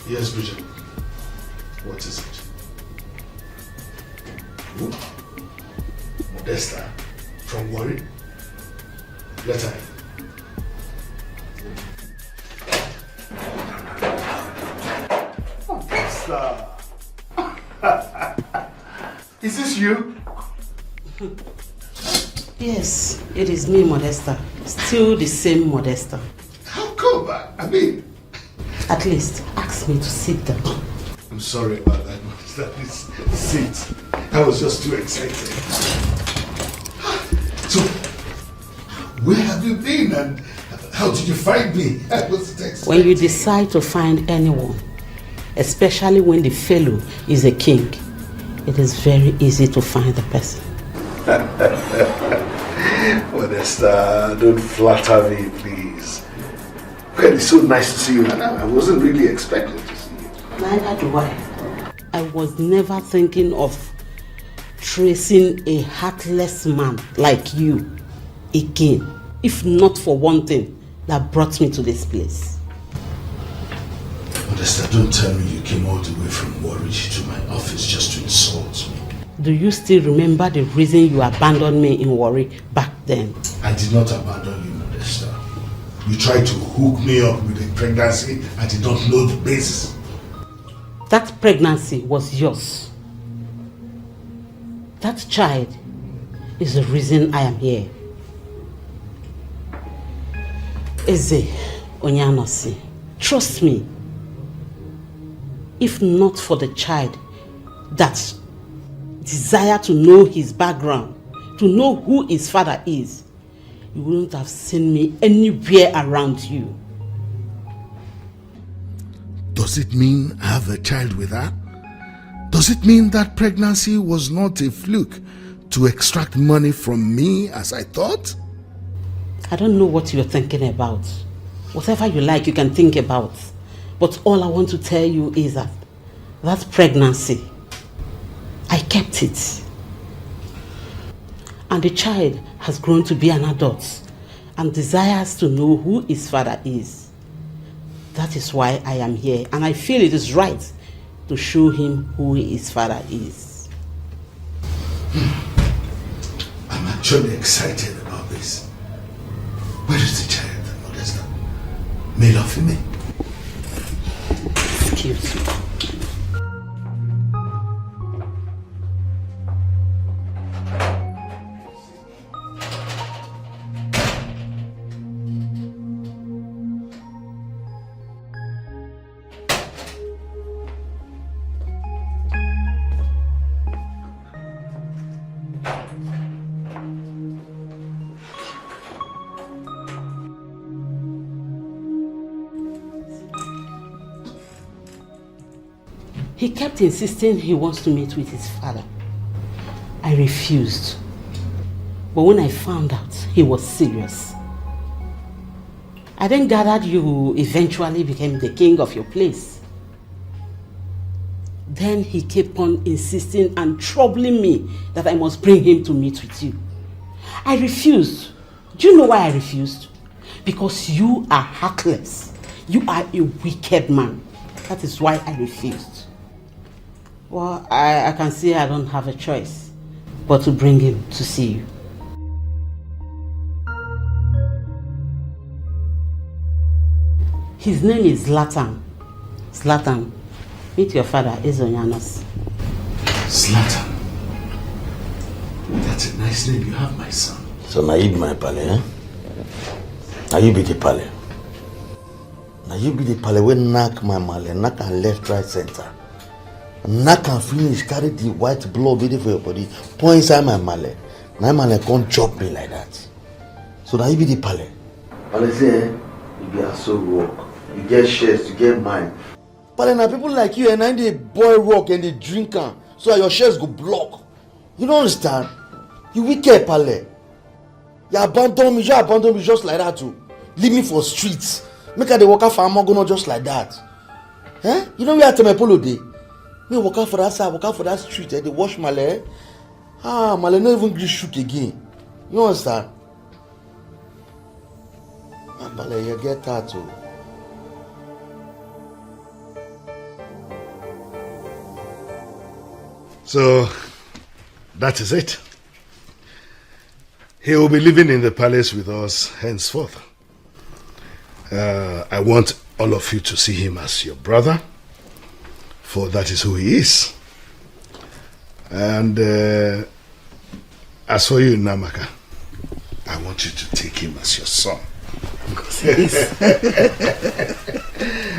Speaker 4: Yes, Bridget. What is it? Who? Modesta from Warri? Let her in. Modesta! Is this you?
Speaker 20: Yes, it is me, Modesta. Still the same Modesta.
Speaker 4: How come? I mean...
Speaker 20: At least, ask me to sit down.
Speaker 4: I'm sorry about that, Modesta. Please sit. I was just too excited. So, where have you been and how did you find me? I wasn't expecting.
Speaker 20: When you decide to find anyone, especially when the fellow is a king, it is very easy to find the person.
Speaker 4: Modesta, don't flatter me, please. Well, it's so nice to see you. I wasn't really expecting to see you.
Speaker 20: Neither do I. I was never thinking of tracing a heartless man like you again, if not for one thing that brought me to this place.
Speaker 4: Modesta, don't tell me you came all the way from Warri to my office just to insult me.
Speaker 20: Do you still remember the reason you abandoned me in Warri back then?
Speaker 4: I did not abandon you, Modesta. You tried to hook me up with a pregnancy I did not know the basis.
Speaker 20: That pregnancy was yours. That child is the reason I am here. Eze Onyanosi, trust me. If not for the child that desire to know his background, to know who his father is, you wouldn't have seen me anywhere around you.
Speaker 4: Does it mean I have a child with her? Does it mean that pregnancy was not a fluke to extract money from me as I thought?
Speaker 20: I don't know what you're thinking about. Whatever you like, you can think about. But all I want to tell you is that that pregnancy, I kept it. And the child has grown to be an adult and desires to know who his father is. That is why I am here, and I feel it is right to show him who his father is.
Speaker 4: I'm actually excited about this. Where is the child, Modesta? Male or female?
Speaker 20: Excuse me.
Speaker 21: He kept insisting he wants to meet with his father. I refused. But when I found out he was serious, I then gathered you eventually became the king of your place. Then he kept on insisting and troubling me that I must bring him to meet with you. I refused. Do you know why I refused? Because you are heartless. You are a wicked man. That is why I refused. Well, I can see I don't have a choice but to bring him to see you. His name is Zlatan. Zlatan, meet your father, Ezonyanos.
Speaker 4: Zlatan. That's a nice name you have, my son.
Speaker 13: So now you be my pale, eh? Now you be the pale. Now you be the pale wey knock my male, knock and left, right, center. Knock and finish, carry the white blood ready for your body, pour inside my male. My male can't chop me like that. So now you be the pale. Pale say, you be a soul work. You get shares, you get mine. Pale now people like you and I they boy rock and they drink am, so your shares go block. You don't understand? You wicked pale. You abandon me just like that too. Leave me for streets. Make her the worker for Amagono just like that. Eh? You know where I tell my polo day? Me walk out for that side, walk out for that street, they wash my leg. My leg not even shoot again. You understand? Pale, you get that too.
Speaker 4: So, that is it. He will be living in the palace with us henceforth. I want all of you to see him as your brother, for that is who he is. And as for you, Namaka, I want you to take him as your son. Because he is.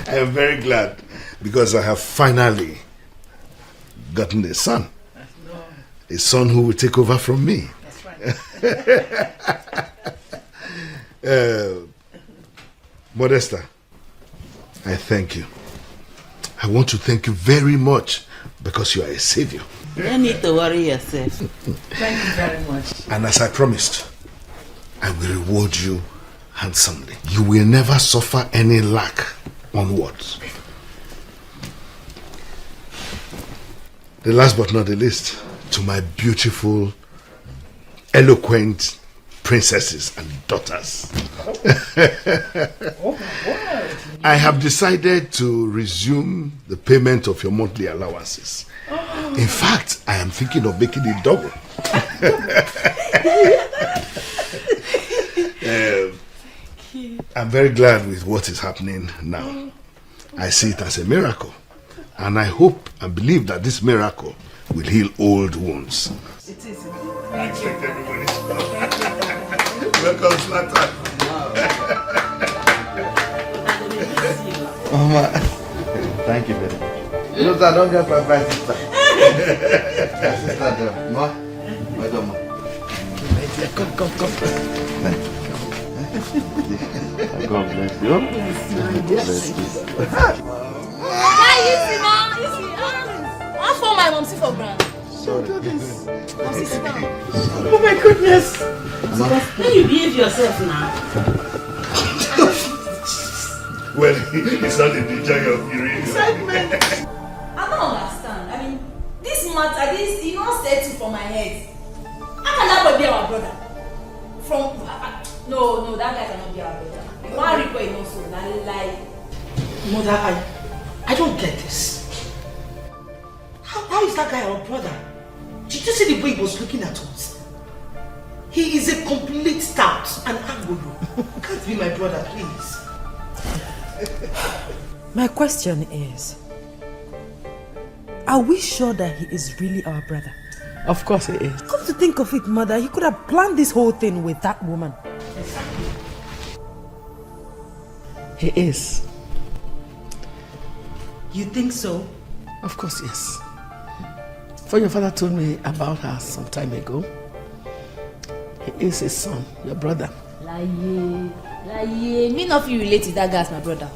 Speaker 4: I am very glad because I have finally gotten a son. A son who will take over from me. That's right. Modesta, I thank you. I want to thank you very much because you are a savior.
Speaker 21: You don't need to worry yourself.
Speaker 20: Thank you very much.
Speaker 4: And as I promised, I will reward you handsomely. You will never suffer any lack onwards. The last but not the least, to my beautiful, eloquent princesses and daughters. I have decided to resume the payment of your monthly allowances. In fact, I am thinking of making it double. I'm very glad with what is happening now. I see it as a miracle. And I hope and believe that this miracle will heal old wounds.
Speaker 20: It is.
Speaker 4: I expect everybody to welcome, Zlatan.
Speaker 13: Mama, thank you very much. You know, I don't get my sister. My sister, Ma.
Speaker 20: Come.
Speaker 13: Thank you. God bless you. Bless you.
Speaker 5: I'll phone my mom, see for grand.
Speaker 13: Sorry.
Speaker 5: Oh my goodness.
Speaker 21: Can you behave yourself now?
Speaker 4: Well, it's not in the joy of hearing.
Speaker 5: Excitement. I don't understand. I mean, this matter, this you not settle for my head. How can that boy be our brother? No, that guy cannot be our brother. You want to report him also, lie.
Speaker 8: Mother, I don't get this. How is that guy our brother? Did you see the way he was looking at us? He is a complete stout and angolo. Can't be my brother, please.
Speaker 2: My question is, are we sure that he is really our brother?
Speaker 1: Of course he is.
Speaker 2: Come to think of it, mother, he could have planned this whole thing with that woman.
Speaker 1: He is.
Speaker 2: You think so?
Speaker 1: Of course, yes. For your father told me about her some time ago. He is his son, your brother.
Speaker 5: Lie. Me not feel relate to that guy as my brother.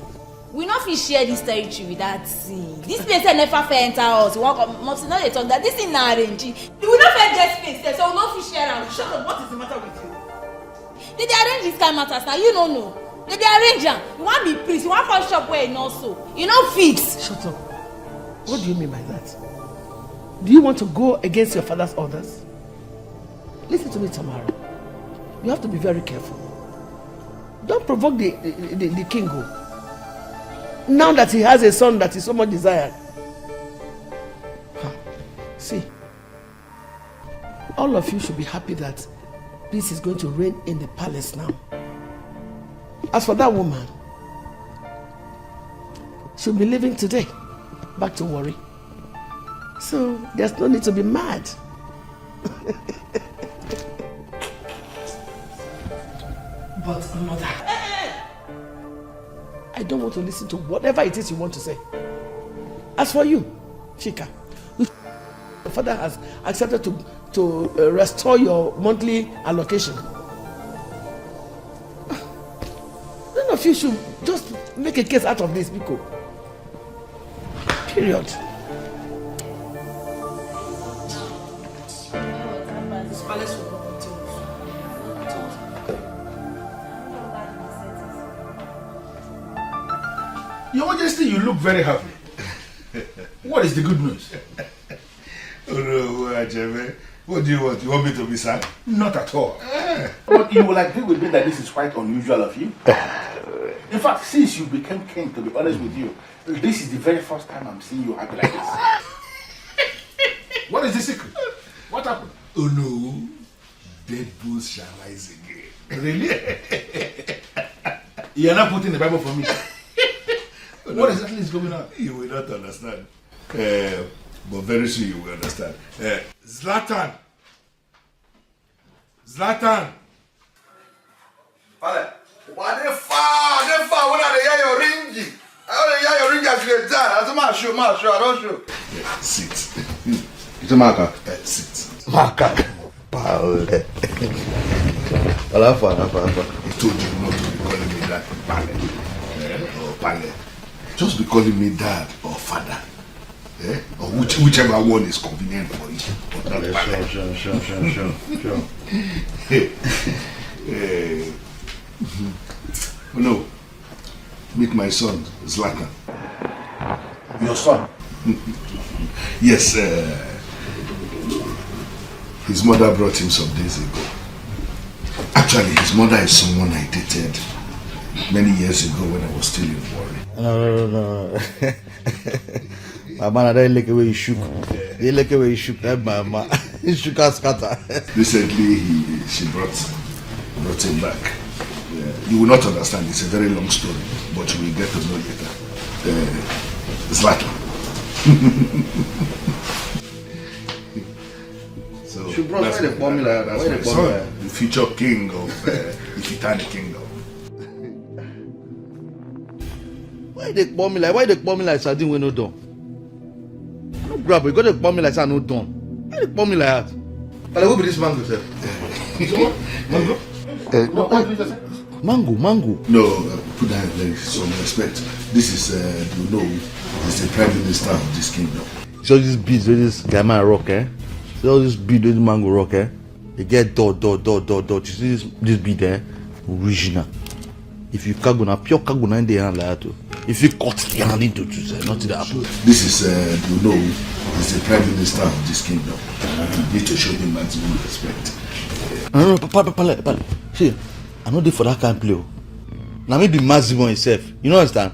Speaker 5: We not fit share this territory with that thing. This place never fit enter us. We want Mopsy not dey talk that this thing na arrange. We not fit get space, so we not fit share am.
Speaker 20: Shut up, what is the matter with you?
Speaker 5: They arrange this kind of matters now, you don't know. They arrange am. You want be priest, you want come shop where you know so. You know fix.
Speaker 20: Shut up. What do you mean by that? Do you want to go against your father's orders? Listen to me, Tamara. You have to be very careful. Don't provoke the king. Now that he has a son that is so much desired. See, all of you should be happy that peace is going to reign in the palace now. As for that woman, she'll be leaving today, back to worry. So there's no need to be mad. But mother, I don't want to listen to whatever it is you want to say. As for you, Chika, your father has accepted to restore your monthly allocation. None of you should just make a case out of this, Biko. Period.
Speaker 8: This palace will not continue.
Speaker 4: Your Majesty, you look very happy. What is the good news?
Speaker 17: Oh no, Ajeme. What do you want? You want me to be sad?
Speaker 4: Not at all.
Speaker 17: But you will agree with me that this is quite unusual of you. In fact, since you became king, to be honest with you, this is the very first time I'm seeing you happy like this.
Speaker 4: What is the secret? What happened?
Speaker 17: Oh no, dead bulls shall rise again.
Speaker 4: Really? You are not putting the Bible for me. What exactly is going on?
Speaker 17: You will not understand. But very soon you will understand. Zlatan! Zlatan!
Speaker 22: Father, why they far when they hear your ringing? I only hear your ring as you get done. As a man show, I don't show.
Speaker 17: Yeah, sit.
Speaker 4: It's a marker.
Speaker 17: Sit.
Speaker 13: Marker. Paul. Alpha.
Speaker 17: I told you not to be calling me that Pale. Or Pale. Just be calling me dad or father. Or whichever one is convenient for you. But not Pale.
Speaker 13: Sure.
Speaker 17: Oh no. Meet my son, Zlatan.
Speaker 4: Your son?
Speaker 17: Yes, his mother brought him some days ago. Actually, his mother is someone I dated many years ago when I was still in Warri.
Speaker 13: No. My man, I don't like the way you shook. You like the way you shook. That man, he shook and scatter.
Speaker 17: Recently, she brought him back. You will not understand. It's a very long story, but you will get to know later. Zlatan. So
Speaker 13: She brought why the formula.
Speaker 17: That's my son, the future king of the Itani kingdom.
Speaker 13: Why they bomb me like? Why they bomb me like sardine when no done? No grab, you got to bomb me like no done. Why they bomb me like that? But who be this mango, sir?
Speaker 17: Mango?
Speaker 13: Mango.
Speaker 17: No, put that in some respect. This is, you know, it's the prime minister of this kingdom.
Speaker 13: So this beads with this guy man rock, eh? So all this bead with this mango rock, eh? You get dot. You see this bead, eh? Original. If you cargo na pure cargo na in the hand like that, if you cut the hand into two, nothing that happen.
Speaker 17: This is, you know, it's the prime minister of this kingdom. You need to show him maximum respect.
Speaker 13: No, Pale. See, I know they for that kind of play. Now me be maximum himself. You know understand?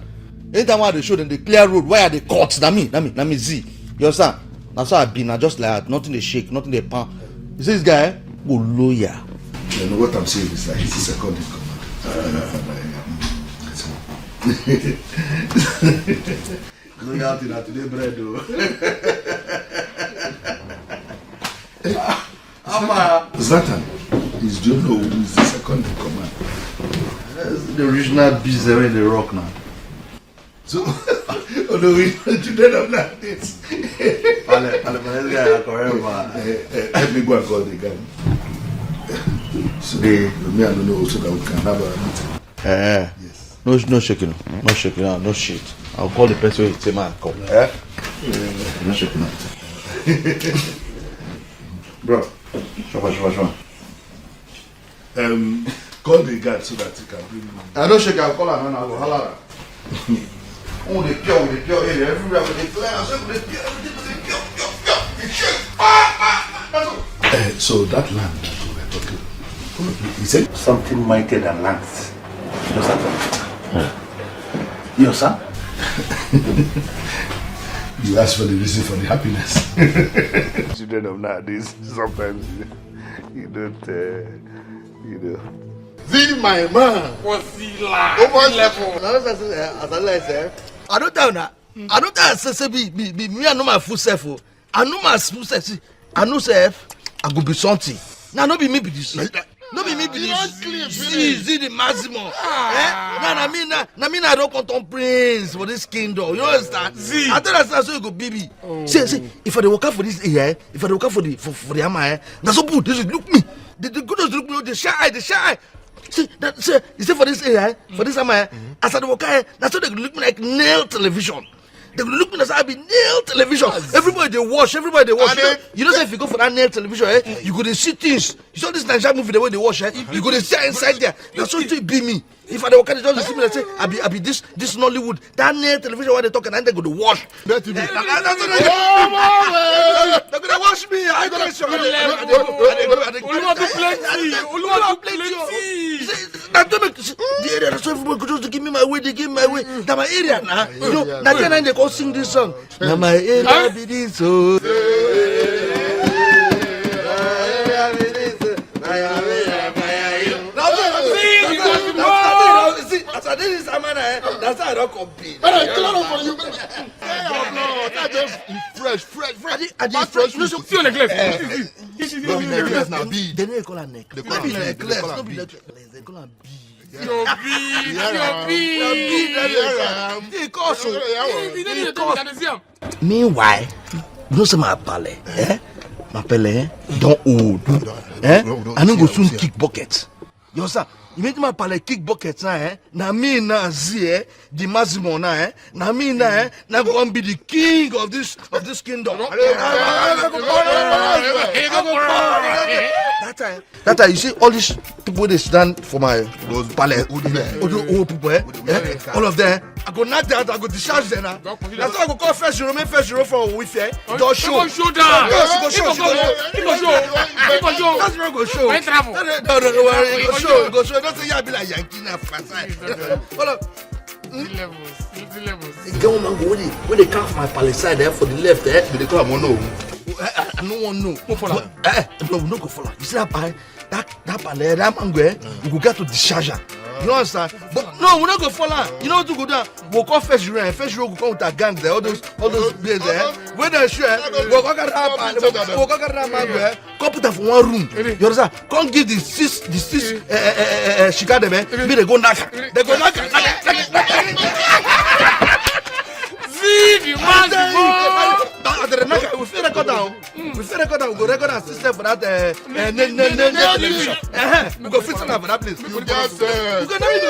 Speaker 13: Anytime I they show them the clear road, why are they cut? Na me Z. You understand? That's how I been. I just like that. Nothing they shake, nothing they pound. You see this guy? Go lawyer.
Speaker 17: You know what I'm saying is that he's the second in command.
Speaker 13: Loyalty na today bread though.
Speaker 17: Zlatan is do you know who is the second in command?
Speaker 13: That's the original beast there in the rock now.
Speaker 17: So, oh no, we don't have like this.
Speaker 13: Pale, this guy is correct, man.
Speaker 17: Let me go and call the guy. So, me, I don't know, so that we can have a meeting.
Speaker 13: Yes. No shaking. No shaking. No shit. I'll call the person who say man come. Eh? No shaking.
Speaker 4: Bro, sure. Call the guard so that he can bring me.
Speaker 22: I don't shake, I'll call her and I'll go holla. Oh, the pure, everywhere with the flare, I said with the pure, everything with the pure.
Speaker 4: So that land that we were talking, he said
Speaker 13: something mightier than lands. You know something? Yes, sir.
Speaker 4: You ask for the reason for the happiness. Children of nowadays, sometimes you don't, you know.
Speaker 22: See my man.
Speaker 11: What's he like?
Speaker 22: Over
Speaker 11: level.
Speaker 8: I don't tell now. I don't tell say be me I know my full self. I know my full self. I know self. I go be something. Now no be me be this. No be me be this. See the maximum. Now I don't content prince for this kingdom. You understand? I tell us so you go baby. See if I dey work for this here, if I dey work for the hammer, that's so good. Look me. The good look me. The shy. See, you see for this AI, for this hammer, as I dey work, that's so they look me like nail television. They look me as I be nail television. Everybody they watch. You know say if you go for that nail television, you go to see things. You saw this Nigerian movie the way they watch, you go to see inside there. That's so it be me. If I don't they just see me, they say I be this Nollywood. That nail television where they talk and then they go to watch. They're gonna watch me. I go to show you. The area that's why everybody could just give me my way. They give me my way. That's my area now. You know, that's why they go sing this song. Now my area be this so. This is Amana, that's how I don't compete.
Speaker 22: For you. Fresh.
Speaker 8: I just fresh.
Speaker 11: See on the cliff.
Speaker 22: No be necklace now, B.
Speaker 8: They don't call her necklace. No be necklace. They call her B.
Speaker 11: Your B.
Speaker 8: Meanwhile, you know some my pale, my pale don't old, I don't go soon kick buckets. You understand? You make my pale kick buckets now, na me na zie the maximum now, na me na go be the king of this kingdom. That time you see all these people they stand for my pale, old people, all of them. I go knock that, I go discharge them now. That's why I go call first euro for a wife. Don't show.
Speaker 11: Show down.
Speaker 8: Yes, go show. That's where I go show. Don't worry, go show. Don't say you be like Yankee now. Hold up.
Speaker 11: Levels.
Speaker 8: The government go when they come from my palace side there for the left there, they call them no. I don't want no. No follow. No go follow. You see that palace, that man go, you go get to discharge. You understand? But no, we're not gonna follow. You know what to go down? We'll call first row go come with our gangs there, all those beers there. When they're sure, we'll go get that man there. Come put them for one room. You understand? Come give the six shika them, me they go knock. They go knock.
Speaker 11: See the man.
Speaker 8: We feel record down. We go record our system for that television. We go fit on for that place. We go now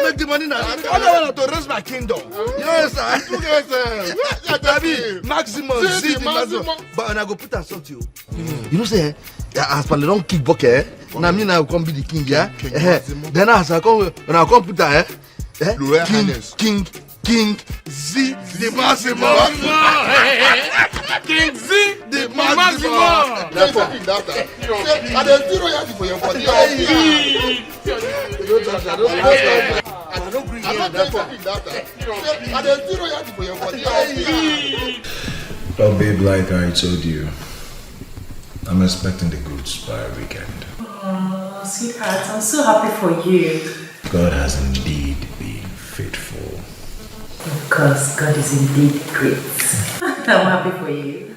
Speaker 8: make the money now. All I want to raise my kingdom. You understand? Maximum, see the maximum. But when I go put on something, you know say, as per the long kick bucket, now me now come be the king, yeah. Then as I come, when I come put that, King Z the maximum.
Speaker 11: King Z the maximum.
Speaker 22: That's what that. And there's zero yard for your body.
Speaker 10: Well, babe, like I told you, I'm expecting the goods by weekend.
Speaker 9: Oh, sweetheart, I'm so happy for you.
Speaker 10: God has indeed been faithful.
Speaker 9: Because God is indeed great. I'm happy for you.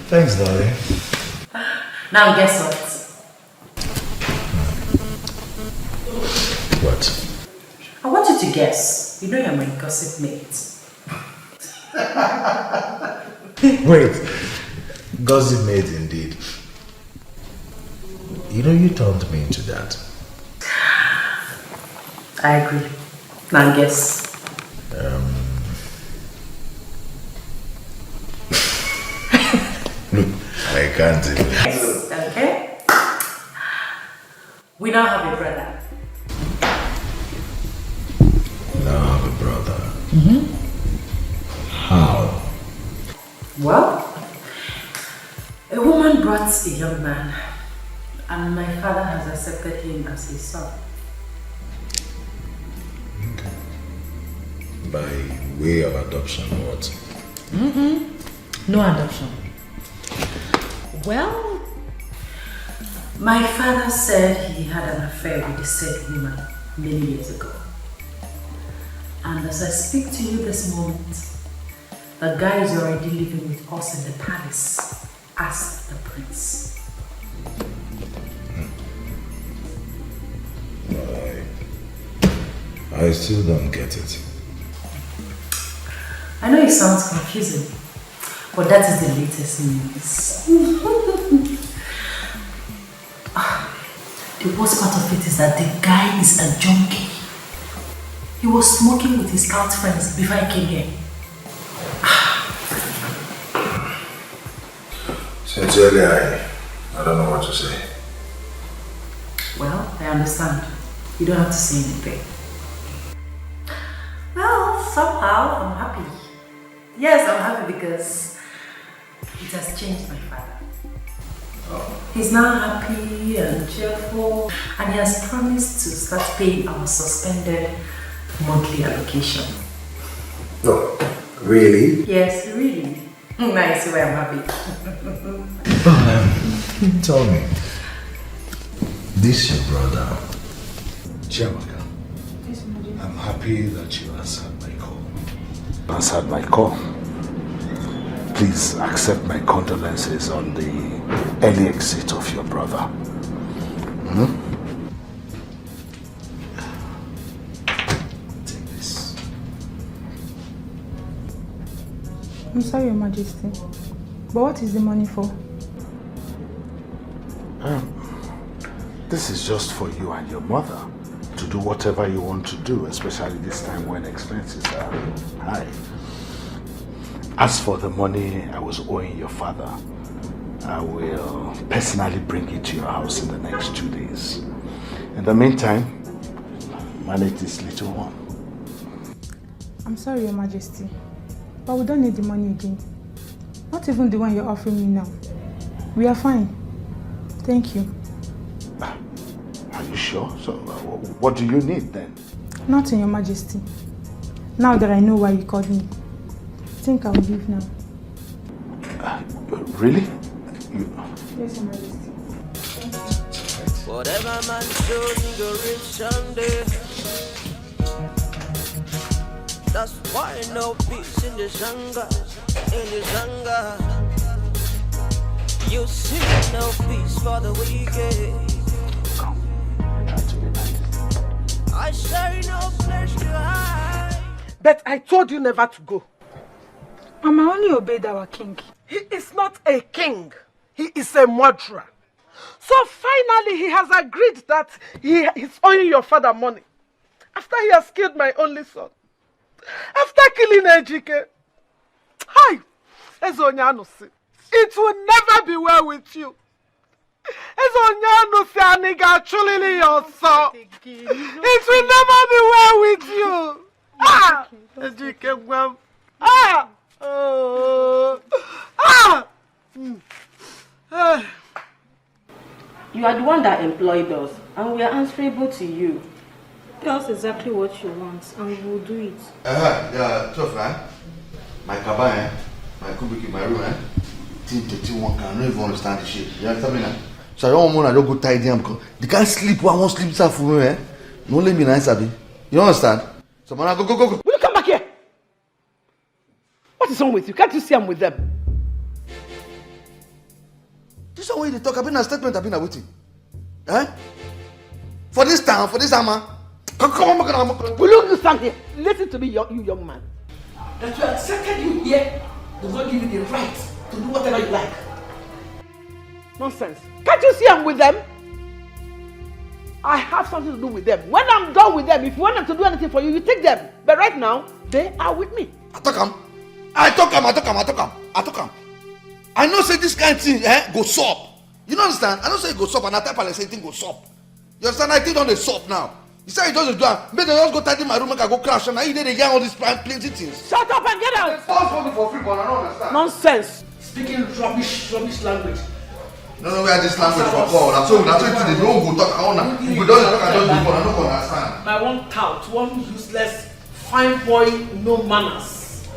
Speaker 10: Thanks, darling.
Speaker 9: Now guess what?
Speaker 10: What?
Speaker 9: I want you to guess. You know you're my gossip mate.
Speaker 10: Wait. Gossip mate indeed. You know you turned me into that.
Speaker 9: I agree.
Speaker 21: Now guess.
Speaker 10: Look, I can't even.
Speaker 21: Yes, okay. We now have a brother.
Speaker 10: Now I have a brother. How?
Speaker 21: Well, a woman brought a young man, and my father has accepted him as his son.
Speaker 10: By way of adoption or what?
Speaker 21: No adoption. Well, my father said he had an affair with the said woman many years ago. And as I speak to you this moment, the guy is already living with us in the palace as the prince.
Speaker 10: I still don't get it.
Speaker 21: I know it sounds confusing, but that is the latest news. The worst part of it is that the guy is a junkie. He was smoking with his scout friends before I came here.
Speaker 10: Sincerely, I don't know what to say.
Speaker 21: Well, I understand. You don't have to say anything. Well, somehow I'm happy. Yes, I'm happy because it has changed my father. He's now happy and cheerful, and he has promised to start paying our suspended monthly allocation.
Speaker 10: No, really?
Speaker 21: Yes, really. Nice way, I'm happy.
Speaker 10: Tell me, this your brother?
Speaker 4: Chiamaka, I'm happy that you answered my call. Answered my call. Please accept my condolences on the early exit of your brother. Take this.
Speaker 7: I'm sorry, Your Majesty. But what is the money for?
Speaker 4: This is just for you and your mother to do whatever you want to do, especially this time when expenses are high. As for the money I was owing your father, I will personally bring it to your house in the next 2 days. In the meantime, manage this little one.
Speaker 7: I'm sorry, Your Majesty. But we don't need the money again. Not even the one you're offering me now. We are fine. Thank you.
Speaker 4: Are you sure? So, what do you need then?
Speaker 7: Nothing, Your Majesty. Now that I know why you called me, I think I'll leave now.
Speaker 4: Really?
Speaker 7: Yes, Your Majesty.
Speaker 3: Whatever man shows, he go reach someday. That's why no peace in the jungle, in the jungle. You see no peace for the wicked. I say no place to hide.
Speaker 8: But I told you never to go.
Speaker 7: Mama only obeyed our king.
Speaker 8: He is not a king. He is a murderer. So finally he has agreed that he is owing your father money. After he has killed my only son. After killing Ejike. Hi! It will never be well with you. It will never be well with you. Ah! Ejike, ah!
Speaker 21: You are the one that employed us, and we are answerable to you.
Speaker 5: Tell us exactly what you want, and we will do it.
Speaker 22: Yeah, tough, man. My cabin, my kubiki, my room, Team one can not even understand the shit. You understand me now? So I don't want to go tidy him because they can't sleep. I won't sleep for me, No let me nice, Abby. You understand? So man, go.
Speaker 8: Will you come back here? What is wrong with you? Can't you see I'm with them?
Speaker 22: This is why they talk. I've been a statement. I've been waiting. Eh? For this town, for this hammer. Come on.
Speaker 8: Will you stand here? Listen to me, you young man.
Speaker 21: That we accepted you here does not give you the right to do whatever you like.
Speaker 8: Nonsense. Can't you see I'm with them?
Speaker 1: I have something to do with them. When I'm done with them, if you want them to do anything for you, you take them. But right now, they are with me.
Speaker 22: I talk am. I know say this kind of thing go sup. You don't understand? I don't say it go sup and I type like say thing go sup. You understand? I think on the sup now. You say it doesn't do that. Maybe they just go tidy my room and I go crash and I they yarn all these plenty things.
Speaker 1: Shut up and get out!
Speaker 22: Stop talking for free, but I don't understand.
Speaker 1: Nonsense.
Speaker 22: Speaking rubbish language. No, where this language for Paul. That's all they don't go talk on. We don't talk and don't do I don't understand.
Speaker 8: My one tout, one useless, fine boy, no manners.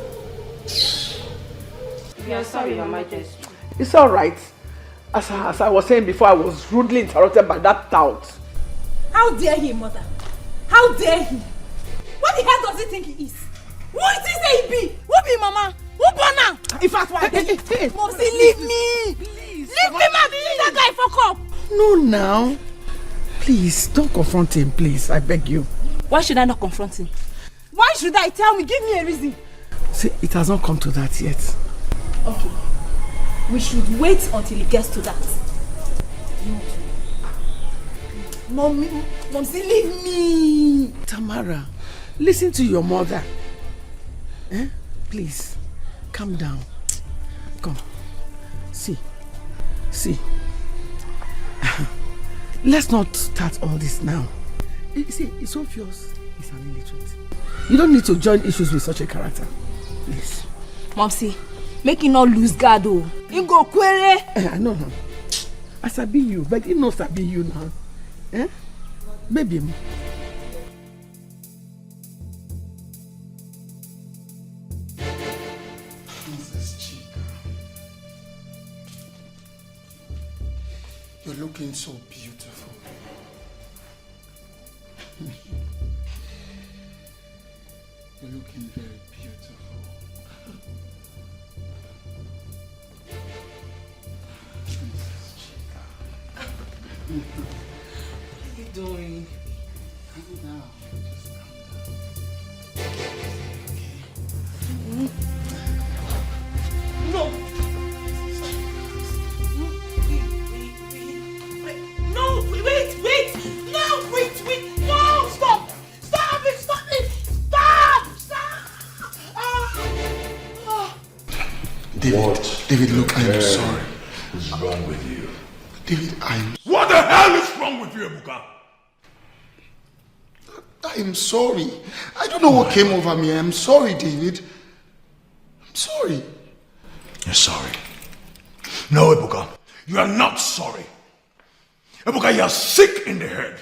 Speaker 5: We are sorry, Your Majesty.
Speaker 1: It's all right. As I was saying before, I was rudely interrupted by that tout.
Speaker 5: How dare he, mother? How dare he? What the hell does he think he is? Who is he say he be? Who be mama? Who born now? In fact, why? Mopsy, leave me! Please, leave me, man! Leave that guy for cup!
Speaker 1: No, now. Please, don't confront him, please. I beg you.
Speaker 5: Why should I not confront him? Why should I? Tell me, give me a reason.
Speaker 1: See, it has not come to that yet.
Speaker 5: Okay. We should wait until it gets to that. Mommy, leave me.
Speaker 1: Tamara, listen to your mother. Please, calm down. Come. See. Let's not start all this now. You see, it's obvious he's an illiterate. You don't need to join issues with such a character. Please.
Speaker 5: Momsy, make him not lose guard, oh. He go query.
Speaker 1: I know. I sabi you, but he knows sabi you now. Baby.
Speaker 14: You're looking so beautiful. You're looking very beautiful. Princess Chica.
Speaker 8: What are you doing?
Speaker 14: Calm down. Just calm down. Okay?
Speaker 8: No! No, wait! No, wait! No, stop it! Stop!
Speaker 14: David, look, I am sorry.
Speaker 10: What's wrong with you?
Speaker 14: David,
Speaker 16: What the hell is wrong with you, Ebuka?
Speaker 14: I am sorry. I don't know what came over me. I'm sorry, David. I'm sorry.
Speaker 16: You're sorry. No, Ebuka, you are not sorry. Ebuka, you are sick in the head.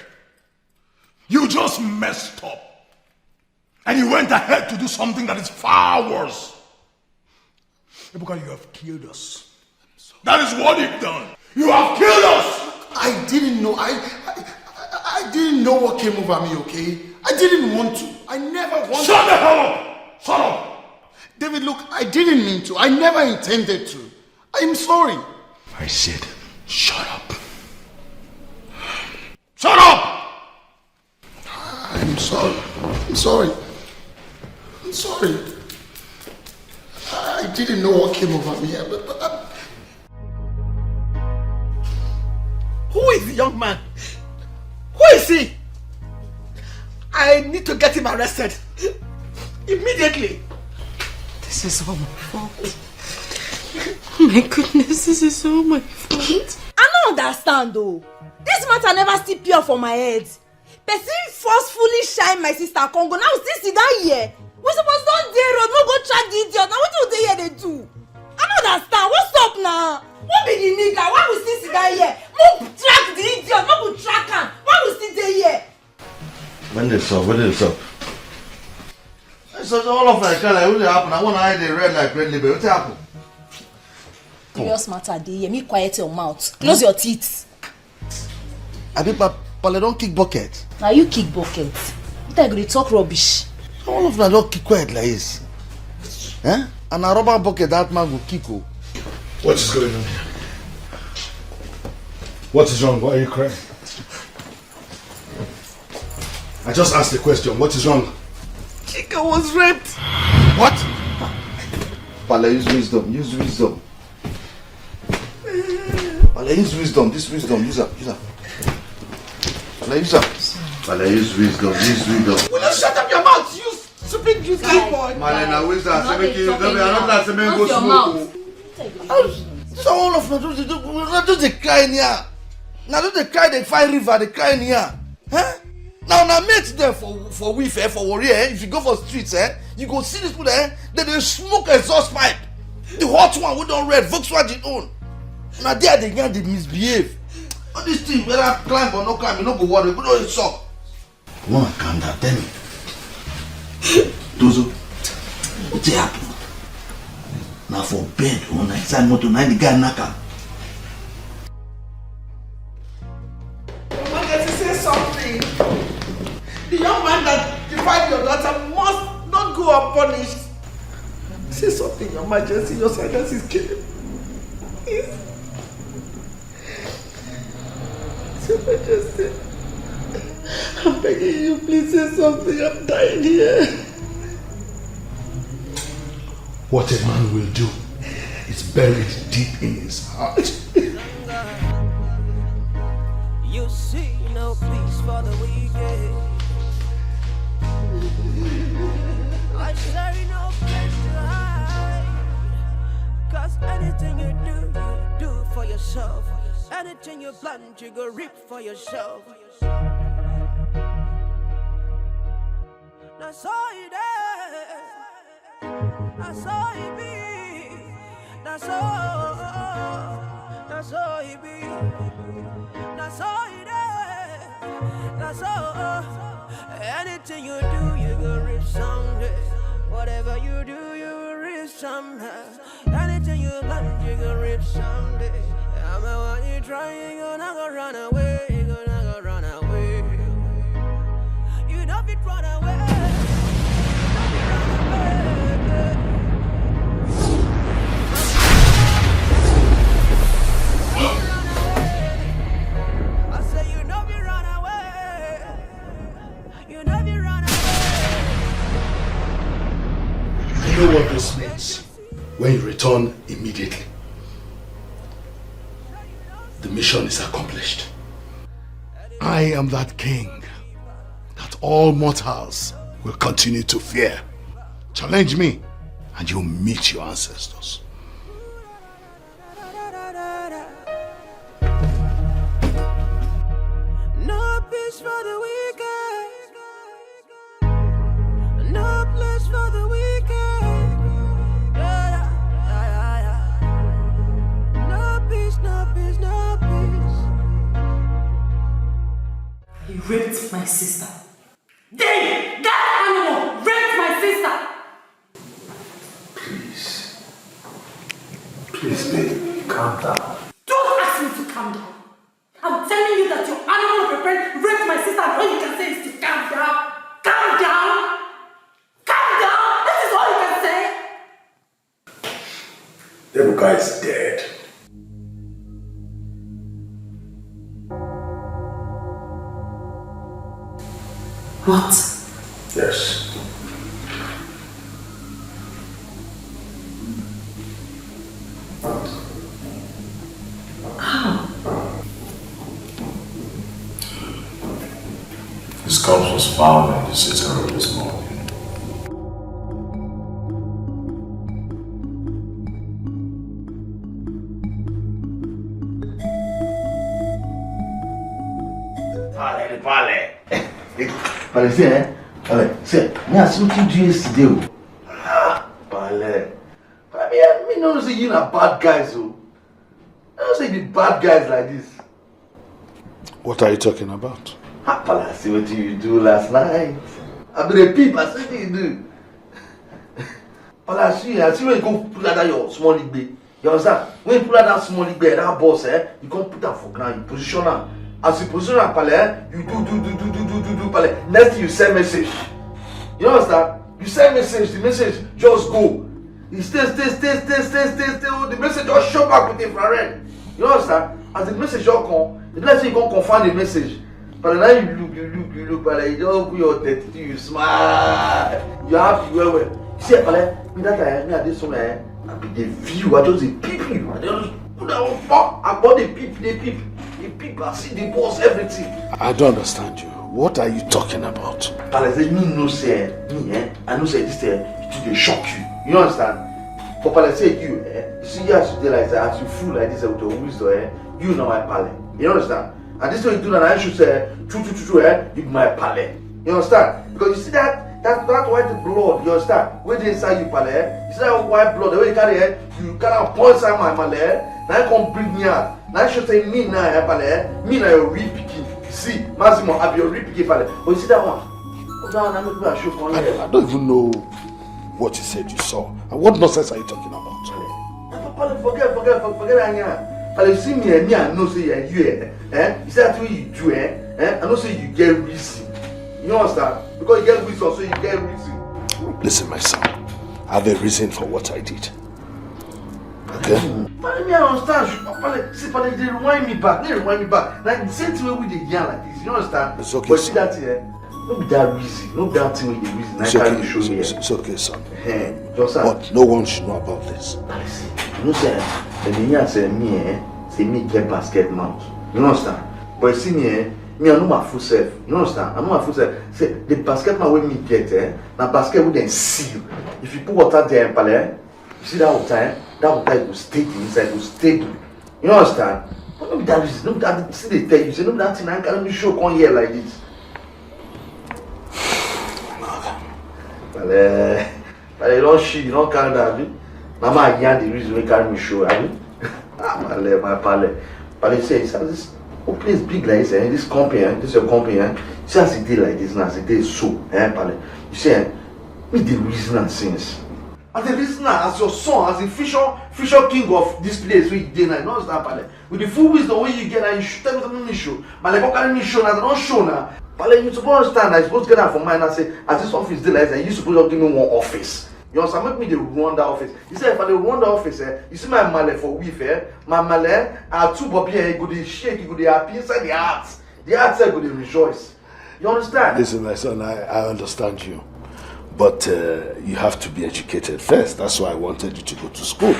Speaker 16: You just messed up. And you went ahead to do something that is far worse. Ebuka, you have killed us. That is what you've done. You have killed us.
Speaker 14: I didn't know. I didn't know what came over me, okay? I didn't want to. I never wanted to.
Speaker 16: Shut the hell up! Shut up!
Speaker 14: David, look, I didn't mean to. I never intended to. I'm sorry.
Speaker 16: I said, shut up. Shut up!
Speaker 14: I'm sorry. I'm sorry. I didn't know what came over me. But
Speaker 1: Who is the young man? Who is he? I need to get him arrested. Immediately.
Speaker 9: This is all my fault. My goodness, this is all my fault.
Speaker 5: I don't understand though. This matter never still pure for my head. Person forcefully shine my sister Congo. Now still sit down here. We supposed to don't dare road, no go track the idiot. Now what do they here they do? I don't understand. What's up now? What be the nigga? Why we still sit down here? No track the idiot, no go track him. Why we still there here?
Speaker 22: When they stop. So all of that kind of what happen? I want to hide the red like red label. What happened?
Speaker 5: Serious matter, dey hear me quiet your mouth. Close your teeth.
Speaker 22: I think Pale don't kick bucket.
Speaker 5: Now you kick bucket. What are you talk rubbish?
Speaker 22: All of them don't kick quiet like this. And a rubber bucket that man will kick.
Speaker 4: What is going on here? What is wrong? Why are you crying? I just asked the question. What is wrong?
Speaker 1: Chica was raped.
Speaker 22: What? Pale, use wisdom. Pale, use wisdom. This wisdom. Use her. Pale, use wisdom.
Speaker 8: Will you shut up your mouth, you stupid useless boy?
Speaker 22: Male, now wisdom. I'm not saying go smoke. So all of them, not just the cry in here. Now don't they cry, they find river, they cry in here. Huh? Now mate there for we fair for warrior. If you go for streets, you go see these people there. They smoke exhaust pipe. The hot one we don't red, Volkswagen own. Now there they misbehave. All these things, whether climb or no climb, you don't go worry. But don't shock. Woman, calm down. Tell me. Dozo, what's happen? Now for bed, one inside motor, now the guy knock am.
Speaker 1: Say something. The young man that defied your daughter must not go unpunished. Say something, Your Majesty. Your silence is killing. Please. Your Majesty, I'm begging you, please say something. I'm dying here.
Speaker 17: What a man will do is buried deep in his heart.
Speaker 3: You see no peace for the wicked. I say no place to hide. Cause anything you do for yourself. Anything you plant, you go reap for yourself. That's all it is. That's all it be. That's all it be. That's all it is. That's all. Anything you do, you go reap someday. Whatever you do, you will reap someday. Anything you plant, you go reap someday. I'm the one you try, you gonna go run away. You gonna go run away. You don't be run away.
Speaker 17: You know what this means when you return immediately. The mission is accomplished. I am that king that all mortals will continue to fear. Challenge me and you'll meet your ancestors.
Speaker 3: No peace for the wicked. No place for the wicked. No peace, no peace, no peace.
Speaker 2: He raped my sister. Dave! That animal raped my sister!
Speaker 17: Please, babe, calm down.
Speaker 2: Don't ask me to calm down. I'm telling you that your animal of a friend raped my sister, and all you can say is to calm down. Calm down! Calm down! That is all you can say!
Speaker 17: The guy is dead.
Speaker 2: What?
Speaker 17: Yes.
Speaker 2: How?
Speaker 10: His corpse was found in the sitting room this morning.
Speaker 22: Pale, see, Pale, see, me I see what you do yesterday. Pale, me no say you are bad guys, so. I don't say be bad guys like this.
Speaker 17: What are you talking about?
Speaker 22: Pale, I see what you do last night. I be the peep, I see what you do. Pale, I see when you go put that your small league bay. You understand? When you put that small league bay, that boss, you can't put that for ground, you position her. As you position her, Pale, you do, Pale. Next thing you send message. You understand? You send message, the message just go. You stay. The message just show back with infrared. You understand? As the message just come, the next thing you can confirm the message. But now you look, Pale, you just put your 32, you smile. You happy, well. You see, Pale, me that time, me at this one, I be the view, I just peep you. I just put that one, I bought the peep. paper, see the boss, everything.
Speaker 4: I don't understand you. What are you talking about?
Speaker 22: Pale say me no say I know say this it dey shock you. You understand? For Pale say you you see you as you dey like that, as you fool like this with your wisdom you know my Pale. You understand? And this way you do that, I should say true you my Pale. You understand? Because you see that white blood, you understand? Where they inside you Pale, you see that white blood, the way you carry you cannot point inside my Pale. Now you come bring me out. Now you should say me now Pale, me now your real pikin. See, Massimo, I be your real pikin Pale. But you see that one?
Speaker 4: I don't even know what you said you saw. And what nonsense are you talking about?
Speaker 22: Pale, forget that. Pale, you see me I know say you you say that way you do I know say you get reason. You understand? Because you get wisdom, so you get reason.
Speaker 4: Listen, my son. I have a reason for what I did. Okay?
Speaker 22: Pale, me I understand. Pale, see, Pale, they rewind me back. Like the same thing way we dey yarn like this. You understand?
Speaker 4: It's okay,
Speaker 22: but see that no be that reason. No be that thing with the reason.
Speaker 4: It's okay, show me. It's okay, son. But no one should know about this.
Speaker 22: Pale, see, you know say the yarn say me get basket mouth. You understand? But you see me me I know my full self. You understand? I know my full self. Say the basket man wey me get na basket wey dem seal. If you put water there, Pale, you see that water that water will stay inside, will stable. You understand? But no be that reason. No be that see they tell you. Say no be that thing I can't show come here like this. Pale, you don't shit, you don't carry that. Now my yarn the reason we carry me show. Pale, my Pale say this whole place big like this. This company, this your company. You see as it dey like this now, as it dey so. Pale, you see me the reason and since. As a listener, as your son, as a future king of this place where you dey now, you understand, Pale? With the full wisdom where you get now, you should tell me something me show. But like, carry me show now, they don't show now. Pale, you supposed to understand, I supposed to get that from mine and say, as this office dey like that, you supposed to give me one office. You understand? Make me the run that office. You say if I run the office, you see my male for weave, my male, I two bobby go dey shake, go dey happy inside the heart. The heart go dey rejoice. You understand?
Speaker 4: Listen, my son, I understand you. But you have to be educated first. That's why I wanted you to go to school.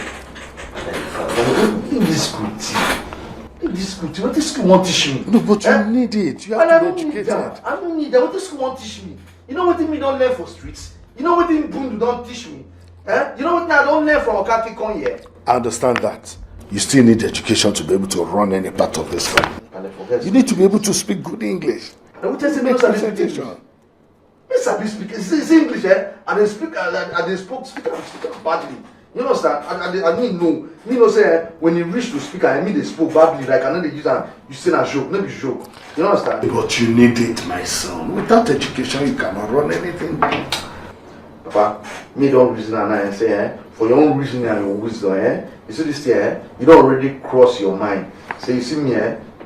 Speaker 22: In this school, what this school won't teach me?
Speaker 4: No, but you need it. You have to be educated.
Speaker 22: I don't need that. What this school won't teach me? You know what me don't learn for streets? You know what Bundu don't teach me? You know what I don't learn from Okaki Kon here?
Speaker 4: I understand that. You still need education to be able to run any part of this family. You need to be able to speak good English.
Speaker 22: And what say me no sabi speak English? Me sabi speak. It's English, and they speak badly. You understand? I mean no. Me no say when you reach to speak, I mean they spoke badly. Like I know they use and you say a joke, no be joke. You understand?
Speaker 4: But you need it, my son. Without education, you cannot run anything.
Speaker 22: Papa, me don't reason and I say for your own reasoning and your wisdom, you see this here, you don't already cross your mind. Say you see me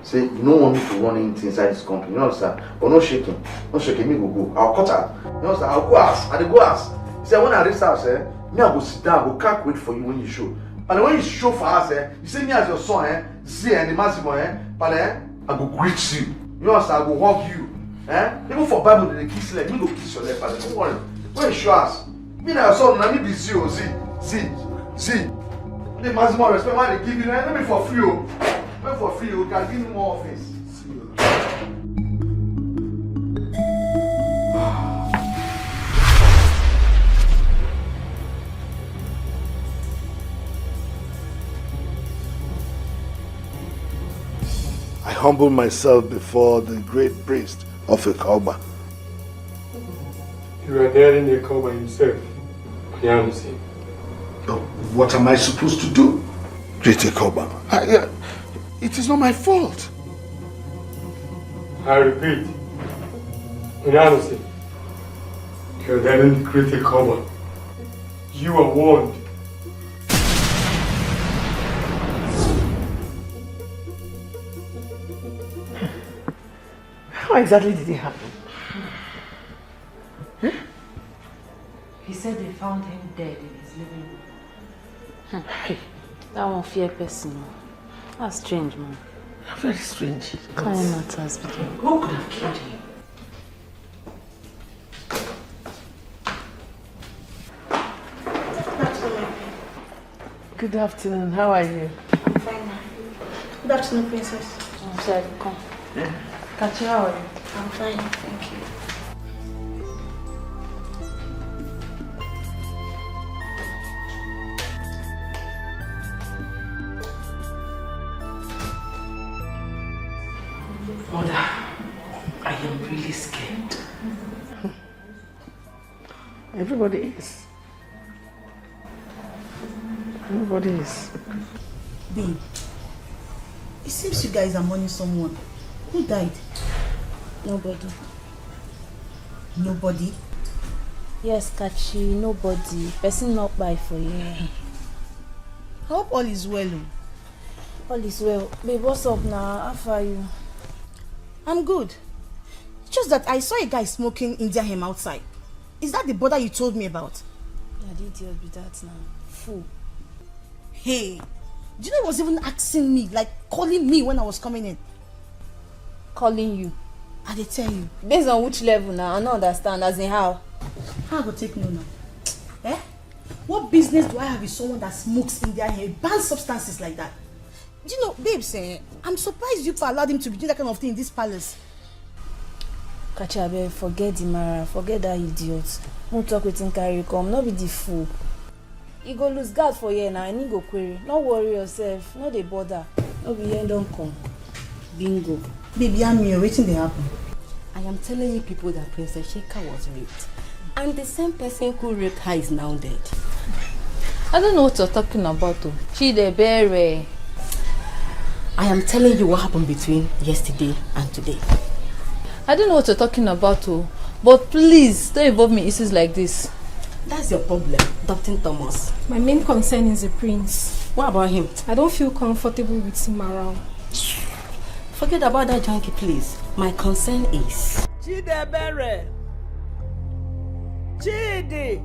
Speaker 22: say you don't want me to run anything inside this company. You understand? But no shaking, me go. I'll cut out. You understand? I'll go ask. I go ask. He said when I reach house, me I go sit down, I go can't wait for you when you show. And when you show for us, you see me as your son, see and the Massimo, I go greet you. You understand? I go hug you. Even for Bible they kiss leg, me go kiss your leg, but don't worry. When you show us, me na your son, na me be see. The Massimo respect why they give you, let me for free. Wait for free, you can give me more office.
Speaker 4: I humble myself before the great priest of Ekauba.
Speaker 19: You are daring Ekauba himself.
Speaker 4: But what am I supposed to do? Great Ekauba. It is not my fault.
Speaker 19: I repeat, Onyanusi, you are daring Great Ekauba. You are warned.
Speaker 1: How exactly did it happen?
Speaker 9: He said they found him dead in his living room.
Speaker 12: That one fear person. That's strange, man.
Speaker 1: Very strange.
Speaker 12: Kind of matters between.
Speaker 1: Who could have killed him? Good afternoon. How are you?
Speaker 5: I'm fine. Good afternoon, princess.
Speaker 12: I'm sorry, come.
Speaker 1: Yeah.
Speaker 2: Kachi, how are you?
Speaker 12: I'm fine, thank you.
Speaker 20: Mother, I am really scared.
Speaker 1: Everybody is. Everybody is.
Speaker 2: Babe, it seems you guys are mourning someone. Who died?
Speaker 12: Nobody.
Speaker 2: Nobody?
Speaker 12: Yes, Kachi, nobody. Person not by for you.
Speaker 2: I hope all is well.
Speaker 12: All is well. Babe, what's up now? How far are you?
Speaker 2: I'm good. Just that I saw a guy smoking India hemp outside. Is that the brother you told me about?
Speaker 12: Yeah, the idiot be that now. Fool.
Speaker 2: Hey, do you know he was even asking me, like calling me when I was coming in?
Speaker 12: Calling you?
Speaker 2: I did tell you.
Speaker 12: Based on which level now? I don't understand. As in how?
Speaker 2: How I go take no now? Eh? What business do I have with someone that smokes India hemp, banned substances like that? Do you know, babes, I'm surprised you allowed him to be doing that kind of thing in this palace.
Speaker 12: Kachi, forget the Mara, forget that idiot. Won't talk with him, carry come, not be the fool. You go lose guard for here now, and he go query. Don't worry yourself, no dey bother. No be here, don't come. Bingo.
Speaker 2: Baby, I'm here, waiting to happen.
Speaker 21: I am telling you people that Princess Sheka was raped. And the same person who raped her is now dead.
Speaker 12: I don't know what you're talking about, though. She the berry.
Speaker 21: I am telling you what happened between yesterday and today.
Speaker 12: I don't know what you're talking about, oh, but please don't involve me in issues like this.
Speaker 21: That's your problem, Dr. Thomas.
Speaker 7: My main concern is the prince.
Speaker 21: What about him?
Speaker 7: I don't feel comfortable with him around.
Speaker 21: Forget about that junkie, please. My concern is...
Speaker 5: Chidebere. Chidi.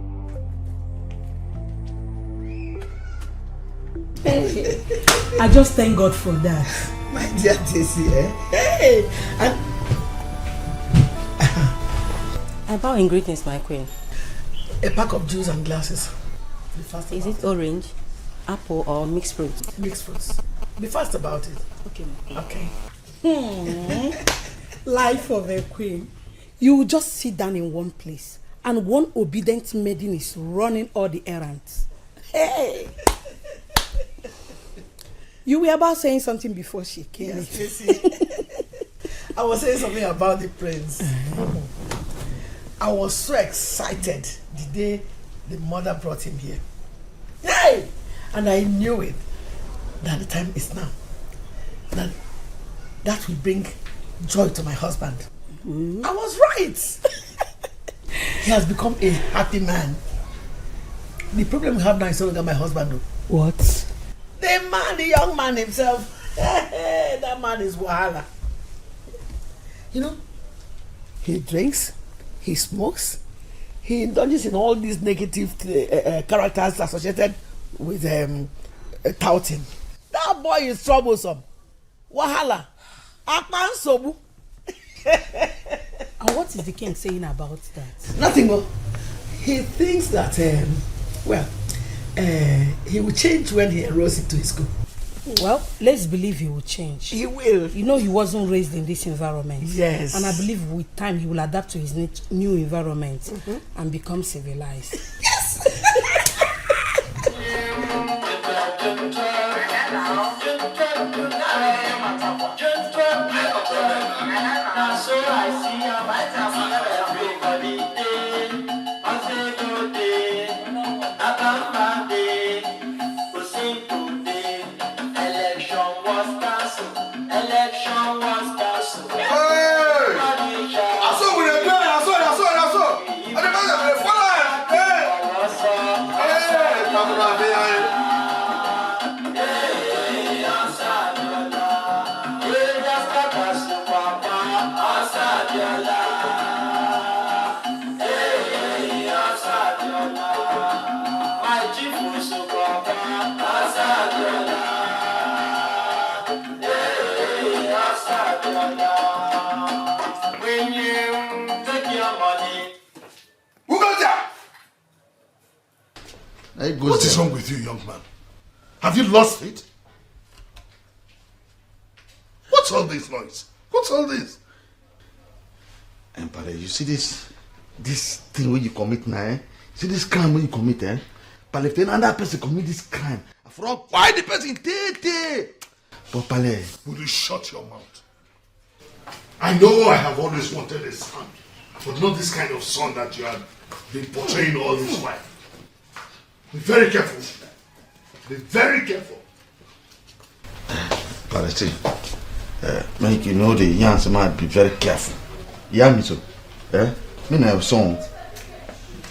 Speaker 2: I just thank God for that.
Speaker 1: My dear Tessie, Hey! And
Speaker 21: I bow in greetings, my queen.
Speaker 1: a pack of juice and glasses.
Speaker 21: Is it orange, apple, or mixed fruit?
Speaker 1: Mixed fruits. Be fast about it.
Speaker 21: Okay.
Speaker 1: Okay.
Speaker 2: Life of a queen. You will just sit down in one place and one obedient maiden is running all the errands. Hey! You were about saying something before she came.
Speaker 1: Yes, I was saying something about the prince. I was so excited the day the mother brought him here. Hey! And I knew it, that the time is now. That will bring joy to my husband. I was right. He has become a happy man. The problem we have now is no longer my husband. Though.
Speaker 2: What?
Speaker 1: The young man himself. That man is wahala. You know, he drinks, he smokes, he indulges in all these negative characters associated with touting. That boy is troublesome. Wahala. Akpan sobu.
Speaker 2: And what is the king saying about that?
Speaker 1: Nothing more. He thinks that, he will change when he enrolls into his school.
Speaker 2: Well, let's believe he will change.
Speaker 1: He will.
Speaker 2: You know he wasn't raised in this environment.
Speaker 1: Yes.
Speaker 2: And I believe with time he will adapt to his new environment and become civilized.
Speaker 1: Yes!
Speaker 6: When you take your money,
Speaker 17: who got that? What is wrong with you, young man? Have you lost it? What What's all this noise? What's all this?
Speaker 13: Pale, you see this thing where you commit now, eh? See this crime when you commit, eh? Pale, if another person commit this crime, why the person take? But Pale,
Speaker 17: will you shut your mouth? I know I have always wanted a son, but not this kind of son that you have been portraying all this while. Be very careful. Be very careful.
Speaker 13: Pale, see, make you know the young man be very careful. You hear me so? Me na your son.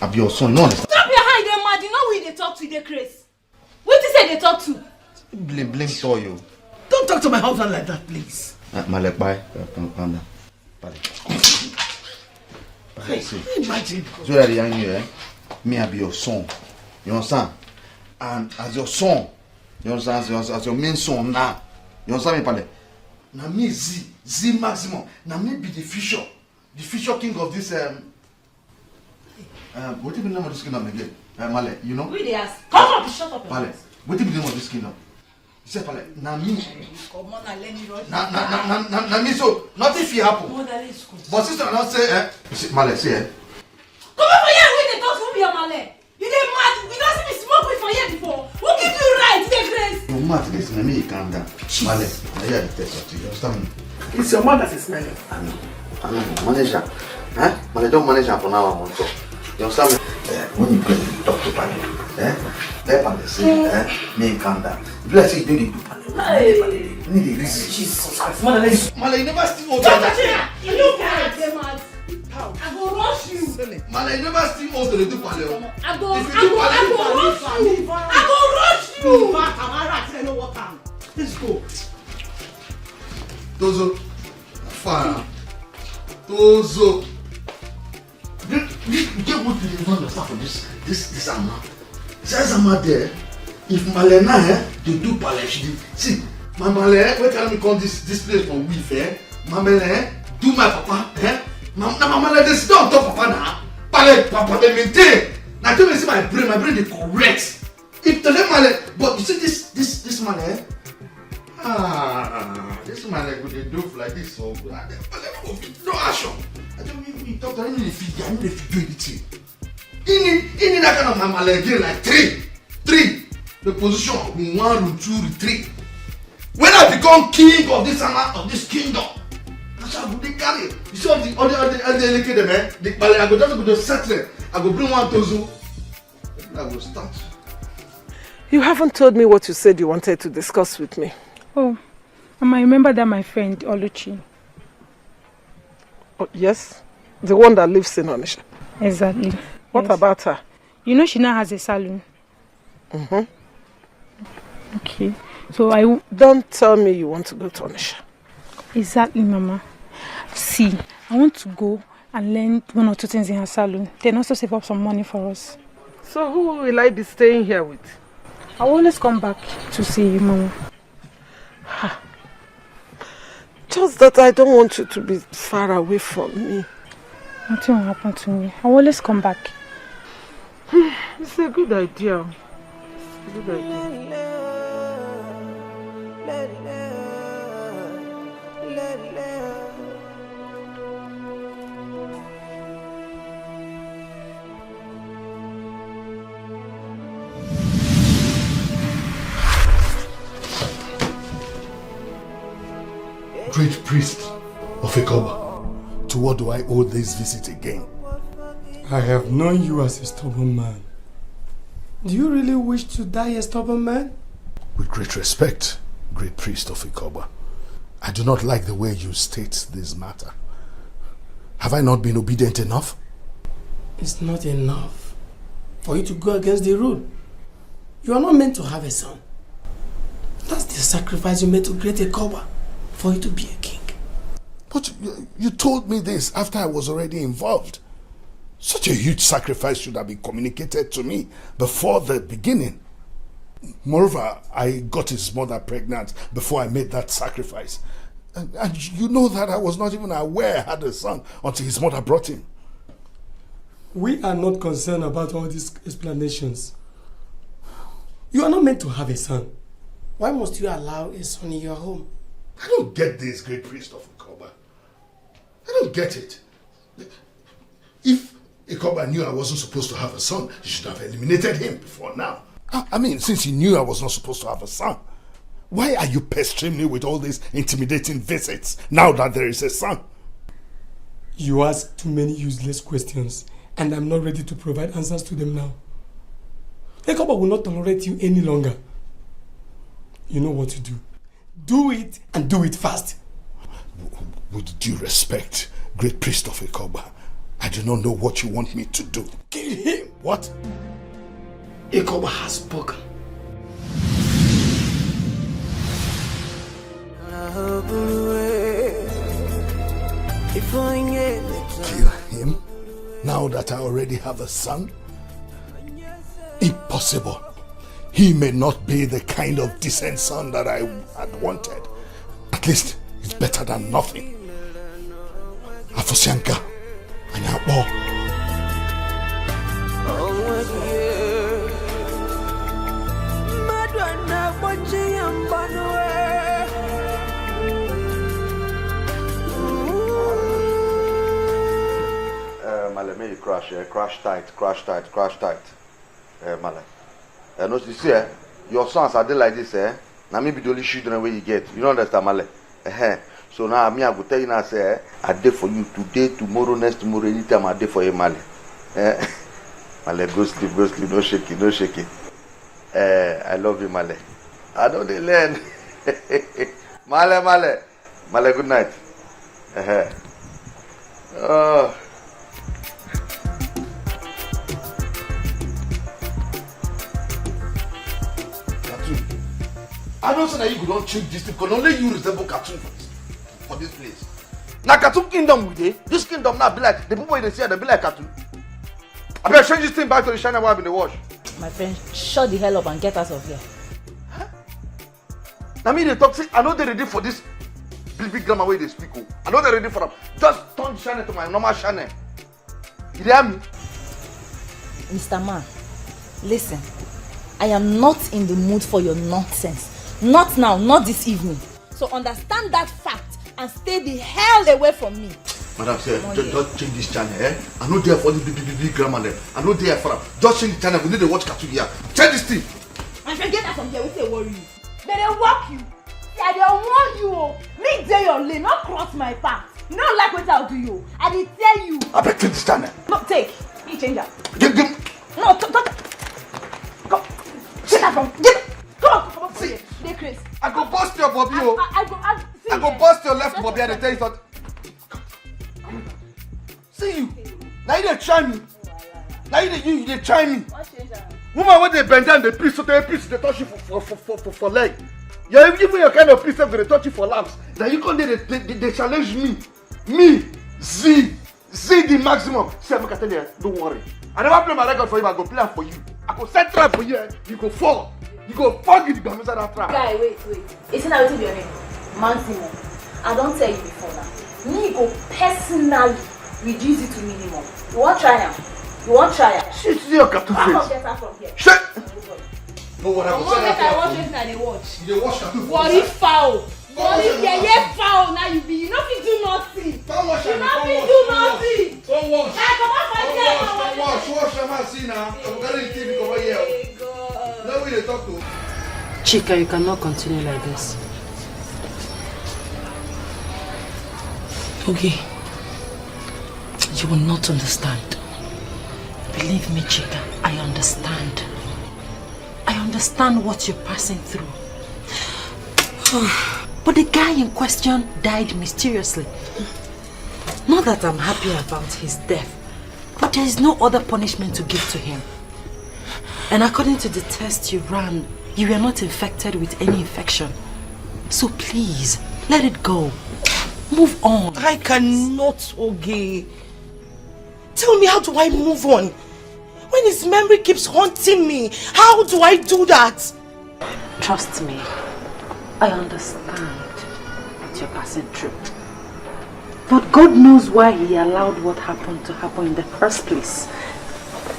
Speaker 13: I be your son, you know understand?
Speaker 5: Stop your hand, they mad. You know who they talk to, they crazy. What you say they talk to?
Speaker 13: Blame to you.
Speaker 8: Don't talk to my husband like that, please.
Speaker 13: Malek, bye. Calm down. Pale. See.
Speaker 8: Imagine.
Speaker 13: So that young you, me I be your son. You understand? And as your son, you understand? As your main son now. You understand me, Pale? Now me Z maximum. Now me be the future king of this what do you name of this kingdom again? Male, you know?
Speaker 5: Who they ask? Come on, shut up.
Speaker 13: Pale, what do you name of this kingdom? He said, Pale, now me.
Speaker 5: Come on, let me rush.
Speaker 13: Now me, so nothing if happen. But sister, I not say, Male, say,
Speaker 5: Come on for here, who they talk to be a Male? You dey mad? You don't see me smoke with for here before. Who give you right, they crazy?
Speaker 13: you mad this, let me calm down. Male, I hear the text of you, you understand me?
Speaker 1: It's your mother that's smelling.
Speaker 13: I know, manager. Manager, don't manage for now, I want to. You understand me? When you go and talk to Pale, let Pale say, me calm down. If you say you do the Pale, need the reason.
Speaker 8: Jesus Christ.
Speaker 13: Male, you never steal water.
Speaker 5: You look at them, mad. I go rush you.
Speaker 13: Male, you never steal water to do Pale.
Speaker 5: I go rush you. I go rush you.
Speaker 8: Let's go.
Speaker 17: Tozo, fire. Tozo.
Speaker 13: You get what you don't understand from this Amma. This Amma there, if Malena, they do Pale, see, my Male, where can we call this place for weave, my Male, do my papa, my Male, they sit on top of Papa now. Pale, Papa, they maintain. Now tell me, see my brain is correct. If the Male, but you see this Male, this Male would they do like this, so no action. I don't mean talk to him if he can't do anything. In that kind of mama again like three. The position in 1 room, 2 room, 3. When I become king of this kingdom, that's how they carry. You see all the elected men, I go just go to settle. I go bring 1,000. I will start.
Speaker 1: You haven't told me what you said you wanted to discuss with me.
Speaker 7: Oh, Mama, I remember that my friend Alichi.
Speaker 1: Oh, yes, the one that lives in Onisha.
Speaker 7: Exactly.
Speaker 1: What about her?
Speaker 7: You know she now has a salon. Okay. So
Speaker 1: don't tell me you want to go to Onisha.
Speaker 7: Exactly, Mama. See, I want to go and learn 1 or 2 things in her salon. Then also save up some money for us.
Speaker 1: So who will I be staying here with?
Speaker 7: I will always come back to see you, Mama.
Speaker 1: Just that I don't want you to be far away from me.
Speaker 7: Nothing will happen to me. I will always come back.
Speaker 1: It's a good idea. It's a good idea.
Speaker 17: Great priest of Ecoba, to what do I owe this visit again?
Speaker 19: I have known you as a stubborn man. Do you really wish to die a stubborn man?
Speaker 17: With great respect, great priest of Ecoba, I do not like the way you state this matter. Have I not been obedient enough?
Speaker 19: It's not enough for you to go against the rule. You are not meant to have a son. That's the sacrifice you made to create Ecoba, for you to be a king.
Speaker 17: But you told me this after I was already involved. Such a huge sacrifice should have been communicated to me before the beginning. Moreover, I got his mother pregnant before I made that sacrifice. And you know that I was not even aware I had a son until his mother brought him.
Speaker 19: We are not concerned about all these explanations. You are not meant to have a son. Why must you allow a son in your home?
Speaker 17: I don't get this, great priest of Ikoba. I don't get it. If Ikoba knew I wasn't supposed to have a son, he should have eliminated him before now. I mean, since he knew I was not supposed to have a son, why are you pestering me with all these intimidating visits now that there is a son?
Speaker 19: You ask too many useless questions, and I'm not ready to provide answers to them now. Ikoba will not tolerate you any longer. You know what to do. Do it, and do it fast.
Speaker 17: With due respect, great priest of Ikoba, I do not know what you want me to do.
Speaker 19: Kill him!
Speaker 17: What?
Speaker 19: Ikoba has spoken.
Speaker 17: Kill him? Now that I already have a son? Impossible. He may not be the kind of decent son that I had wanted. At least it's better than nothing. Afosianka, Anyabo.
Speaker 22: Male, may you crash tight. Male. No, you see, your sons are there like this, now maybe the only children where you get. You don't understand, Male? So now me, I will tell you now, say, I did for you today, tomorrow, next tomorrow, anytime I did for you, Male. Male, go sleep, no shaking. I love you, Male. I know they learn. Male, good night.
Speaker 17: I don't say that you don't change this because only you resemble cartoon for this place. Now cartoon kingdom with it. This kingdom now be like the people they see they be like cartoon. I better change this thing back to the China wife in the wash.
Speaker 2: My friend, shut the hell up and get out of here.
Speaker 17: Huh? Now me they talk say I know they ready for this big grammar way they speak. I know they ready for them. Just turn the channel to my normal channel. You hear me?
Speaker 2: Mr. Man, listen. I am not in the mood for your nonsense. Not now, not this evening. So understand that fact and stay the hell away from me.
Speaker 17: Madam, say, just change this channel, I know there for the big grammar there. I know there for them. Just change the channel. We need to watch cartoon here. Change this thing.
Speaker 5: My friend, get out from here. We say worry you. But they walk you. Yeah, they warn you. Me day your lane, not cross my path. You don't like what I'll do you. I did tell you.
Speaker 17: I better change this channel.
Speaker 5: No, take. You change that.
Speaker 17: Give.
Speaker 5: No, don't. Go. Get out from. Get. Come on. See. They crazy.
Speaker 17: I go bust your Bobby.
Speaker 5: I
Speaker 17: go bust your left Bobby and tell you something. See you. Now you try me. Now you try me. Woman when they bend down, they piece, so they touch you for leg. You're even your kind of piece, they touch you for laps. Now you come there, they challenge me. Me, Z the maximum. See, I'm gonna tell you, don't worry. I never play my record for you, I go play for you. I go set trap for you, you go fall. You go fuck it, inside that trap.
Speaker 5: Guy, wait. Isn't that what your name? Maximum. I don't tell you before now. Me go personally reduce it to minimum. You want try now?
Speaker 17: Shit, see your cartoon face.
Speaker 5: I'm not get out from here.
Speaker 17: Shit! No, what I
Speaker 5: watch it now, they watch.
Speaker 17: You watch cartoon face.
Speaker 5: Worry foul. Worry foul. Now you know if you do nothing.
Speaker 17: Don't watch
Speaker 5: it.
Speaker 17: Don't watch.
Speaker 5: Come on,
Speaker 17: Watch, man, see now. I'm getting TV over here. Now we talk to.
Speaker 9: Chika, you cannot continue like this. Okay. You will not understand. Believe me, Chika, I understand. I understand what you're passing through. But the guy in question died mysteriously. Not that I'm happy about his death, but there is no other punishment to give to him. And according to the test you ran, you were not infected with any infection. So please, let it go. Move on.
Speaker 8: I cannot, Oge. Tell me, how do I move on? When his memory keeps haunting me, how do I do that?
Speaker 9: Trust me, I understand what you're passing through. But God knows why He allowed what happened to happen in the first place.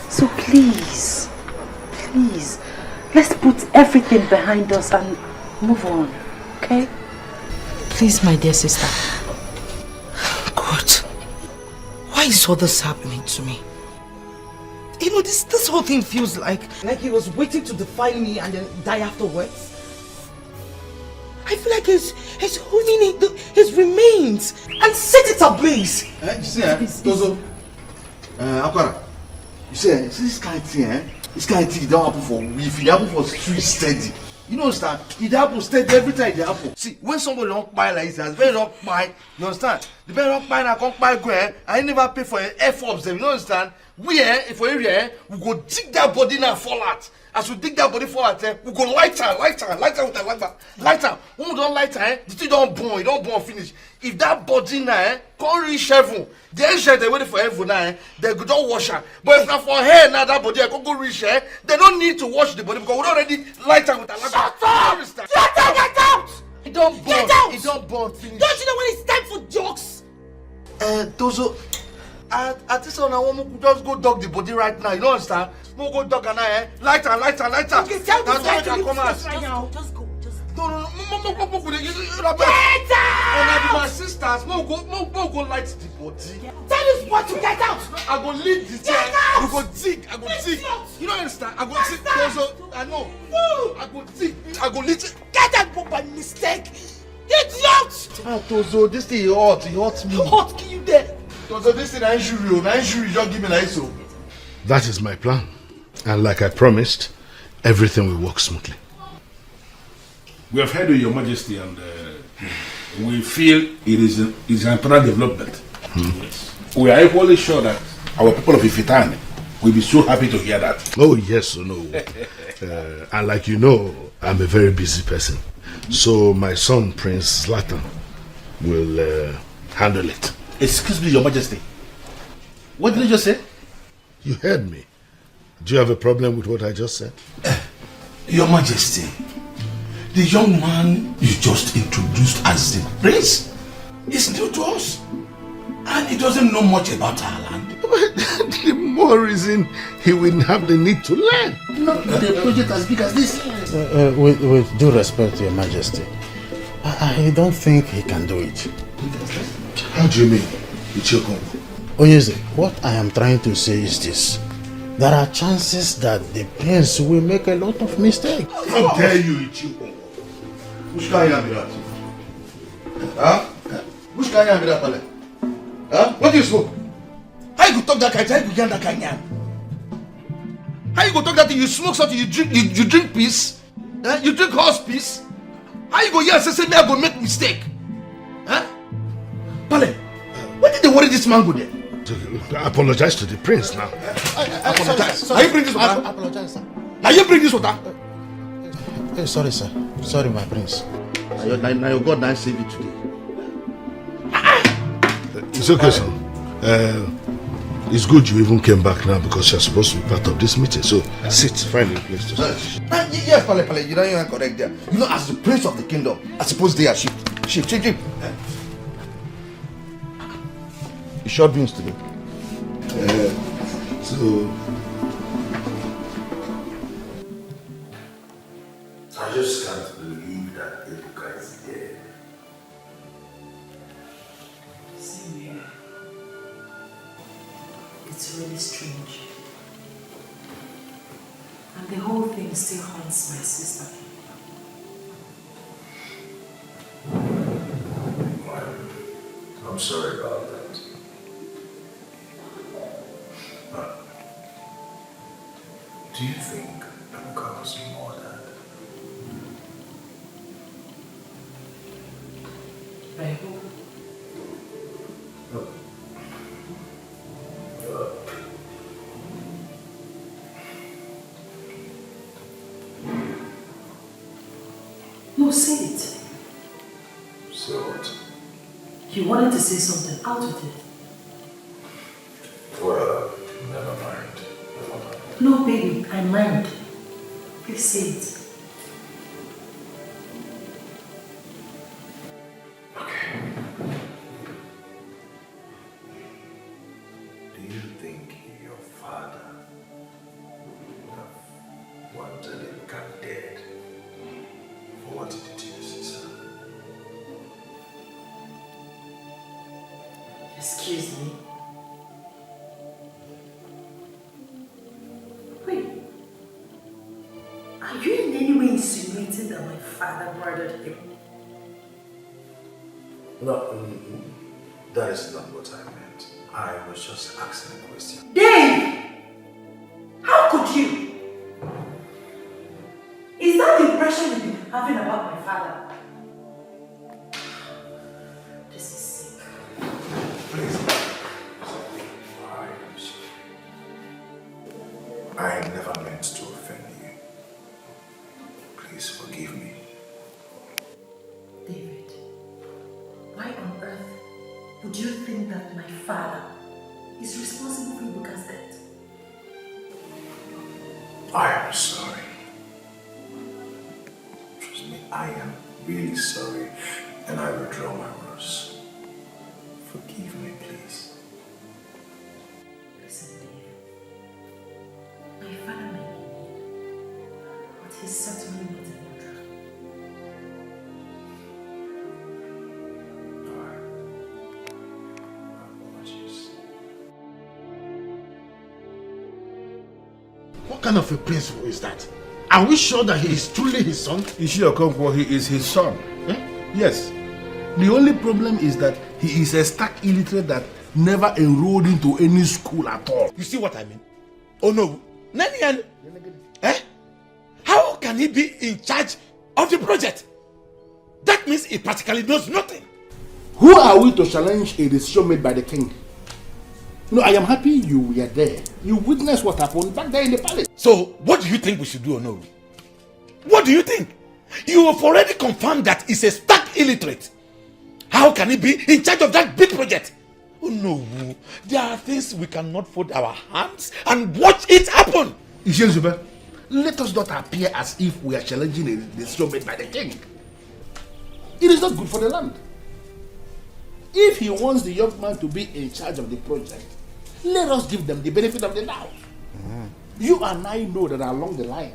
Speaker 9: So please, let's put everything behind us and move on, okay? Please, my dear sister.
Speaker 8: God, why is all this happening to me? You know, this whole thing feels like he was waiting to define me and then die afterwards. I feel like he's holding his remains and set it ablaze.
Speaker 22: You see, Tozo, Akwara, you see, this kind of thing, it don't happen for week, it happen for street steady. You know, understand? It happens steady every time it happens. See, when somebody don't buy like this, very don't buy, you understand? The better don't buy, I can't buy go, I never pay for F-ups them, you understand? We, if we're here, we go dig that body now fall out. As we dig that body fall out, we go light her with a lighter. When we don't light her, the thing don't burn finish. If that body now can't reach heaven, the angel they waiting for heaven now, they go don't wash her. But if not for her now, that body I can't go reach her, they don't need to wash the body because we already light her with a lighter.
Speaker 8: Shut up! Get out! It don't burn. It don't burn finish.
Speaker 5: Don't you know when it's time for jokes?
Speaker 22: Tozo, at this one I want to just go dog the body right now, you don't understand? No go dog and lighter.
Speaker 5: Okay, tell this guy to leave
Speaker 22: come
Speaker 5: this right now. Just go.
Speaker 22: No, get out! My sisters, no go light the body.
Speaker 5: Tell this boy to get out.
Speaker 22: I go lead the chair. We go dig. You don't understand? I go dig. Tozo, I know. I go dig. I go lead.
Speaker 5: Get out by mistake. Idiot!
Speaker 22: Tozo, this thing hot. It hurts me.
Speaker 5: Hot, kill you there.
Speaker 22: Tozo, this thing injury. Just give me like so.
Speaker 4: That is my plan. And like I promised, everything will work smoothly.
Speaker 16: We have heard of Your Majesty and we feel it is an important development. Yes. We are equally sure that our people of Ifitani will be so happy to hear that.
Speaker 4: Oh, yes or no. And like you know, I'm a very busy person. So my son, Prince Zlatan, will handle it.
Speaker 16: Excuse me, Your Majesty. What did you just say?
Speaker 4: You heard me. Do you have a problem with what I just said?
Speaker 16: Your Majesty, the young man you just introduced as the prince is new to us. And he doesn't know much about our land.
Speaker 4: The more reason he will have the need to learn.
Speaker 22: Not the project as big as this.
Speaker 15: With due respect to Your Majesty, I don't think he can do it.
Speaker 4: How do you mean, Etiko?
Speaker 15: Onyeze, what I am trying to say is this. There are chances that the prince will make a lot of mistakes.
Speaker 4: How dare you, Etiko?
Speaker 22: Which guy am that? Huh? Which guy am that, Pale? Huh? What do you smoke?
Speaker 8: How you go talk that kind? How you go yarn that kind yarn? How you go talk that thing? You smoke something, you drink piss? You drink horse piss? How you go here and say me I go make mistake? Huh? Pale, where did they worry this man go there?
Speaker 4: Apologize to the prince now.
Speaker 8: Apologize.
Speaker 15: Sorry,
Speaker 8: Now you bring this water?
Speaker 15: I apologize, sir.
Speaker 8: Now you bring this water?
Speaker 15: Sorry, sir. Sorry, my prince.
Speaker 22: Now your God now save you today.
Speaker 4: It's okay, son. It's good you even came back now because you're supposed to be part of this meeting. So sit, find a place to sit.
Speaker 22: Yes, Pale, you know you are correct there. You know, as the prince of the kingdom, I suppose they are shift. You short beans today.
Speaker 17: I just can't believe that Etiko is dead.
Speaker 9: Same here. It's really strange. And the whole thing still haunts my sister.
Speaker 17: I'm sorry about that. But do you think Etiko was murdered?
Speaker 9: I hope. No, say it.
Speaker 17: So what?
Speaker 9: You wanted to say something. Out with it.
Speaker 17: Well, never mind.
Speaker 9: No, baby, I mind. Please say it.
Speaker 17: Do you think your father would have wanted him cut dead for what he did to your sister?
Speaker 21: Excuse me. Wait. Are you in any way insinuating that my father murdered him?
Speaker 10: No, that is not what I meant. I was just asking a question.
Speaker 21: Dave! How could you? Is that the impression you've been having about my father? This is sick.
Speaker 10: Please. I never meant to offend you. Please forgive me.
Speaker 21: David, why on earth would you think that my father is responsible for Ibuka's death?
Speaker 10: I am sorry. Trust me, I am really sorry, and I withdraw my words. Forgive me, please.
Speaker 21: Listen, Dave. My father may be mean, but he's certainly not a murderer.
Speaker 15: What kind of a principle is that? Are we sure that he is truly his son?
Speaker 4: Okonkwo, he is his son. Yes. The only problem is that he is a stark illiterate that never enrolled into any school at all.
Speaker 16: You see what I mean? Oh no. Nani, eh? How can he be in charge of the project? That means he practically knows nothing.
Speaker 15: Who are we to challenge a decision made by the king? No, I am happy you were there. You witnessed what happened back there in the palace.
Speaker 16: So, what do you think we should do, Onoru? What do you think? You have already confirmed that he's a stark illiterate. How can he be in charge of that big project? Oh no, there are things we cannot fold our hands and watch it happen.
Speaker 4: Ishelzube, let us not appear as if we are challenging a decision made by the king. It is not good for the land. If he wants the young man to be in charge of the project, let us give them the benefit of the doubt. You and I know that along the line,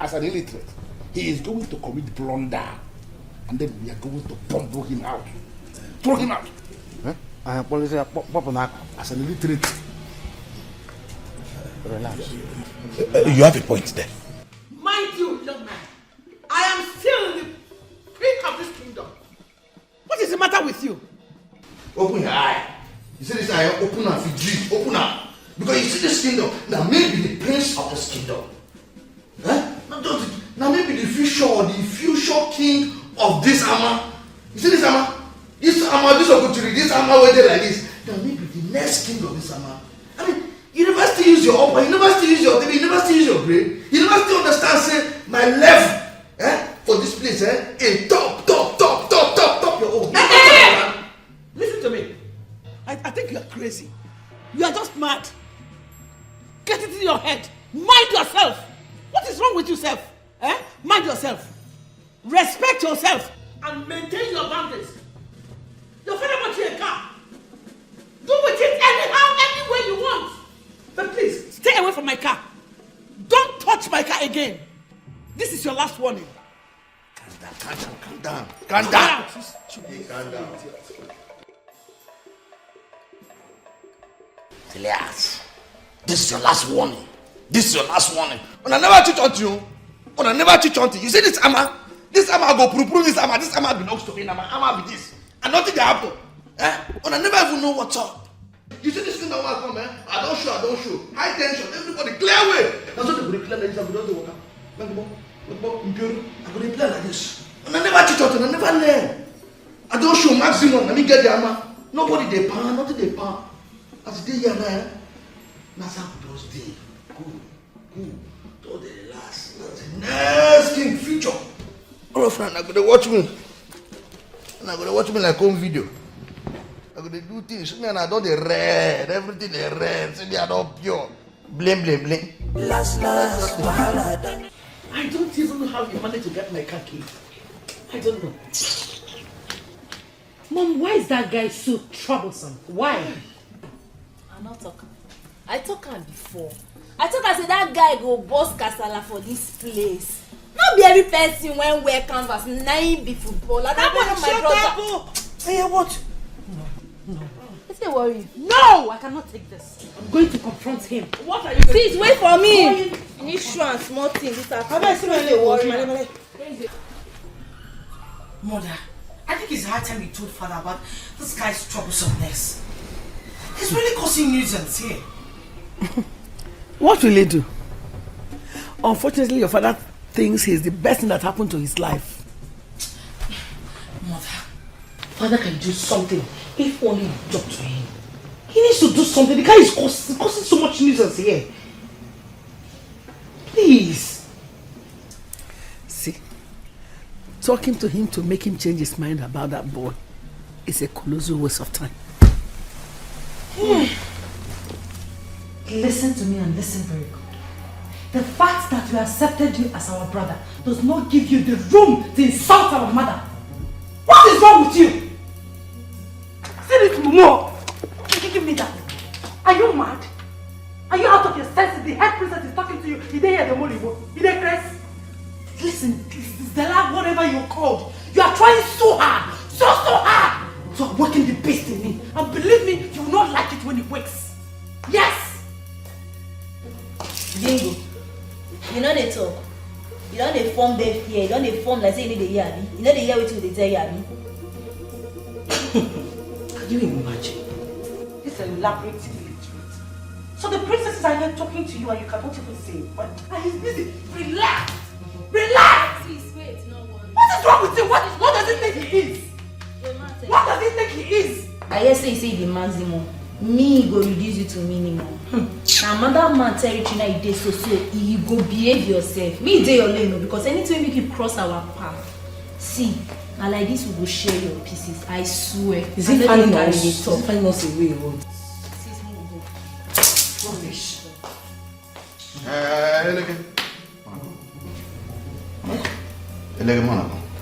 Speaker 4: as an illiterate, he is going to commit blunder, and then we are going to bundle him out. Throw him out. As an illiterate.
Speaker 15: Relax.
Speaker 16: You have a point there.
Speaker 8: Mind you, young man, I am still in the peak of this kingdom. What is the matter with you?
Speaker 22: Open your eye. You see this eye, open up, you dream, open up. Because you see this kingdom, now maybe the prince of this kingdom. Huh? Now maybe the future king of this Ama. You see this Ama? This Ama, this opportunity, this Ama waited like this. Now maybe the next king of this Ama. I mean, you never still use your upper, you never still use your TV, you never still use your brain. You never still understand, say, my level, for this place, in top your own.
Speaker 8: Listen to me. I think you are crazy. You are just mad. Get it in your head. Mind yourself. What is wrong with yourself? Mind yourself. Respect yourself. And maintain your boundaries. Your father bought you a car. Do with it anyhow, any way you want. But please, stay away from my car. Don't touch my car again. This is your last warning.
Speaker 22: Calm down. Calm down. Relax. This is your last warning. When I never teach on you. You see this Ama? This Ama go prove this Ama. This Ama belongs to me. Ama be this. And nothing can happen. When I never even know what's up. You see this thing that will come, I don't show. High tension. Everybody clear way. That's what they clear like this. I go to play like this. And I never teach on, I never learn. I don't show maximum. Let me get the Ama. Nobody they pan, nothing they pan. As they here now, that's how those days. Good. Don't they last? That's the next king future. All of friend, I'm gonna watch me. And I'm gonna watch me like home video. I'm gonna do things. Me and I don't they red. Everything they red. See they are not pure. Blame.
Speaker 8: Last, I don't even know how you managed to get my car key. I don't know.
Speaker 9: Mom, why is that guy so troublesome? Why?
Speaker 5: I'm not talking. I talk am before. I talk am say that guy go boss kasala for this place. Not be every person when wear canvas, na him be footballer. That one my brother.
Speaker 8: Hey, what?
Speaker 2: No.
Speaker 5: It's a worry.
Speaker 2: No! I cannot take this. I'm going to confront him.
Speaker 5: What are you doing? Please wait for me. You need show and small things. This afternoon.
Speaker 2: Mother, I think it's high time you told father about this guy's troublesomeness. He's really causing nuisance here.
Speaker 1: What will he do? Unfortunately, your father thinks he's the best thing that happened to his life.
Speaker 2: Mother, father can do something if only you talk to him. He needs to do something. The guy is causing so much nuisance here. Please.
Speaker 1: See, talking to him to make him change his mind about that boy is a colossal waste of time.
Speaker 2: Listen to me and listen very good. The fact that we accepted you as our brother does not give you the room to insult our mother. What is wrong with you? Say it more. Give me that. Are you mad? Are you out of your senses? The head princess is talking to you. You didn't hear the Nollywood. You didn't press. Listen, Stella, whatever you're called, you are trying so hard, so hard to awaken the beast in me. And believe me, you will not like it when it wakes. Yes.
Speaker 12: Bingo. You know they talk. You know they form deaf here. You know they form like say you need to hear me. You know they hear what they tell you.
Speaker 2: Can you imagine? This elaborate illiterate. So the princesses are here talking to you and you cannot even say what? And he's busy. Relax! Relax!
Speaker 12: Please wait, no one.
Speaker 2: What is wrong with him? What does he think he is? What does he think he is?
Speaker 12: I hear say the maximum. Me go reduce you to minimum. Now another man territory now you dey so you go behave yourself. Me dey your lane because anytime make you cross our path. See, now like this we go share your pieces. I swear.
Speaker 2: Is he finding us away? Rubbish.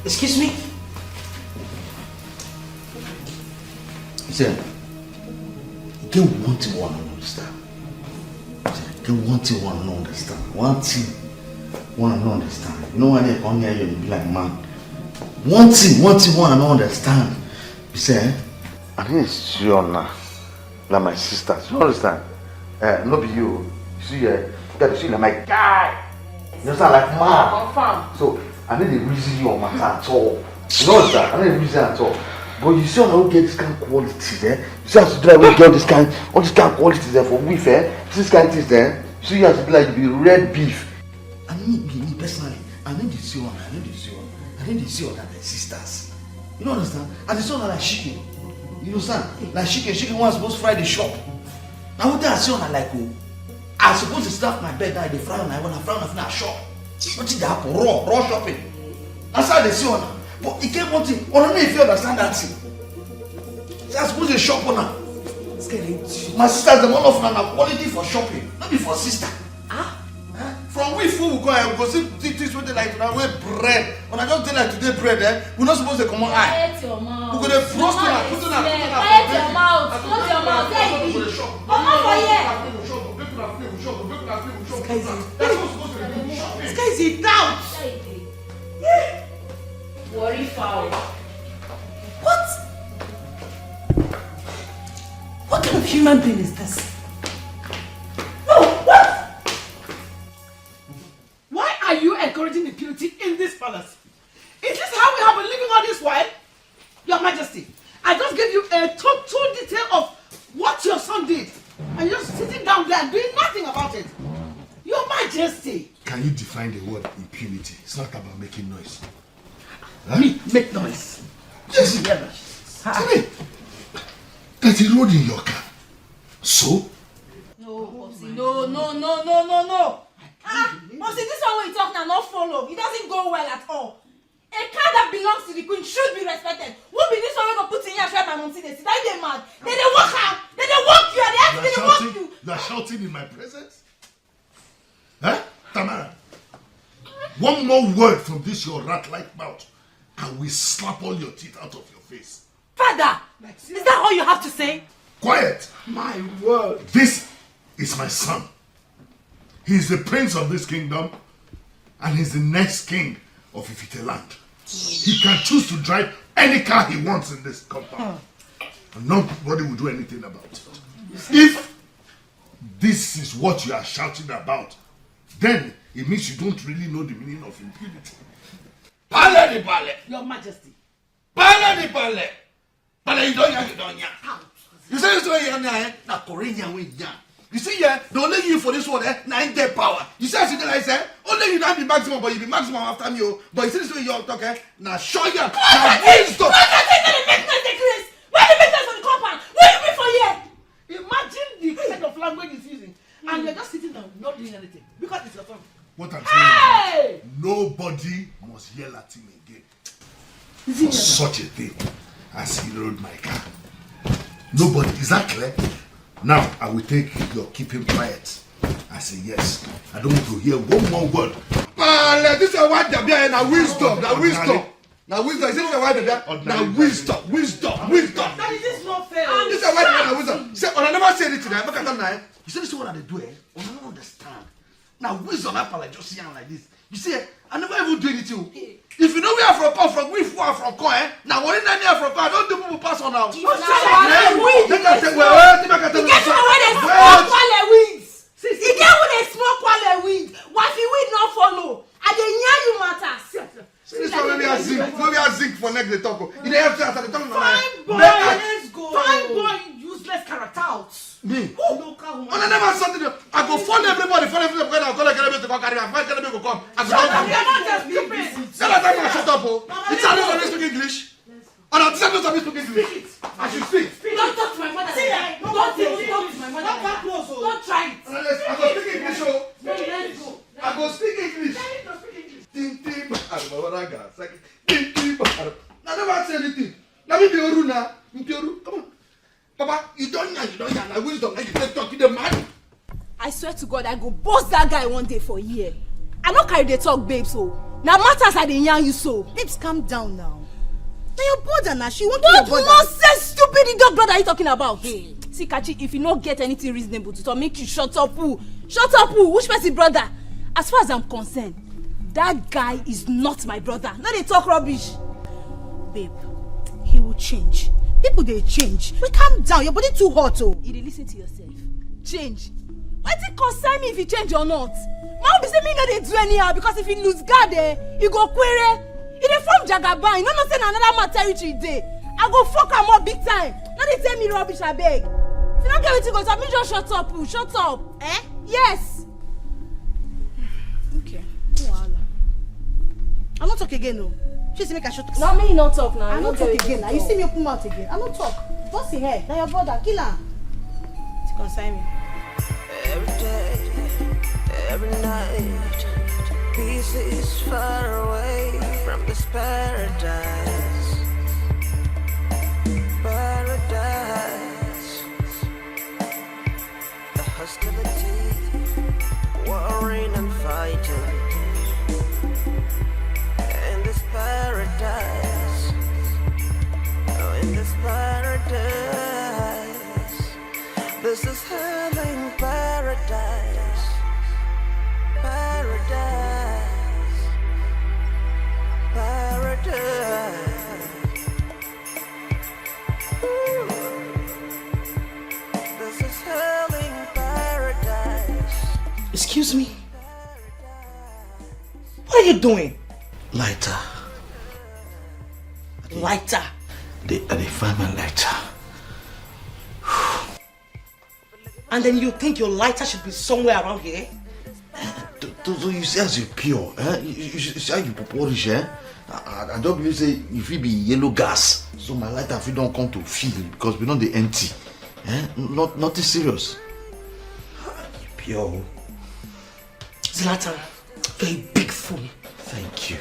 Speaker 2: Excuse me?
Speaker 13: Listen, get one thing one understand. Get one thing one understand. One thing one understand. You know when they come here, you be like man. One thing one understand. You say, I think it's you now, like my sisters. You understand? Not be you. You see, you gotta see like my guy. You understand, like man.
Speaker 5: Confirm.
Speaker 13: So I need to reason you on matter at all. You know what I need to reason at all. But you see how we get this kind of qualities there. You see how to drive we get all this kind of qualities there for beef, this kind of things there. So you have to be like the red beef. And me personally, I need to see one. I need to see one that my sisters. You don't understand? And the son like chicken. You understand? Like chicken was supposed to fry the shop. Now what I see one like oh, I supposed to start my bed now they fry on when I fry on a shop. What did that happen? Raw shopping. That's how they see one. But it came one thing. I don't know if you understand that thing. So I suppose to shop on her. My sisters, the one of them are quality for shopping, not be for sister. From we food we go and go see things with like now we bread. When I don't tell like today bread, we're not supposed to come on eye.
Speaker 12: Quiet your mouth.
Speaker 13: We're gonna frost on her, put on her.
Speaker 12: Quiet your mouth. Close your mouth. There you be. Come on for here.
Speaker 2: This guy is a doubt.
Speaker 12: Worry foul.
Speaker 2: What kind of human being is this? No, what? Why are you encouraging impunity in this palace? Is this how we have been living all this while? Your Majesty, I just gave you a total detail of what your son did. And you're just sitting down there and doing nothing about it. Your Majesty.
Speaker 17: Can you define the word impunity? It's not about making noise.
Speaker 2: Me make noise.
Speaker 17: Yes. Tell me. There's a road in your car. So?
Speaker 5: No, Popsy, no. Popsy, this one when you talk now, not follow. It doesn't go well at all. A car that belongs to the queen should be respected. Who be this one going to put in here and my mom see this? They mad. They walk out. They walk you and they ask me to walk you.
Speaker 17: You are shouting in my presence? Huh? Tamara? One more word from this your rat-like mouth and we slap all your teeth out of your face.
Speaker 2: Father, is that all you have to say?
Speaker 17: Quiet!
Speaker 2: My word.
Speaker 17: This is my son. He is the prince of this kingdom and he's the next king of Ifite land. He can choose to drive any car he wants in this compound. And nobody will do anything about it. If this is what you are shouting about, then it means you don't really know the meaning of impunity.
Speaker 8: Pale di pale.
Speaker 21: Your Majesty.
Speaker 8: Pale di pale. Pale, you don't ya.
Speaker 22: You say this way, na Korean way, yeah. You see, yeah, they only you for this one, now ain't get power. You see, I said, only you don't be maximum, but you be maximum after me. But you see this way, you're talking, now show you, now wisdom.
Speaker 5: Why the make for the compound? What do you mean for here?
Speaker 21: Imagine the kind of language he's using, and you're just sitting down, not doing anything, because it's your turn.
Speaker 17: What I'm saying is, nobody must yell at him again for such a thing as he rode my car. Nobody, is that clear? Now, I will take your keep him quiet. I say yes. I don't want to hear one more word.
Speaker 22: This is why they're behind now wisdom, now wisdom. Now wisdom, is this why they're behind? Now wisdom.
Speaker 21: That is not fair.
Speaker 22: This is why they're behind wisdom. Say, I never say it to them. Look at them now. You see, this is what they do, I don't understand. Now wisdom, I like just young like this. You see, I never even do anything. If you know we are from come from, we are from come, now we're in any from come, don't do people pass on now.
Speaker 5: You get where they smoke quale weeds. You get where they smoke quale weeds. What if we not follow? And they hear you matters.
Speaker 22: This one maybe I zinc for next they talk. You don't have to after the talk.
Speaker 21: Fine boy, let's go. Fine boy, useless character out.
Speaker 22: Me? I never said it. I go phone everybody, I'll call a to come carry. I find to come. I go. Shut up, it's a lot of speak English. And I'm not speak English. I should speak.
Speaker 5: Don't talk to my mother. Don't talk to my mother. Don't come close. Don't try it.
Speaker 22: I go speak English. I go speak English. I never say anything. Let me be Oru now. Come on. Papa, you don't know. Wisdom. You can't talk to the man.
Speaker 5: I swear to God, I go boss that guy one day for a year. I don't carry the talk, babe, so. Now matters are the yarn you so.
Speaker 2: Babes, calm down now. Now your brother now, she won't kill your brother.
Speaker 5: What nonsense, stupid dog brother are you talking about? Hey. See, Kachi, if you don't get anything reasonable to talk, make you shut up, who? Shut up, who? Which person brother? As far as I'm concerned, that guy is not my brother. Now they talk rubbish.
Speaker 2: Babe, he will change. People, they change. But calm down, your body too hot, oh.
Speaker 5: You didn't listen to yourself. Change? Why did it concern me if you change or not? Man be say me no dey do anyhow because if he lose guard he go query. He dey from Jagaban, you know say na another man territory dey. I go fuck am up big time. No dey tell me rubbish abeg. If you don't get wetin go talk, me just shut up, shut up. Eh? Yes.
Speaker 2: Okay. No wahala. I no talk again, no. She say make I shut up.
Speaker 5: No, me no talk now.
Speaker 2: I no talk again. Now you see me open mouth again. I no talk. What's the hair? Now your brother kill am. It concern me.
Speaker 3: Every day, every night, pieces far away from this paradise. Paradise. The hostility, warring and fighting. In this paradise, oh, in this paradise. This is hell in paradise. Paradise. Paradise. Ooh. This is hell in paradise.
Speaker 8: Excuse me? What are you doing?
Speaker 22: Lighter.
Speaker 8: Lighter?
Speaker 22: They find my lighter.
Speaker 8: And then you think your lighter should be somewhere around here?
Speaker 22: So you see as you pure, you see how you polish, I don't believe say if it be yellow gas, so my lighter if you don't come to feel because we know they empty. Nothing serious. Pure.
Speaker 8: Zlatan, you're a big fool.
Speaker 22: Thank you.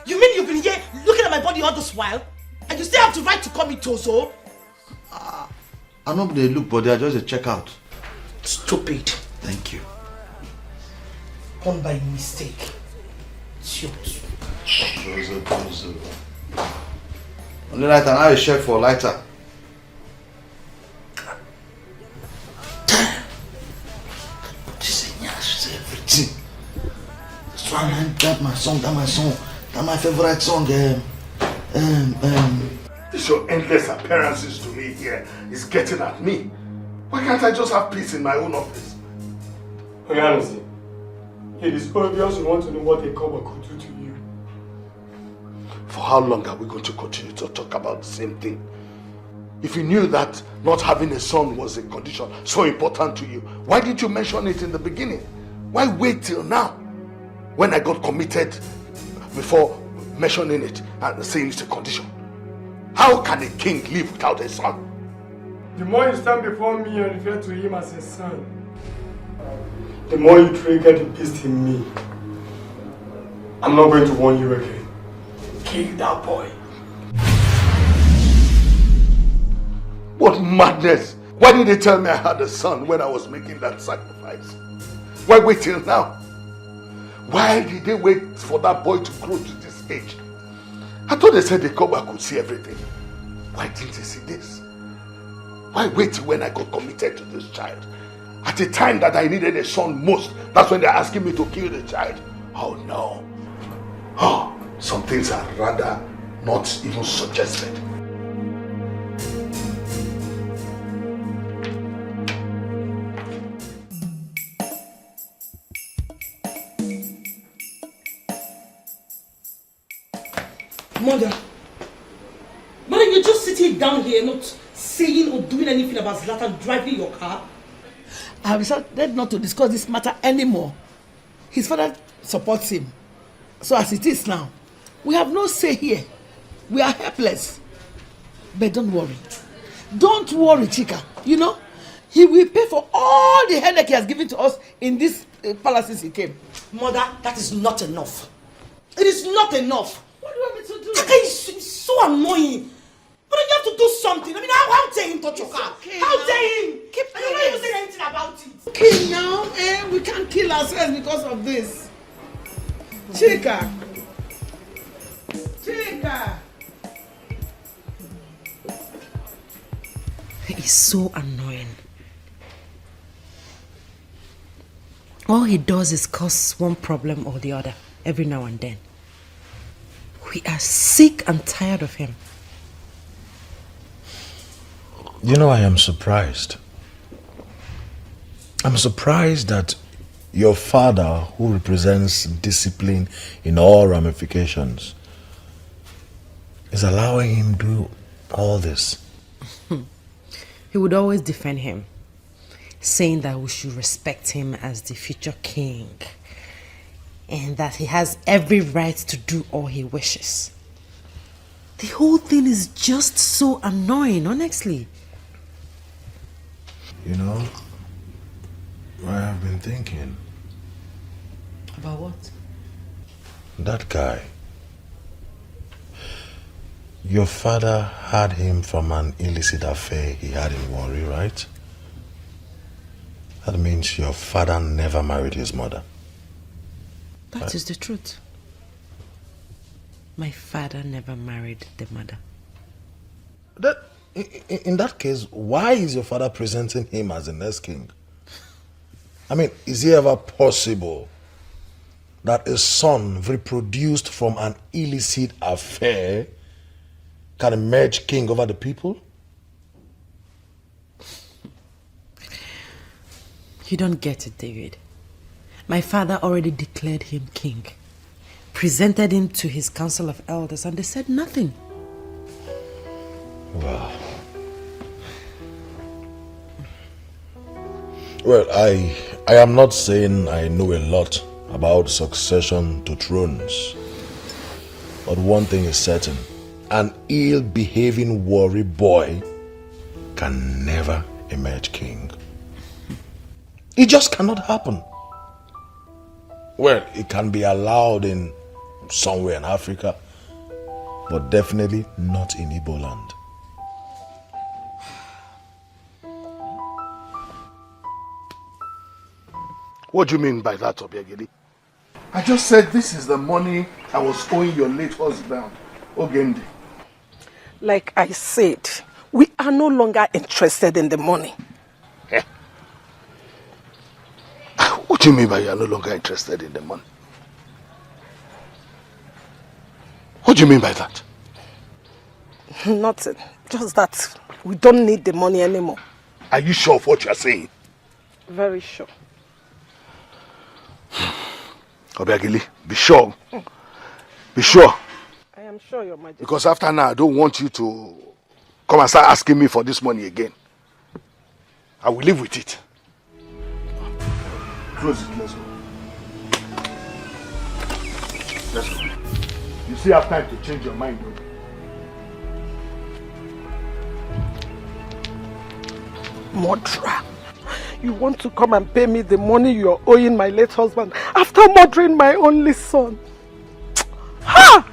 Speaker 8: You mean you've been here looking at my body all this while? And you still have the right to call me Tozo?
Speaker 22: I know they look, but they are just a checkout.
Speaker 8: Stupid.
Speaker 22: Thank you.
Speaker 8: Born by mistake. Idiot.
Speaker 22: Only lighter, now a check for lighter. This is everything. So that my song, that my favorite song.
Speaker 17: These your endless appearances to me.
Speaker 4: here is getting at me. Why can't I just have peace in my own office?
Speaker 11: Honestly, it is obvious you want to know what a cover could do to you.
Speaker 4: For how long are we going to continue to talk about the same thing? If you knew that not having a son was a condition so important to you, why didn't you mention it in the beginning? Why wait till now, when I got committed, before mentioning it and saying it's a condition? How can a king live without a son?
Speaker 11: The more you stand before me and refer to him as a son, the more you trigger the beast in me. I'm not going to warn you again. Kill that boy.
Speaker 4: What madness! Why did they tell me I had a son when I was making that sacrifice? Why wait till now? Why did they wait for that boy to grow to this age? I thought they said the cobra could see everything. Why didn't they see this? Why wait till when I got committed to this child? At the time that I needed a son most, that's when they're asking me to kill the child. Oh no. Oh, some things are rather not even suggested.
Speaker 8: Mother, you're just sitting down here, not saying or doing anything about Zlatan driving your car.
Speaker 1: I have decided not to discuss this matter anymore. His father supports him. So as it is now, we have no say here. We are helpless. But don't worry. Don't worry, Chika. You know, he will pay for all the headache he has given to us in these palaces he came.
Speaker 8: Mother, that is not enough. It is not enough.
Speaker 1: What do you want me to do?
Speaker 8: Chika is so annoying. But you have to do something. I mean, how dare him touch your car?
Speaker 1: Okay,
Speaker 8: how
Speaker 1: now.
Speaker 8: dare him?
Speaker 1: Keep
Speaker 8: and you're not even saying anything about it.
Speaker 1: Okay now, we can't kill ourselves because of this. Chika.
Speaker 9: He's so annoying. All he does is cause one problem or the other every now and then. We are sick and tired of him.
Speaker 10: You know, I am surprised. I'm surprised that your father, who represents discipline in all ramifications, is allowing him to do all this.
Speaker 9: He would always defend him, saying that we should respect him as the future king and that he has every right to do all he wishes. The whole thing is just so annoying, honestly.
Speaker 10: You know, I have been thinking.
Speaker 9: About what?
Speaker 10: That guy. Your father had him from an illicit affair he had in Warri, right? That means your father never married his mother.
Speaker 9: That is the truth. My father never married the mother.
Speaker 10: In that case, why is your father presenting him as the next king? I mean, is it ever possible that a son reproduced from an illicit affair can emerge king over the people?
Speaker 9: You don't get it, David. My father already declared him king, presented him to his council of elders, and they said nothing.
Speaker 10: Wow. Well, I am not saying I know a lot about succession to thrones. But one thing is certain. An ill-behaving Warri boy can never emerge king. It just cannot happen. Well, it can be allowed in somewhere in Africa, but definitely not in Igbo land.
Speaker 4: What do you mean by that, Obiageli? I just said this is the money I was owing your late husband, Ogende.
Speaker 1: Like I said, we are no longer interested in the money.
Speaker 4: Eh? What do you mean by you are no longer interested in the money? What do you mean by that?
Speaker 1: Nothing. Just that we don't need the money anymore.
Speaker 17: Are you sure of what you are saying?
Speaker 1: Very sure.
Speaker 17: Obiagili, be sure. Be sure.
Speaker 1: I am sure, Your Majesty.
Speaker 17: Because after now, I don't want you to come and start asking me for this money again. I will live with it. Close it, let's go. Let's go. You still have time to change your mind, don't you?
Speaker 1: Murderer. You want to come and pay me the money you are owing my late husband after murdering my only son. Ha!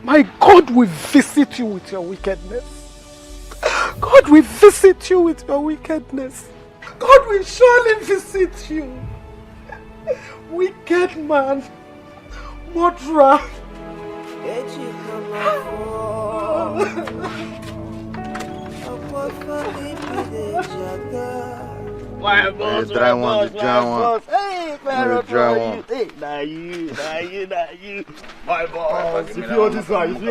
Speaker 1: My God will visit you with your wickedness. God will visit you with your wickedness. God will surely visit you. Wicked man. Murderer.
Speaker 22: My boss, my boss. Hey, Clara, hey, now you. My boss.
Speaker 11: If you hold this one,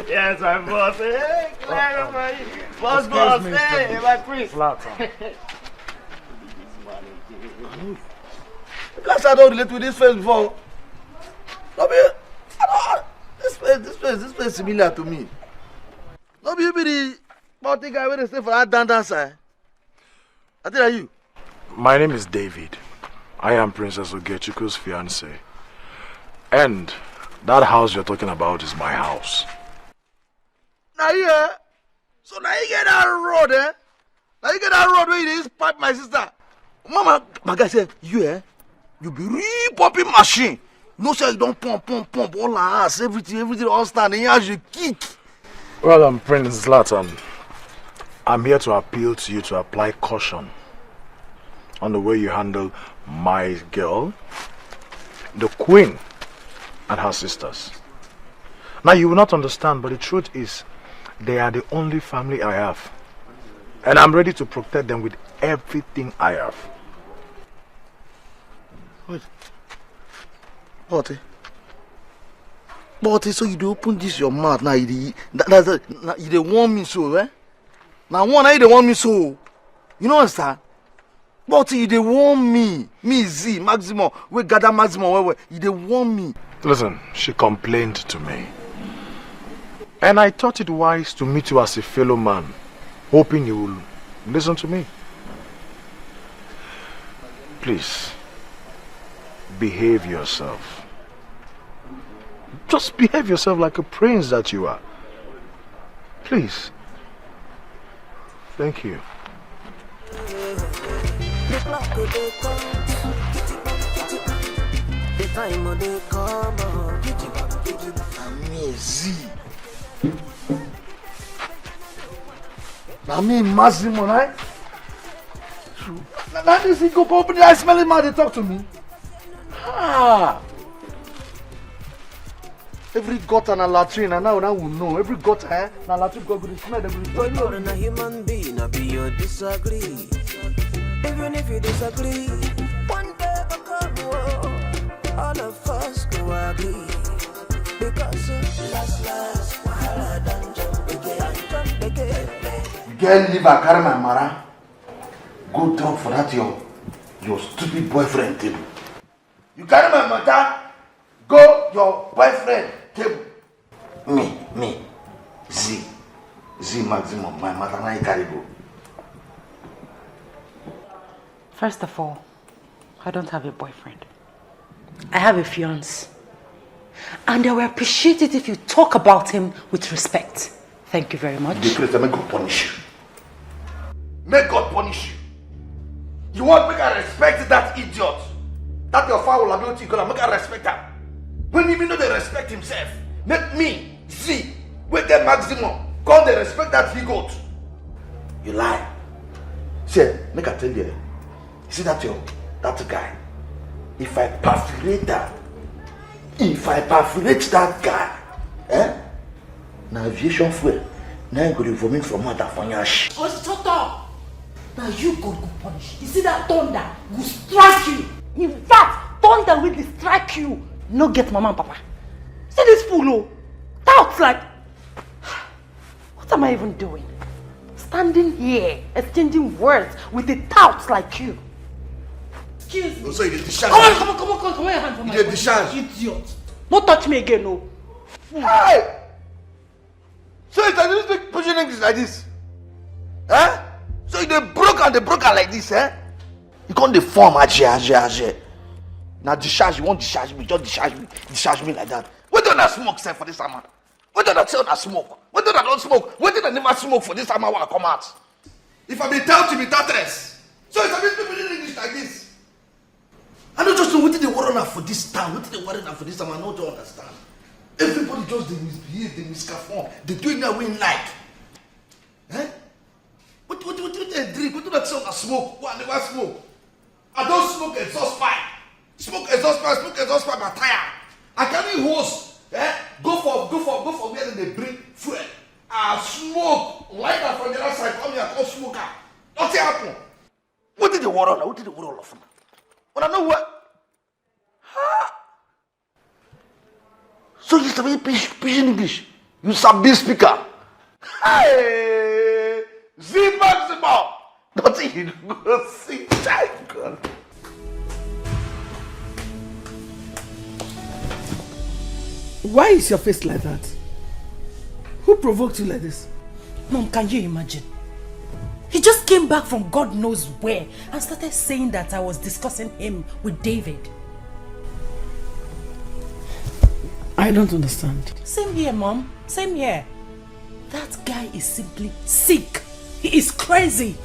Speaker 22: Yes, my boss. Hey, Clara, boss. Hey, my prince. Because I don't relate with this face before. This face is similar to me. No be the party guy where they stay for that dancer. I tell you.
Speaker 10: My name is David. I am Princess Ogechiko's fiancé. And that house you're talking about is my house.
Speaker 22: Now you, so now you get that road, Now you get that road where you just pipe my sister. Mama, my guy said, you be real popping machine. No sir, you don't pump all our ass, everything all stand, and you kick.
Speaker 10: Well, I'm Prince Zlatan. I'm here to appeal to you to apply caution on the way you handle my girl, the queen, and her sisters. Now, you will not understand, but the truth is, they are the only family I have. And I'm ready to protect them with everything I have.
Speaker 22: Wait. But so you do open this your mouth now, you want me so, eh? Now one I want me so. You know what, sir? But you they want me Z, maximum. We gather maximum where you they want me.
Speaker 10: Listen, she complained to me. And I thought it wise to meet you as a fellow man, hoping you will listen to me. Please, behave yourself. Just behave yourself like a prince that you are. Please. Thank you.
Speaker 3: The clock will they come. The time will they come.
Speaker 22: Amazing. I mean, maximum, right? Now this he go open the eye, smelling man, they talk to me. Ah. Every gutter and latrine, and now we know. Every gutter, and latrine go to smell.
Speaker 3: When you're a human being, I be your disagree. Even if you disagree, one day will come, all of us go agree. Because last, while done jump again.
Speaker 22: Girl, leave a carry my mara. Go talk for that your stupid boyfriend table. You carry my matter, go your boyfriend table. Me, Z maximum, my matter na carry go.
Speaker 9: First of all, I don't have a boyfriend. I have a fiancé. And I will appreciate it if you talk about him with respect. Thank you very much.
Speaker 22: May God punish you. May God punish you. You want me to respect that idiot? That your foul ability, gonna make her respect her. When even though they respect himself, make me, Z, with the maximum, call they respect that he got. You lie. See, make I tell you, see that guy, if I perforate that guy, now aviation fuel, now you go to vomit from mother for your shit.
Speaker 21: Oh, shut up! Now you go punish. You see that thunder will strike you. In fact, thunder will strike you. No get mama and papa. See this fool, oh. Talks like.
Speaker 2: What am I even doing? Standing here, exchanging words with a tout like you. Excuse me.
Speaker 22: So you did discharge.
Speaker 2: Come on, your hand from my
Speaker 22: You did discharge.
Speaker 2: Idiot. Don't touch me again, no.
Speaker 22: Hey! So you can speak pushing English like this? Eh? So you broke like this, eh? You can't deform Ajay. Now discharge, you won't discharge me, just discharge me like that. What do I smoke, sir, for this summer? What do I tell I smoke? What do I don't smoke? What did I never smoke for this summer when I come out? If I be tell to be tatters. So it's a bit speaking English like this. I don't just know what did they worry enough for this town, what did they worry enough for this time, I don't understand. Everybody just they misbehave, they misconform, they do it that way in like. Eh? What do they drink? What do they tell I smoke? What I never smoke? I don't smoke exhaust pipe. Smoke exhaust pipe, I tire. I carry hose. Eh? Go for where they bring fuel. I smoke like that from the other side. Come here, come smoke. Nothing happen. What did they worry on? What did they worry all of them? When I know what? Huh? So you sabi pidgin English? You sabi speaker? Hey, Z maximum. Nothing you go see. God.
Speaker 1: Why is your face like that? Who provoked you like this?
Speaker 2: Mom, can you imagine? He just came back from God knows where and started saying that I was discussing him with David.
Speaker 1: I don't understand.
Speaker 2: Same here, Mom. Same here. That guy is simply sick. He is crazy.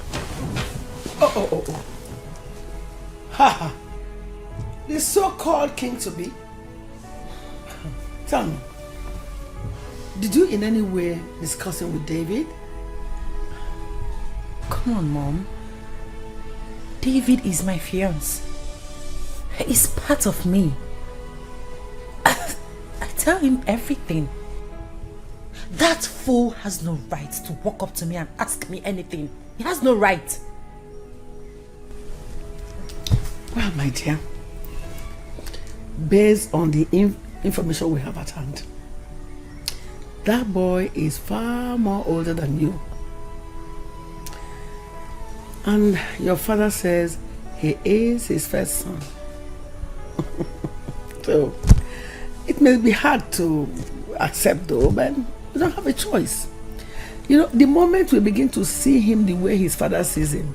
Speaker 1: Oh. Ha. The so-called king-to-be. Tell me, did you in any way discuss it with David?
Speaker 2: Come on, Mom. David is my fiancé. He's part of me. I tell him everything. That fool has no right to walk up to me and ask me anything. He has no right.
Speaker 1: Well, my dear, based on the information we have at hand, that boy is far more older than you. And your father says he is his first son. So, it may be hard to accept though, but we don't have a choice. You know, the moment we begin to see him the way his father sees him,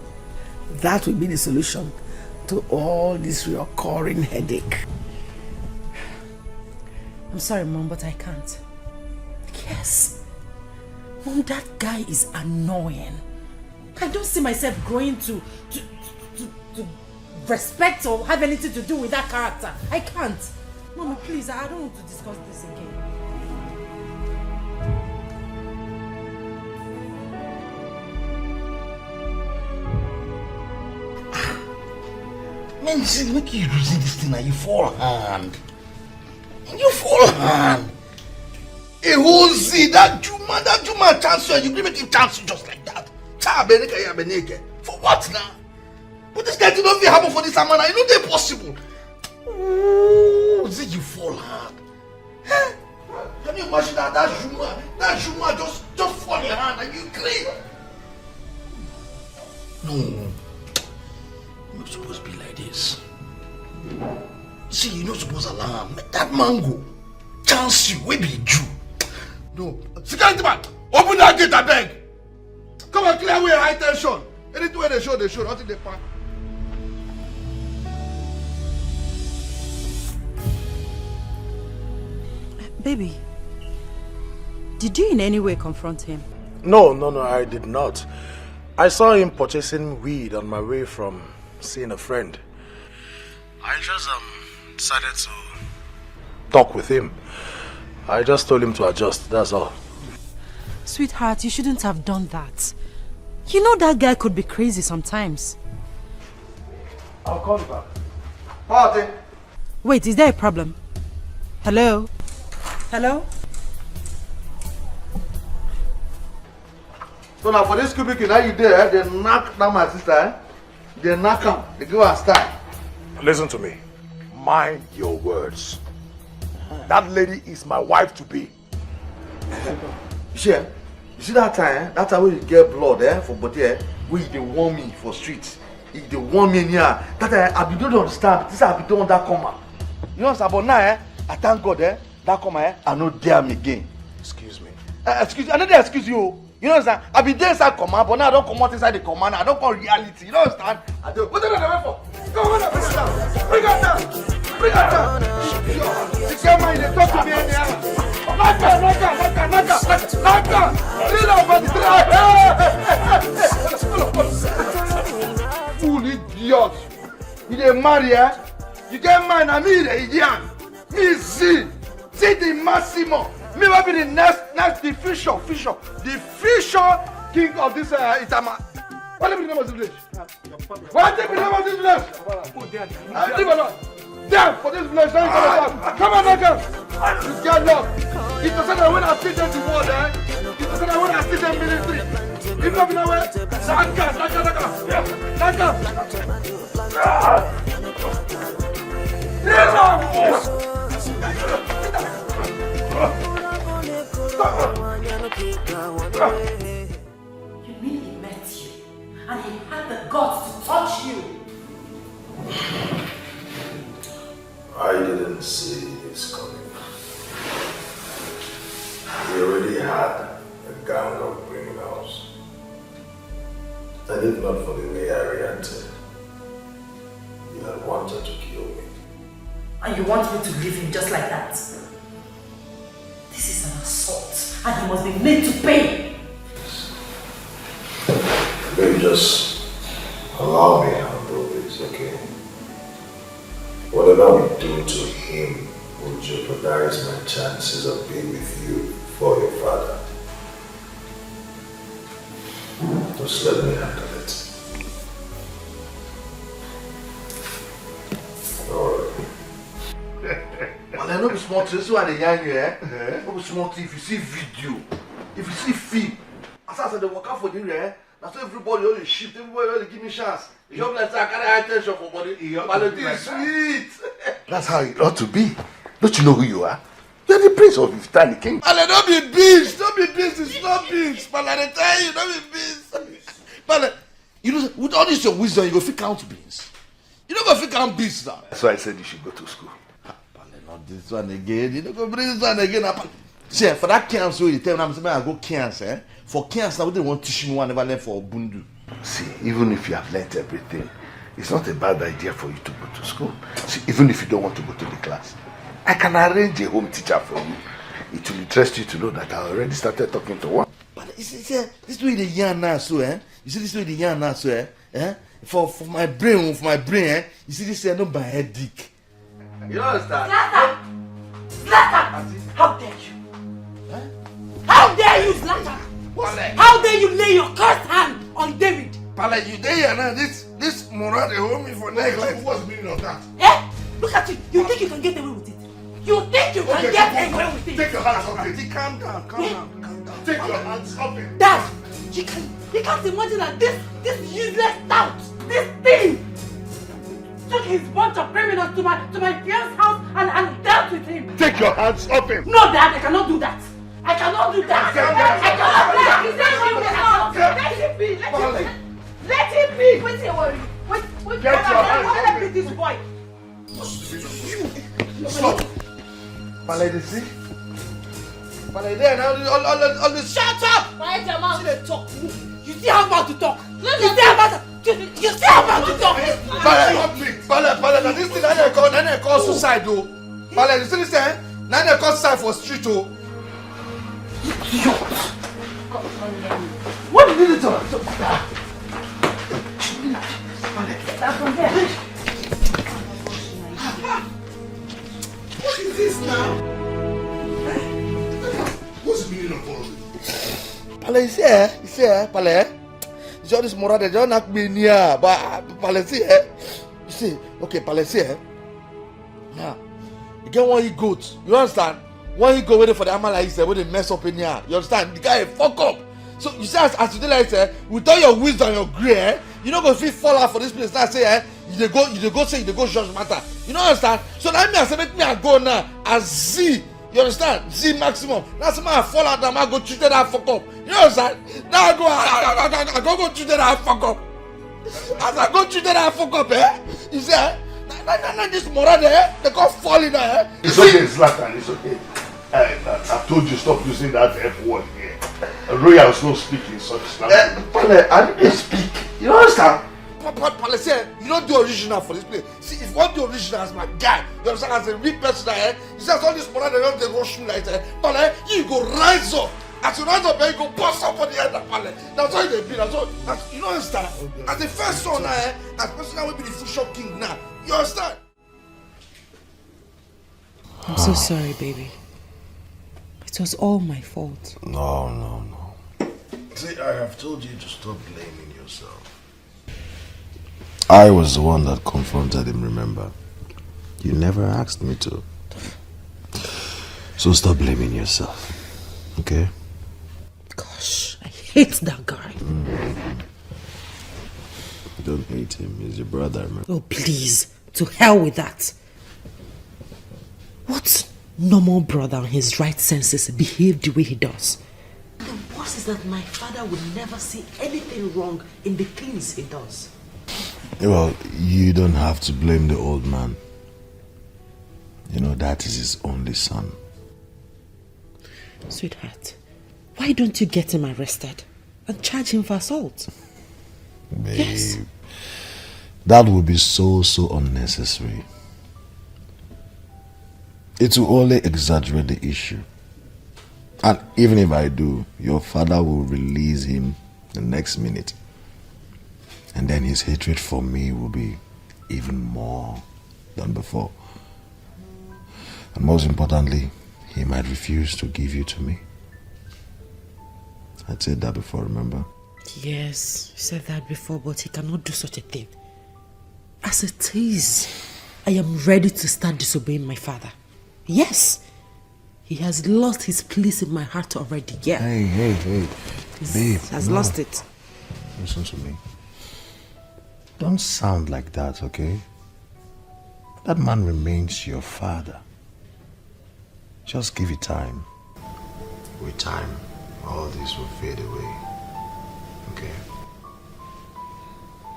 Speaker 1: that will be the solution to all this recurring headache.
Speaker 2: I'm sorry, Mom, but I can't. Yes. Mom, that guy is annoying. I don't see myself growing to respect or have anything to do with that character. I can't. Mama, please, I don't want to discuss this again.
Speaker 22: Man, see, make you losing this thing and you fall hand. You fall hand. A whole Z, that Juma chance you, you make him chance just like that. For what now? But this guy did not happen for this amount. You know they're possible. Oh, Z, you fall hard. Huh? Can you imagine that Juma just fall in your hand and you clean? No. You're not supposed to be like this. See, you're not supposed to allow him. That mango chance you, we be Jew. No. Security man, open that gate, I beg. Come and clear away high tension. Anything where they show, until they pack.
Speaker 2: Baby, did you in any way confront him?
Speaker 10: No, I did not. I saw him purchasing weed on my way from seeing a friend. I just decided to talk with him. I just told him to adjust, that's all.
Speaker 2: Sweetheart, you shouldn't have done that. You know that guy could be crazy sometimes.
Speaker 22: I'll call you back. Party.
Speaker 2: Wait, is there a problem? Hello? Hello?
Speaker 22: So now for this cubicle, now you there, they knock down my sister, eh? They knock her, they give her a style.
Speaker 10: Listen to me. Mind your words. That lady is my wife to be.
Speaker 22: You You see that time when you get blood for body where they warn me for streets. If they warn me in here, that I don't understand. This I be doing that comma. You understand? But now I thank God that comma I no dare me again.
Speaker 10: Excuse me.
Speaker 22: Excuse I know they excuse you. You know understand? I be there inside command, but now I don't come out inside the command. I don't call reality. You know understand? I do. What are you waiting for? Come on, bring it down. Bring it down. Bring it down. You can't mind they talk to me in here. Naka. Clean up on the track. Fool idiot. You dey marry You get mine and me the idiot. Me see the Massimo. Me will be the next the future king of this Itama. What is the name of this village? What is the name of this village? Leave alone. Damn for this village. Come on, Naka. You get lost. It's the same when I see them the world, It's the same when I see them military. If not,
Speaker 21: You mean he met you and he had the guts to touch you?
Speaker 10: I didn't see this coming. He already had a gang of criminals. And if not for the way I reacted, he had wanted to kill me.
Speaker 21: And you want me to leave him just like that? This is an assault and he must be made to pay.
Speaker 10: Maybe just allow me to handle this, okay? Whatever we do to him will jeopardize my chances of being with you for your father. Just let me handle it. Alright.
Speaker 22: Well, I know be smart. This is why they young you, No be smart. If you see video, if you see film, as I said, they work out for you, That's why everybody only shift. Everybody only give me chance. You just like say I carry high tension for body. But the thing is sweet.
Speaker 17: That's how it ought to be. Don't you know who you are? You're the prince of Iftan, the king.
Speaker 22: Pale, don't be beast. Don't be beast. It's not beast. Pale, I tell you, don't be beast. Pale, you know, with all this your wisdom, you go fit count beans. You don't go fit count beans now.
Speaker 17: That's why I said you should go to school.
Speaker 22: Pale, not this one again. You don't go bring this one again. See, for that cancer, you tell me I'm saying I go cancer. For cancer, they won't teach me one never learn for Bundu.
Speaker 17: See, even if you have learnt everything, it's not a bad idea for you to go to school. See, even if you don't want to go to the class, I can arrange a home teacher for you. It will interest you to know that I already started talking to one.
Speaker 22: But you see, this way the yarn now, so You see this way the yarn now, so For my brain, You see this not my headache. You understand?
Speaker 21: Zlatan! How dare you? How dare you, Zlatan? How dare you lay your cursed hand on David?
Speaker 22: Pale, you there now? This Murad they hold me for neck like what's the meaning of that?
Speaker 21: Look at you. You think you can get away with it? You think you can get away with it?
Speaker 22: Take your hands off it. Calm down. Take your hands off it.
Speaker 21: Dad, you can't imagine that this useless tout, this thing, took his bunch of criminals to my fiance's house and dealt with him.
Speaker 17: Take your hands off him.
Speaker 21: No, Dad, I cannot do that. I cannot do that.
Speaker 5: Let him be. Let him be. Wait till worry. Wait. Let me this boy.
Speaker 22: Stop. Pale, they see? Pale, there now. All this.
Speaker 5: Shut up! Quiet your mouth.
Speaker 21: See they talk. You see how about to talk? You see how about to talk?
Speaker 22: Pale, now this thing I call suicide though. Pale, you see this thing? Now they call suicide for street though. What did you do? What is this now?
Speaker 17: What's the meaning of all of it?
Speaker 22: Pale, you see, Pale. You see all this moral, they don't knock me near, but Pale, see, you see, okay, Pale, see, now, you get one goat, you understand? One go waiting for the animal like say when they mess up in here. You understand? The guy fuck up. So you see as you did like say, with all your wisdom and your grey, you don't go fit fall out for this place. Now say you go say you go judge matter. You know understand? So now me I say make me I go now as Z
Speaker 10: You understand? See maximum. That's why I fall out and I go treat that fuck up. You understand? Now I go treat that fuck up. As I go treat that fuck up, you say, nah, this moral there, they go fall in there.
Speaker 17: It's okay, Zlatan, it's okay. I told you stop using that F word here. Royals don't speak in such language. I didn't speak. You understand?
Speaker 10: Pale say, you don't do original for this place. See, if you want the original as my guy, you understand, as a real person there, you say all this moral, they don't rush me like that. Pale, you go rise up. As you rise up, you go bust up on the head of Pale. That's how they be. That's you don't understand. As the first son, as person that will be the future king now. You understand?
Speaker 9: I'm so sorry, baby. It was all my fault.
Speaker 13: No.
Speaker 10: See, I have told you to stop blaming yourself.
Speaker 13: I was the one that confronted him, remember? You never asked me to. So stop blaming yourself, okay?
Speaker 9: Gosh, I hate that guy.
Speaker 13: Don't hate him, he's your brother, man.
Speaker 9: Oh, please. To hell with that. What normal brother in his right senses behave the way he does? The worst is that my father would never see anything wrong in the things he does.
Speaker 13: Well, you don't have to blame the old man. You know, that is his only son.
Speaker 9: Sweetheart, why don't you get him arrested and charge him for assault?
Speaker 13: Babe,
Speaker 9: yes.
Speaker 13: That would be so unnecessary. It will only exaggerate the issue. And even if I do, your father will release him the next minute. And then his hatred for me will be even more than before. And most importantly, he might refuse to give you to me. I said that before, remember?
Speaker 9: Yes, you said that before, but he cannot do such a thing. As it is, I am ready to start disobeying my father. Yes, he has lost his place in my heart already, yeah.
Speaker 13: Hey, babe.
Speaker 9: Has lost it.
Speaker 13: Listen to me. Don't sound like that, okay? That man remains your father. Just give it time. With time, all this will fade away. Okay?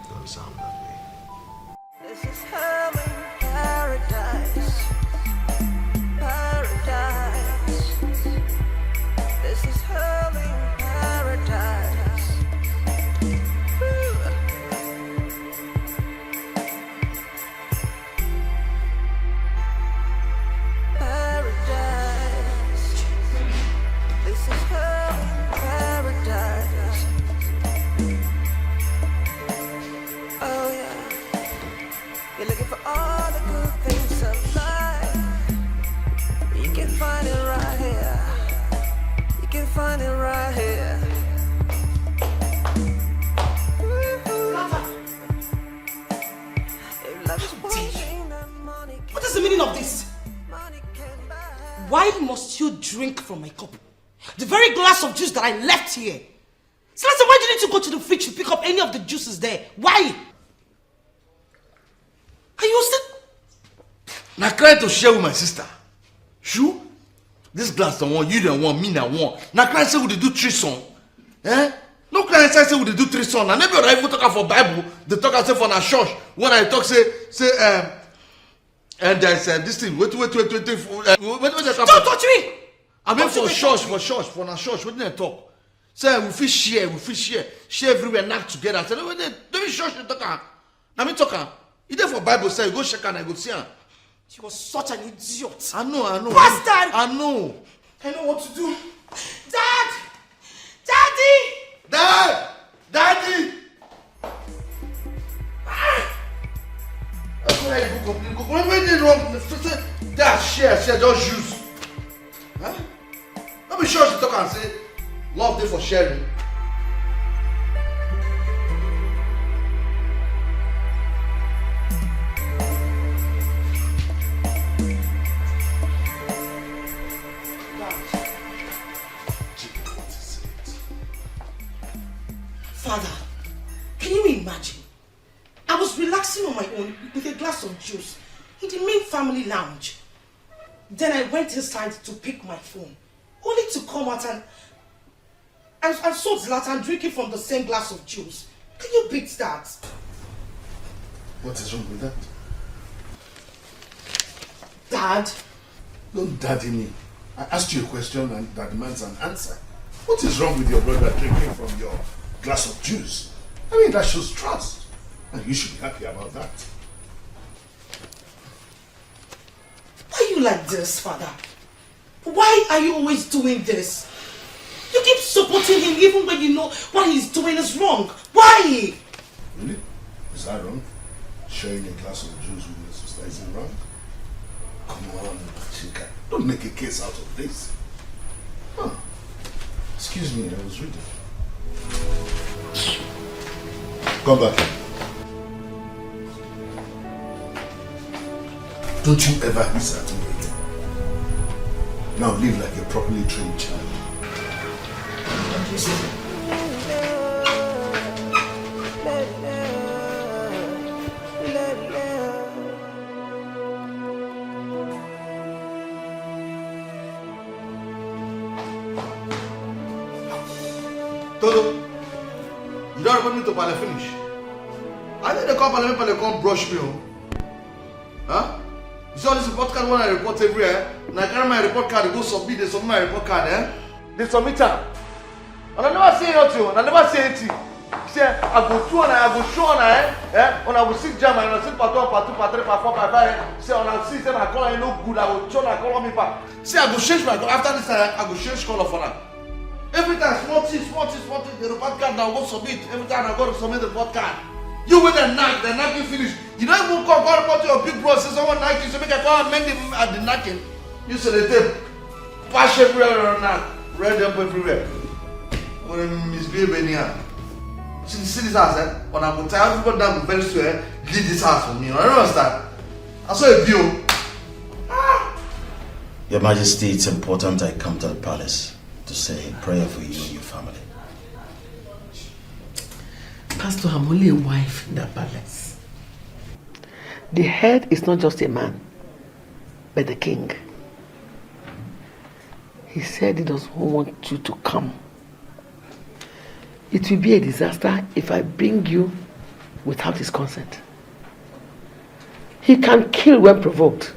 Speaker 13: Don't sound that way.
Speaker 3: This is hell in paradise. Paradise. This is hell in paradise. Paradise. This is hell in paradise. Oh yeah. You're looking for all the good things of life. You can find it right here. You can find it right here.
Speaker 8: What is the meaning of this? Why must you drink from my cup? The very glass of juice that I left here. So why do you need to go to the fridge to pick up any of the juices there? Why? Are you still...
Speaker 10: Now crying to share with my sister. Shoo? This glass don't want, you don't want, me don't want. Now crying say we dey do threesome. No crying say we dey do threesome. And maybe I even talk for Bible. They talk say for na church. When I talk say and there's this thing. Wait. Don't
Speaker 8: touch me!
Speaker 10: I mean for church, for na church. What did I talk? Say we fit share everywhere, knock together. Say no, don't be church they talk. I mean talk. You there for Bible say go check and I go see her.
Speaker 8: She was such an idiot.
Speaker 10: I know.
Speaker 8: Bastard!
Speaker 10: I know.
Speaker 8: I know what to do. Dad! Daddy!
Speaker 10: Daddy! That's why you go complain. When they wrong, say that share, just use. Huh? Don't be sure she talk and say love day for sharing.
Speaker 8: Father, can you imagine? I was relaxing on my own with a glass of juice in the main family lounge. Then I went inside to pick my phone, only to come out and saw Zlatan drinking from the same glass of juice. Can you beat that?
Speaker 4: What is wrong with that?
Speaker 8: Dad?
Speaker 4: Don't daddy me. I asked you a question and that demands an answer. What is wrong with your brother drinking from your glass of juice? I mean, that shows trust. And you should be happy about that.
Speaker 8: Why are you like this, Father? Why are you always doing this? You keep supporting him even when you know what he's doing is wrong. Why?
Speaker 4: Really? Is that wrong? Sharing a glass of juice with your sister isn't wrong? Come on, Chika. Don't make a case out of this. Huh. Excuse me, I was reading. Come back here. Don't you ever hiss at me again. Now live like a properly trained child.
Speaker 22: Toto, you don't report me to Pale finish. I think they call Pale come brush me. Huh? You saw this report card when I report everywhere. And I carry my report card, go submit, they submit my report card, eh? They submit it. And I never say nothing, and I never say anything. Say, I go through and I go show on and I will see jam and I see part 1, part 2, part 3, part 4, part 5. Say, and I see say my color ain't no good, I will show and I call me back. Say, I go change my color. After this, I go change color for now. Every time, small thing, the report card now go submit. Every time I go to submit the report card. You with the knack you finish. You don't even call report to your big bro, say someone knack you, so make a call and mend him at the knacking. You say the tape, pass everywhere on knack, red up everywhere. When I misbehave anyhow. See this house, eh? When I go tell everybody down very soon, leave this house for me. I don't understand. I saw a view.
Speaker 13: Your Majesty, it's important I come to the palace to say a prayer for you and your family.
Speaker 1: Pastor, I'm only a wife in that palace. The head is not just a man, but the king. He said he doesn't want you to come. It will be a disaster if I bring you without his consent. He can kill when provoked.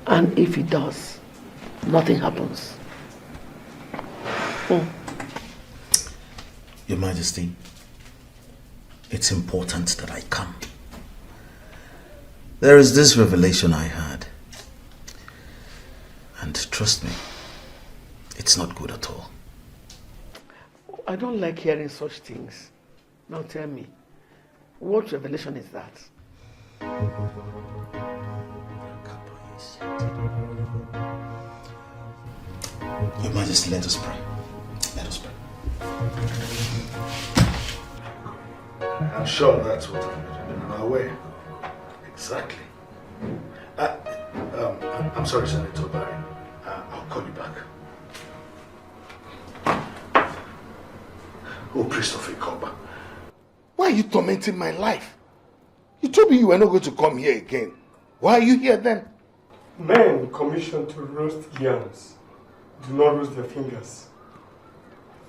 Speaker 1: And if he does, nothing happens.
Speaker 13: Your Majesty, it's important that I come. There is this revelation I had. And trust me, it's not good at all.
Speaker 1: I don't like hearing such things. Now tell me, what revelation is that?
Speaker 13: Your Majesty, let us pray. Let us pray.
Speaker 4: I'm sure that's what I'm on our way. Exactly. I'm sorry, Senator Barry. I'll call you back. Oh, Christopher Koba. Why are you tormenting my life? You told me you were not going to come here again. Why are you here then?
Speaker 11: Men commissioned to roast yams do not roast their fingers.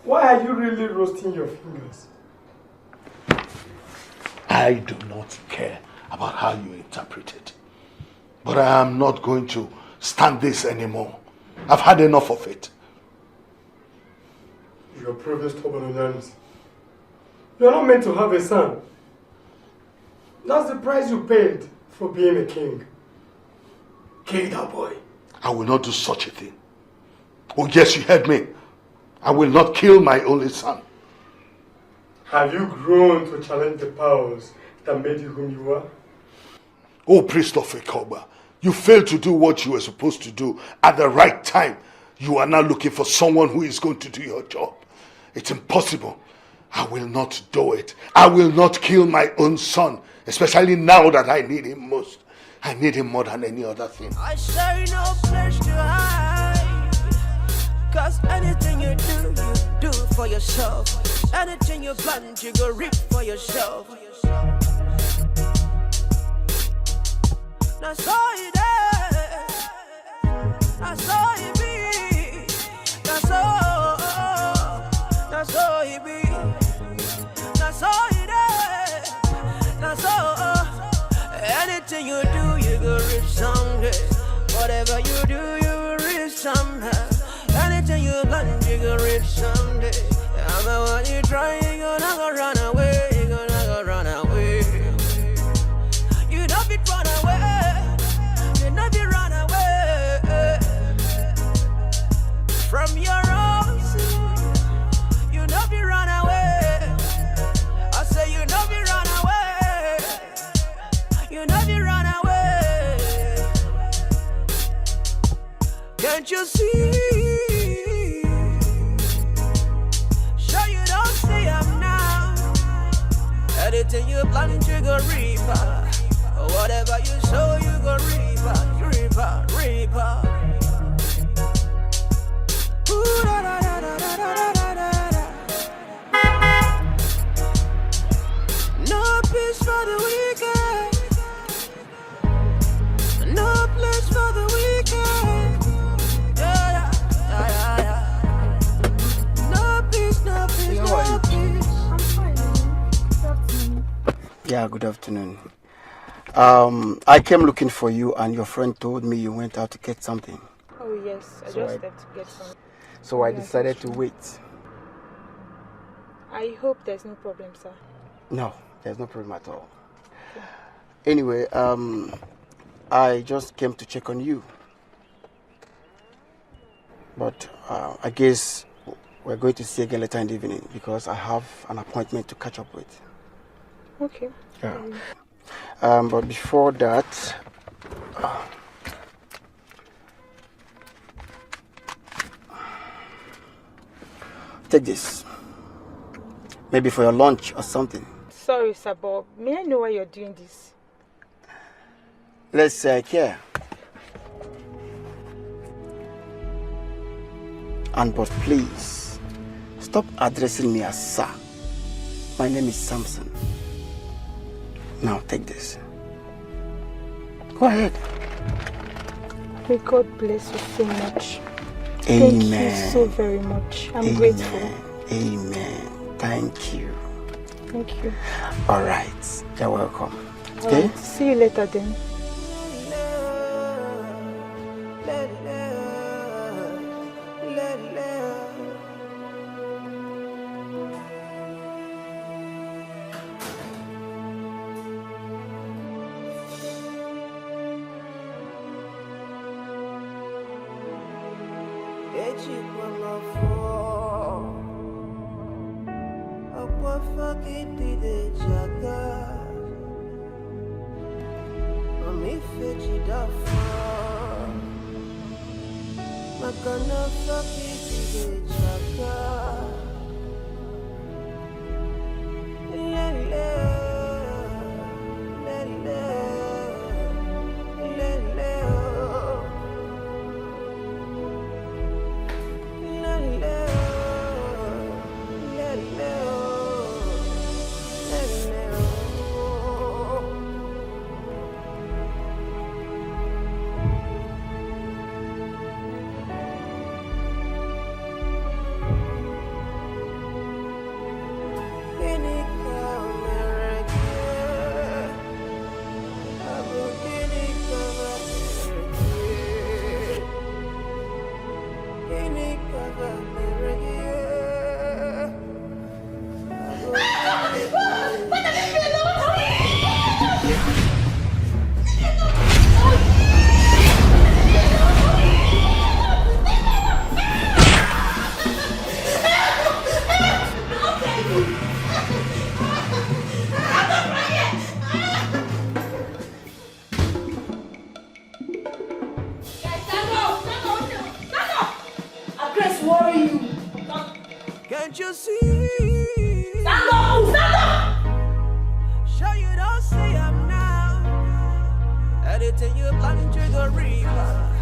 Speaker 11: Why are you really roasting your fingers?
Speaker 4: I do not care about how you interpret it. But I am not going to stand this anymore. I've had enough of it.
Speaker 11: You are proving stubborn and honest. You are not meant to have a son. That's the price you paid for being a king. Kill that boy.
Speaker 4: I will not do such a thing. Oh yes, you heard me. I will not kill my only son.
Speaker 11: Have you grown to challenge the powers that made you whom you are?
Speaker 4: Oh, priest of Ekoba, you failed to do what you were supposed to do at the right time. You are now looking for someone who is going to do your job. It's impossible. I will not do it. I will not kill my own son, especially now that I need him most. I need him more than any other thing.
Speaker 3: I say no place to hide, 'cause anything you do for yourself. Anything you plant, you go reap for yourself. That's all it is. That's all he be. That's all. That's all he be. That's all he does. That's all. Anything you do, you go reach someday. Whatever you do, you will reach somehow. Anything you plan, you go reach someday. I'm the one you try, you gonna go run away. You gonna go run away. You don't be run away. You don't be run away from your own sin. You don't be run away. I say you don't be run away. You don't be run away. Can't you see? Sure you don't see I'm now. Anything you planning to go reaper. Whatever you sow, you go reaper, reaper, reaper. Ooh, da, da, da, da, da, da, da, da. No peace for the wicked. No place for the wicked. Yeah, yeah, yeah, yeah. No peace, no peace, no peace.
Speaker 14: I'm fine. Good afternoon.
Speaker 18: Yeah, good afternoon. I came looking for you, and your friend told me you went out to get something.
Speaker 7: Oh yes, I
Speaker 18: So
Speaker 7: just
Speaker 18: I-
Speaker 7: stepped to get some.
Speaker 18: So I
Speaker 7: Yeah,
Speaker 18: decided
Speaker 7: that's
Speaker 18: to
Speaker 7: true.
Speaker 18: wait.
Speaker 7: I hope there's no problem, sir.
Speaker 18: No, there's no problem at all. Anyway, I just came to check on you. But I guess we're going to see again later in the evening because I have an appointment to catch up with.
Speaker 7: Okay.
Speaker 18: Yeah. But before that, take this. Maybe for your lunch or something.
Speaker 7: Sorry, sir, but may I know why you're doing this?
Speaker 18: Let's care. And but please, stop addressing me as sir. My name is Samson. Now take this. Go ahead.
Speaker 7: May God bless you so much.
Speaker 18: Amen.
Speaker 7: Thank you so very much. I'm
Speaker 18: Amen.
Speaker 7: grateful.
Speaker 18: Amen. Thank you.
Speaker 7: Thank you.
Speaker 18: All right. You're welcome.
Speaker 7: All
Speaker 18: Okay?
Speaker 7: right, see you later then.
Speaker 3: Can't you see?
Speaker 5: Stand up! Stand up!
Speaker 3: Sure you don't see I'm now. Anything you planning to go reaper.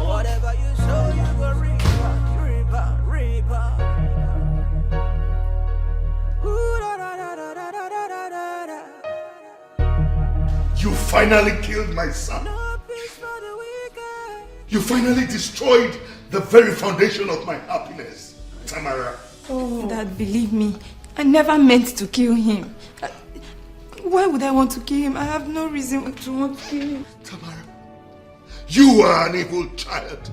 Speaker 3: Whatever you sow, you go reaper, reaper, reaper. Ooh, da, da, da, da, da, da, da, da, da.
Speaker 17: You finally killed my son. You finally destroyed the very foundation of my happiness, Tamara.
Speaker 5: Oh, Dad, believe me, I never meant to kill him. Why would I want to kill him? I have no reason to want to kill him.
Speaker 17: Tamara, you are an evil child.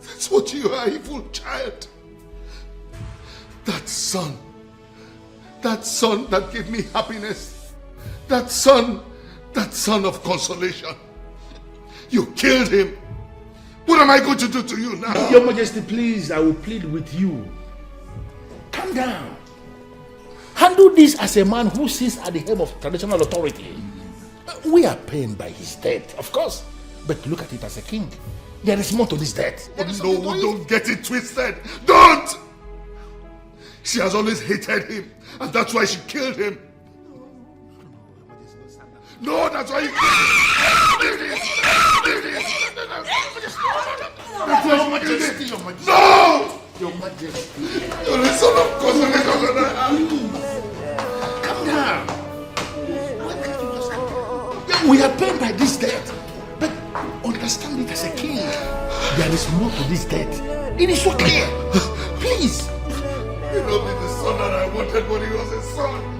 Speaker 17: That's what you are, evil child. That son that gave me happiness, that son of consolation. You killed him. What am I going to do to you now?
Speaker 15: Your Majesty, please, I will plead with you. Calm down. Handle this as a man who sits at the helm of traditional authority. We are pained by his death, of course, but look at it as a king. There is more to this death.
Speaker 17: No, don't get it twisted. Don't! She has always hated him, and that's why she killed him. No, that's why
Speaker 15: Your Majesty, Your Majesty.
Speaker 17: No!
Speaker 15: Your Majesty.
Speaker 17: You're a son of consolation.
Speaker 15: Calm down. We are pained by this death, but understand it as a king. There is more to this death. It is so clear. Please.
Speaker 17: You know me, the son that I wanted when he was a son.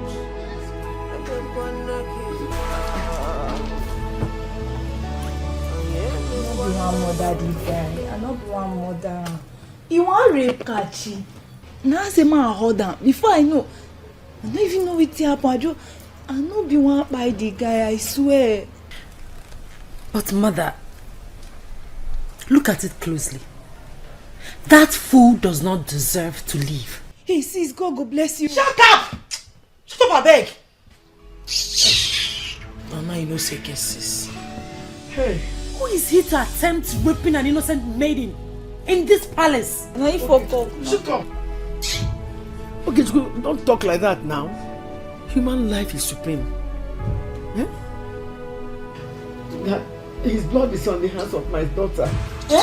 Speaker 5: One mother did die. I not one mother. You want rape Kachi? Now say man hold on. Before I know, I don't even know what happened. I not be one by the guy. I swear.
Speaker 9: But mother, look at it closely. That fool does not deserve to live.
Speaker 5: Hey sis, God go bless you.
Speaker 8: Shut up! Shut up, I beg. Now you know second sis.
Speaker 9: Hey. Who is he to attempt raping an innocent maiden in this palace?
Speaker 5: Now you fuck.
Speaker 1: Shut up. Okay, don't talk like that now. Human life is supreme. Yeah? That his blood is on the hands of my daughter.
Speaker 5: Yeah?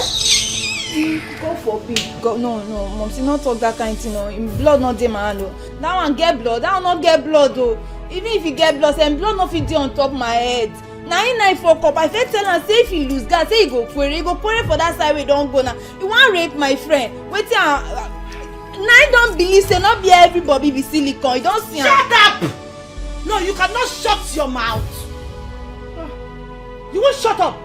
Speaker 5: God forbid. God, no, Mom, see not talk that kind of thing. No. In blood not dey my hand. That one get blood. That one not get blood though. Even if you get blood, then blood not fit dey on top my head. Now he fuck up. I fit tell am say if he lose gas, say he go query for that side we don't go now. You want rape my friend? Wait till now I don't believe say not be everybody be silicone. You don't see.
Speaker 8: Shut up! No, you cannot shut your mouth. You won't shut up.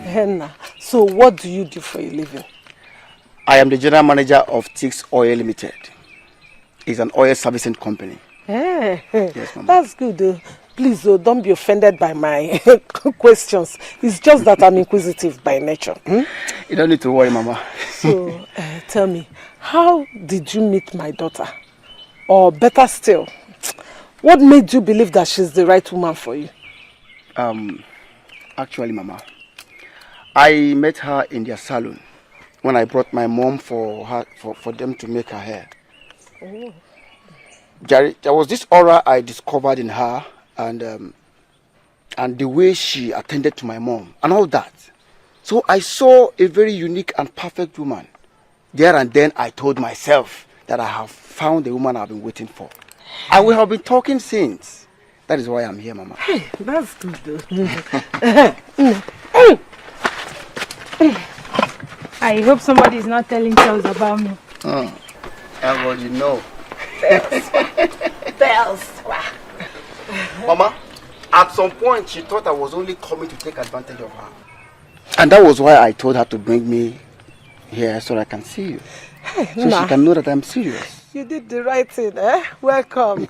Speaker 21: Henna, so what do you do for a living?
Speaker 18: I am the general manager of Tix Oil Limited. It's an oil servicing company.
Speaker 21: Yes, Mama. That's good. Please, don't be offended by my questions. It's just that I'm inquisitive by nature.
Speaker 18: You don't need to worry, Mama.
Speaker 21: So, tell me, how did you meet my daughter? Or better still, what made you believe that she's the right woman for you?
Speaker 18: Actually, Mama, I met her in their salon when I brought my mom for them to make her hair.
Speaker 21: Oh.
Speaker 18: There was this aura I discovered in her, and the way she attended to my mom and all that. So I saw a very unique and perfect woman. There and then I told myself that I have found the woman I've been waiting for. And we have been talking since. That is why I'm here, Mama.
Speaker 21: Hey, that's good though.
Speaker 7: I hope somebody is not telling tales about me.
Speaker 18: Everybody know.
Speaker 21: Bells.
Speaker 18: Mama, at some point she thought I was only coming to take advantage of her. And that was why I told her to bring me here so that I can see you. So she can know that I'm serious.
Speaker 21: You did the right thing, eh? Welcome.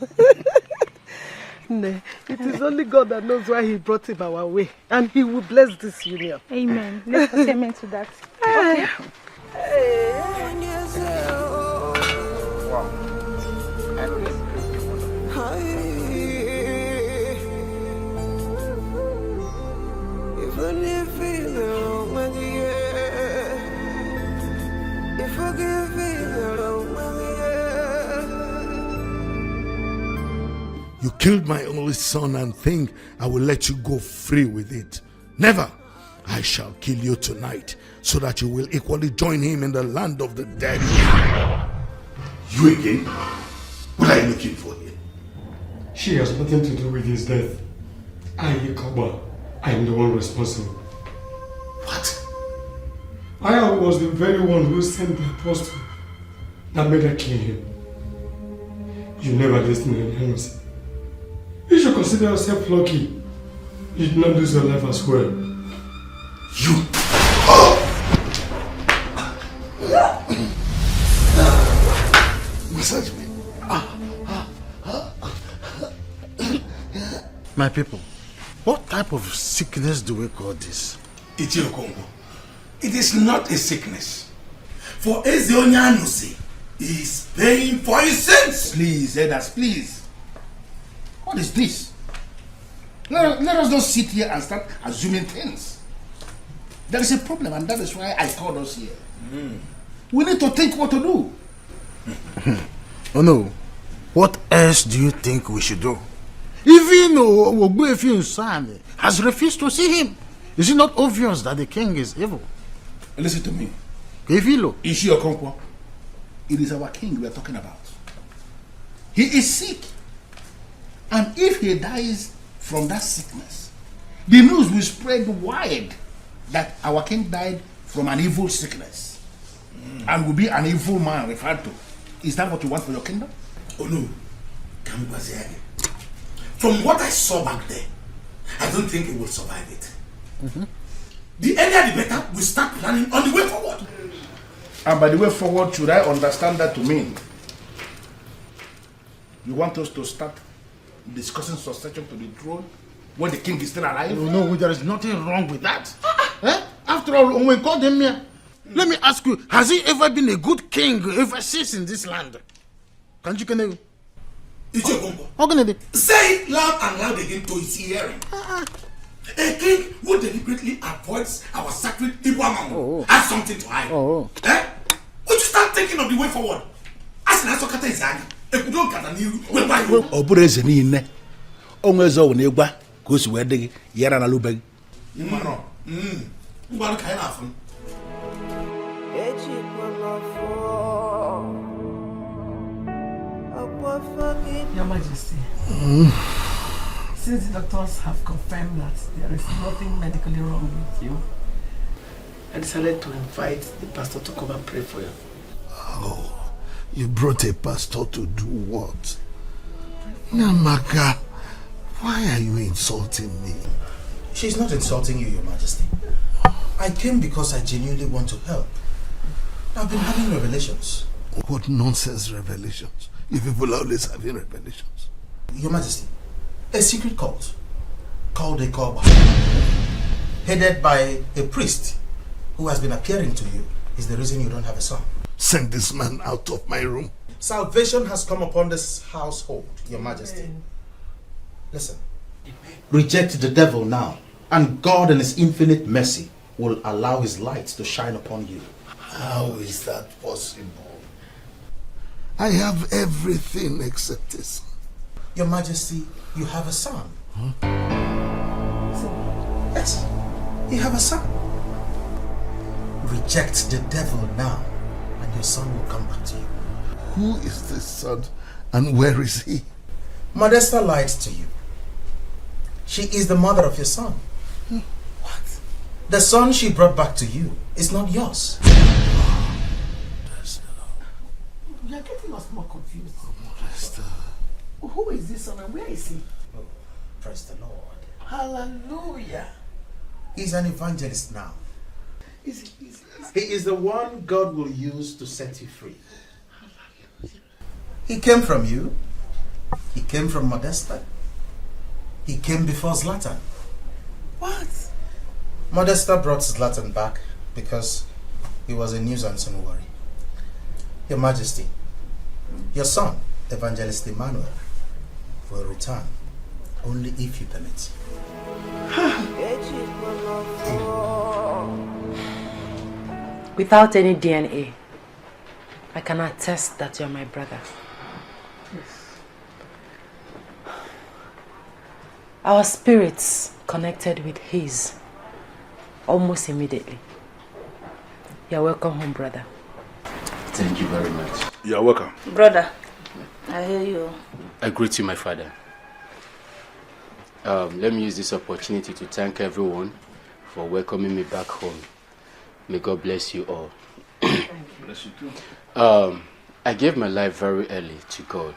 Speaker 21: It is only God that knows why he brought him our way. And he will bless this union.
Speaker 7: Amen. Let's put amen to that.
Speaker 21: Okay.
Speaker 18: Wow.
Speaker 17: You killed my only son and think I will let you go free with it. Never. I shall kill you tonight so that you will equally join him in the land of the dead. You again? What are you looking for here?
Speaker 11: She has nothing to do with his death. Koba, I am the one responsible. What? I was the very one who sent the apostle that made her kill him. You never listened to anyone. You should consider yourself lucky. You did not lose your life as well.
Speaker 17: You! Massage me.
Speaker 15: My people, what type of sickness do we call this?
Speaker 16: Etiko, it is not a sickness. For Ezionyanusi is paying for his sins.
Speaker 15: Please, elders, please. What is this? Let us not sit here and start assuming things. There is a problem, and that is why I called us here. We need to think what to do. Oh no. What else do you think we should do? Even Ogbuefi's son has refused to see him. Is it not obvious that the king is evil?
Speaker 16: Listen to me.
Speaker 15: Evilo.
Speaker 16: Ishi Okonkwo.
Speaker 15: It is our king we are talking about. He is sick. And if he dies from that sickness, the news will spread wide that our king died from an evil sickness and will be an evil man referred to. Is that what you want for your kingdom?
Speaker 16: Oh no. From what I saw back there, I don't think it will survive it. The earlier the better, we start planning on the way forward.
Speaker 15: And by the way forward, should I understand that to mean you want us to start discussing succession to the throne when the king is still alive? No, there is nothing wrong with that. After all, when we called him here, let me ask you, has he ever been a good king ever since in this land? Can't you connect?
Speaker 16: Say it loud and loud again to his hearing. A king who deliberately avoids our sacred Ibuamamu has something to hide. Would you start thinking of the way forward? As an Asokata Izani, if you don't get a new way,
Speaker 15: Obureze niile onwe zo wo na-egba ka o si wee dị gị yara na lubeg.
Speaker 16: Ngwa ka ina afun.
Speaker 1: Your Majesty, since the doctors have confirmed that there is nothing medically wrong with you, I decided to invite the pastor to come and pray for you.
Speaker 4: Oh, you brought a pastor to do what? Namaka, why are you insulting me?
Speaker 6: She's not insulting you, Your Majesty. I came because I genuinely want to help. I've been having revelations.
Speaker 4: What nonsense revelations? You people are always having revelations.
Speaker 6: Your Majesty, a secret cult called a Koba, headed by a priest who has been appearing to you, is the reason you don't have a son.
Speaker 4: Send this man out of my room.
Speaker 6: Salvation has come upon this household, Your Majesty. Listen, reject the devil now, and God in his infinite mercy will allow his light to shine upon you.
Speaker 4: How is that possible? I have everything except this.
Speaker 6: Your Majesty, you have a son. Yes, you have a son. Reject the devil now, and your son will come back to you.
Speaker 4: Who is this son, and where is he?
Speaker 6: Modesta lied to you. She is the mother of your son. What? The son she brought back to you is not yours.
Speaker 1: We are getting us more confused. Who is this son and where is he?
Speaker 6: Oh, praise the Lord.
Speaker 1: Hallelujah.
Speaker 6: He's an evangelist now. He is the one God will use to set you free. He came from you. He came from Modesta. He came before Zlatan.
Speaker 1: What?
Speaker 6: Modesta brought Zlatan back because he was a nuisance and worry. Your Majesty, your son, Evangelist Emmanuel, will return only if you permit.
Speaker 9: Without any DNA, I can attest that you're my brother.
Speaker 1: Yes.
Speaker 9: Our spirits connected with his almost immediately. You're welcome home, brother.
Speaker 6: Thank you very much.
Speaker 15: You're welcome.
Speaker 12: Brother, I hear you.
Speaker 20: I greet you, my father.
Speaker 19: Let me use this opportunity to thank everyone for welcoming me back home. May God bless you all.
Speaker 15: Bless you too.
Speaker 19: I gave my life very early to God,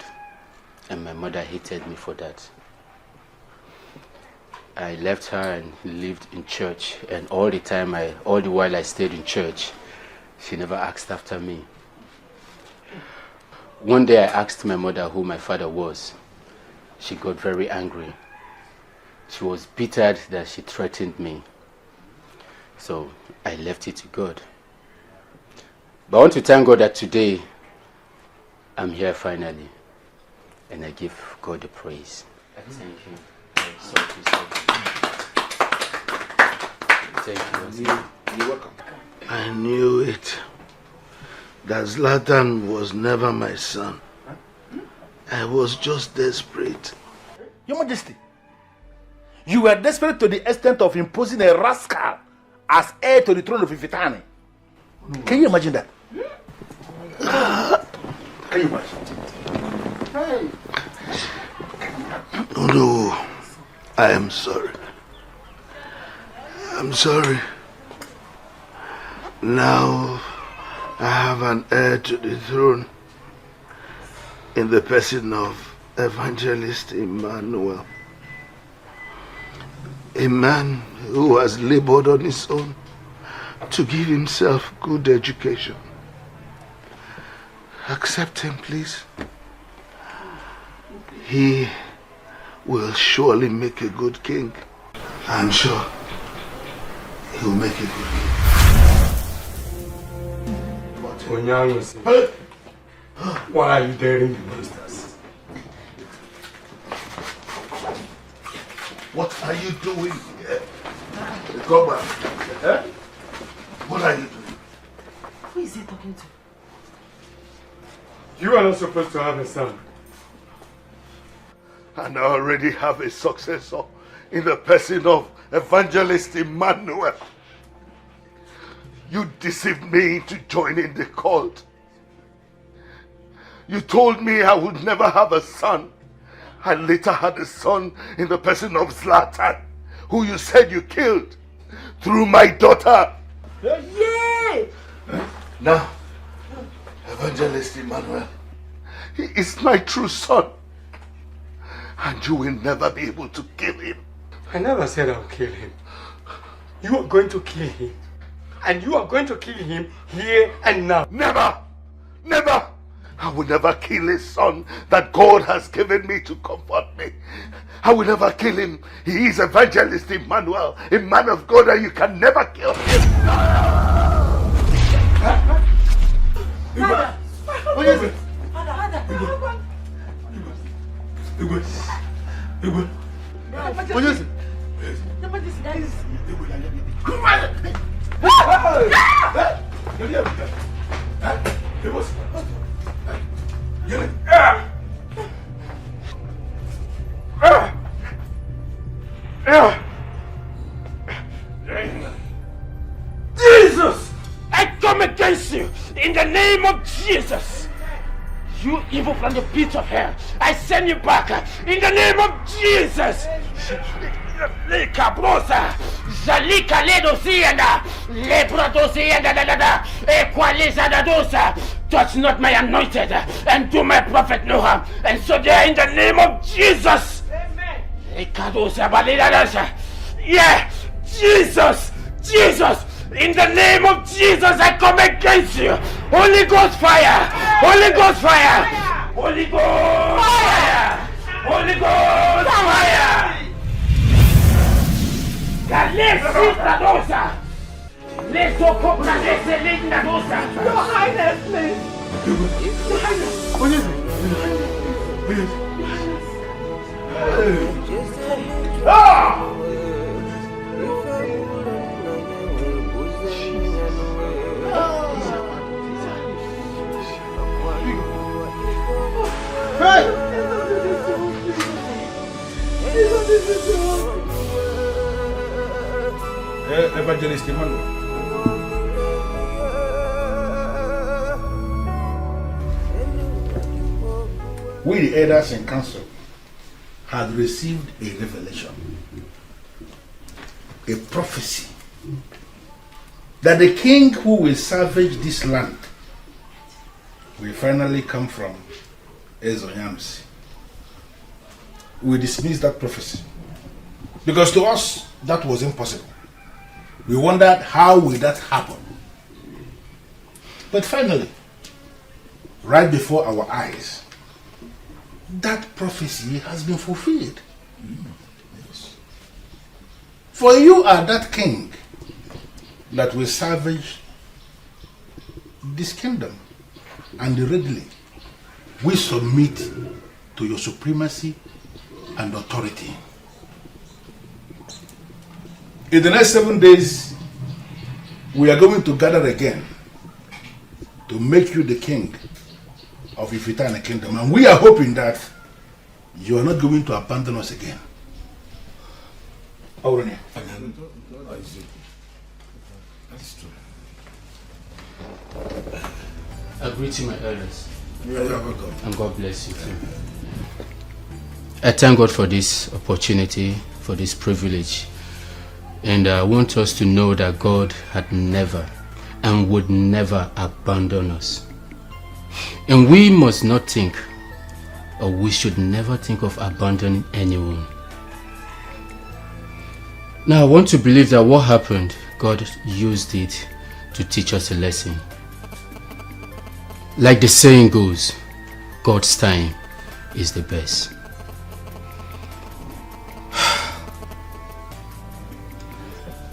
Speaker 19: and my mother hated me for that. I left her and lived in church, and all the while I stayed in church, she never asked after me. One day I asked my mother who my father was. She got very angry. She was bitter that she threatened me. So I left it to God. But I want to thank God that today I'm here finally, and I give God the praise. I thank you. Thank you.
Speaker 4: You're welcome. I knew it. That Zlatan was never my son. I was just desperate.
Speaker 15: Your Majesty, you were desperate to the extent of imposing a rascal as heir to the throne of Ifitani. Can you imagine that? Can you imagine?
Speaker 4: No, I am sorry. I'm sorry. Now I have an heir to the throne in the person of Evangelist Emmanuel. A man who has labored on his own to give himself good education. Accept him, please. He will surely make a good king. I'm sure he will make a good king.
Speaker 11: Onyango, why are you daring the monsters?
Speaker 4: What are you doing here? Go back. Eh? What are you doing?
Speaker 2: Who is he talking to?
Speaker 11: You are not supposed to have a son.
Speaker 4: And I already have a successor in the person of Evangelist Emmanuel. You deceived me into joining the cult. You told me I would never have a son. I later had a son in the person of Zlatan, who you said you killed through my daughter.
Speaker 2: Yay!
Speaker 4: Now, Evangelist Emmanuel, he is my true son. And you will never be able to kill him.
Speaker 11: I never said I'll kill him. You are going to kill him. And you are going to kill him here and now.
Speaker 4: Never! Never! I will never kill a son that God has given me to comfort me. I will never kill him. He is Evangelist Emmanuel, a man of God, and you can never kill him.
Speaker 2: Father!
Speaker 11: What is it?
Speaker 2: Father!
Speaker 11: Igwe.
Speaker 2: What is it?
Speaker 15: Jesus! I come against you in the name of Jesus! You evil from the pit of hell, I send you back in the name of Jesus! Cabrosa, Zalika Ledosianda, Lebradosianda, Equaliza Dosa, touch not my anointed and do my prophet no harm, and so there in the name of Jesus! Amen. Yeah, Jesus! Jesus! In the name of Jesus, I come against you! Holy Ghost fire! Holy Ghost fire! Holy Ghost fire! Holy Ghost fire! Galesita dosa! Leso cobra ese linda dosa! Your Highness, please! Your Highness! What is it? Ah! Evangelist Emmanuel. We the elders in council had received a revelation, a prophecy, that the king who will savage this land will finally come from Ezonyamsi. We dismissed that prophecy because to us that was impossible. We wondered how will that happen. But finally, right before our eyes, that prophecy has been fulfilled. Yes. For you are that king that will savage this kingdom, and readily we submit to your supremacy and authority. In the next 7 days, we are going to gather again to make you the king of Ifitana Kingdom, and we are hoping that you are not going to abandon us again. Auronia.
Speaker 19: That's true. I greet you, my elders.
Speaker 15: You are welcome.
Speaker 19: And God bless you too. I thank God for this opportunity, for this privilege. And I want us to know that God had never and would never abandon us. And we must not think, or we should never think of abandoning anyone. Now I want to believe that what happened, God used it to teach us a lesson. Like the saying goes, God's time is the best.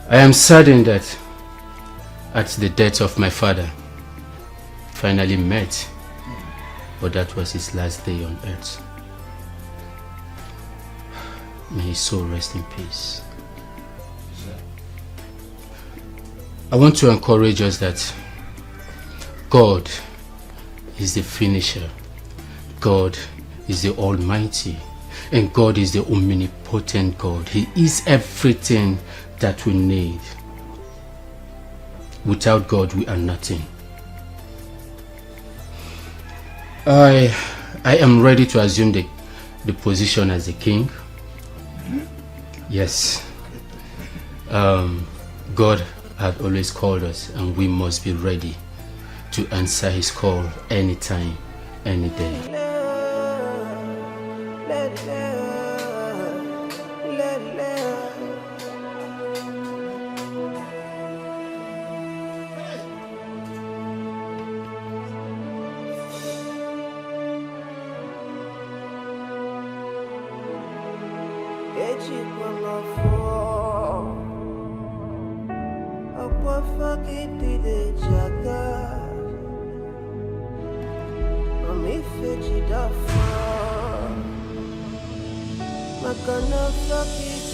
Speaker 19: I am saddened that at the death of my father, finally met, but that was his last day on earth. May his soul rest in peace. I want to encourage us that God is the finisher, God is the Almighty, and God is the omnipotent God. He is everything that we need. Without God, we are nothing. I am ready to assume the position as a king. Yes. God had always called us, and we must be ready to answer his call anytime, any day.
Speaker 3: Makana fuck it,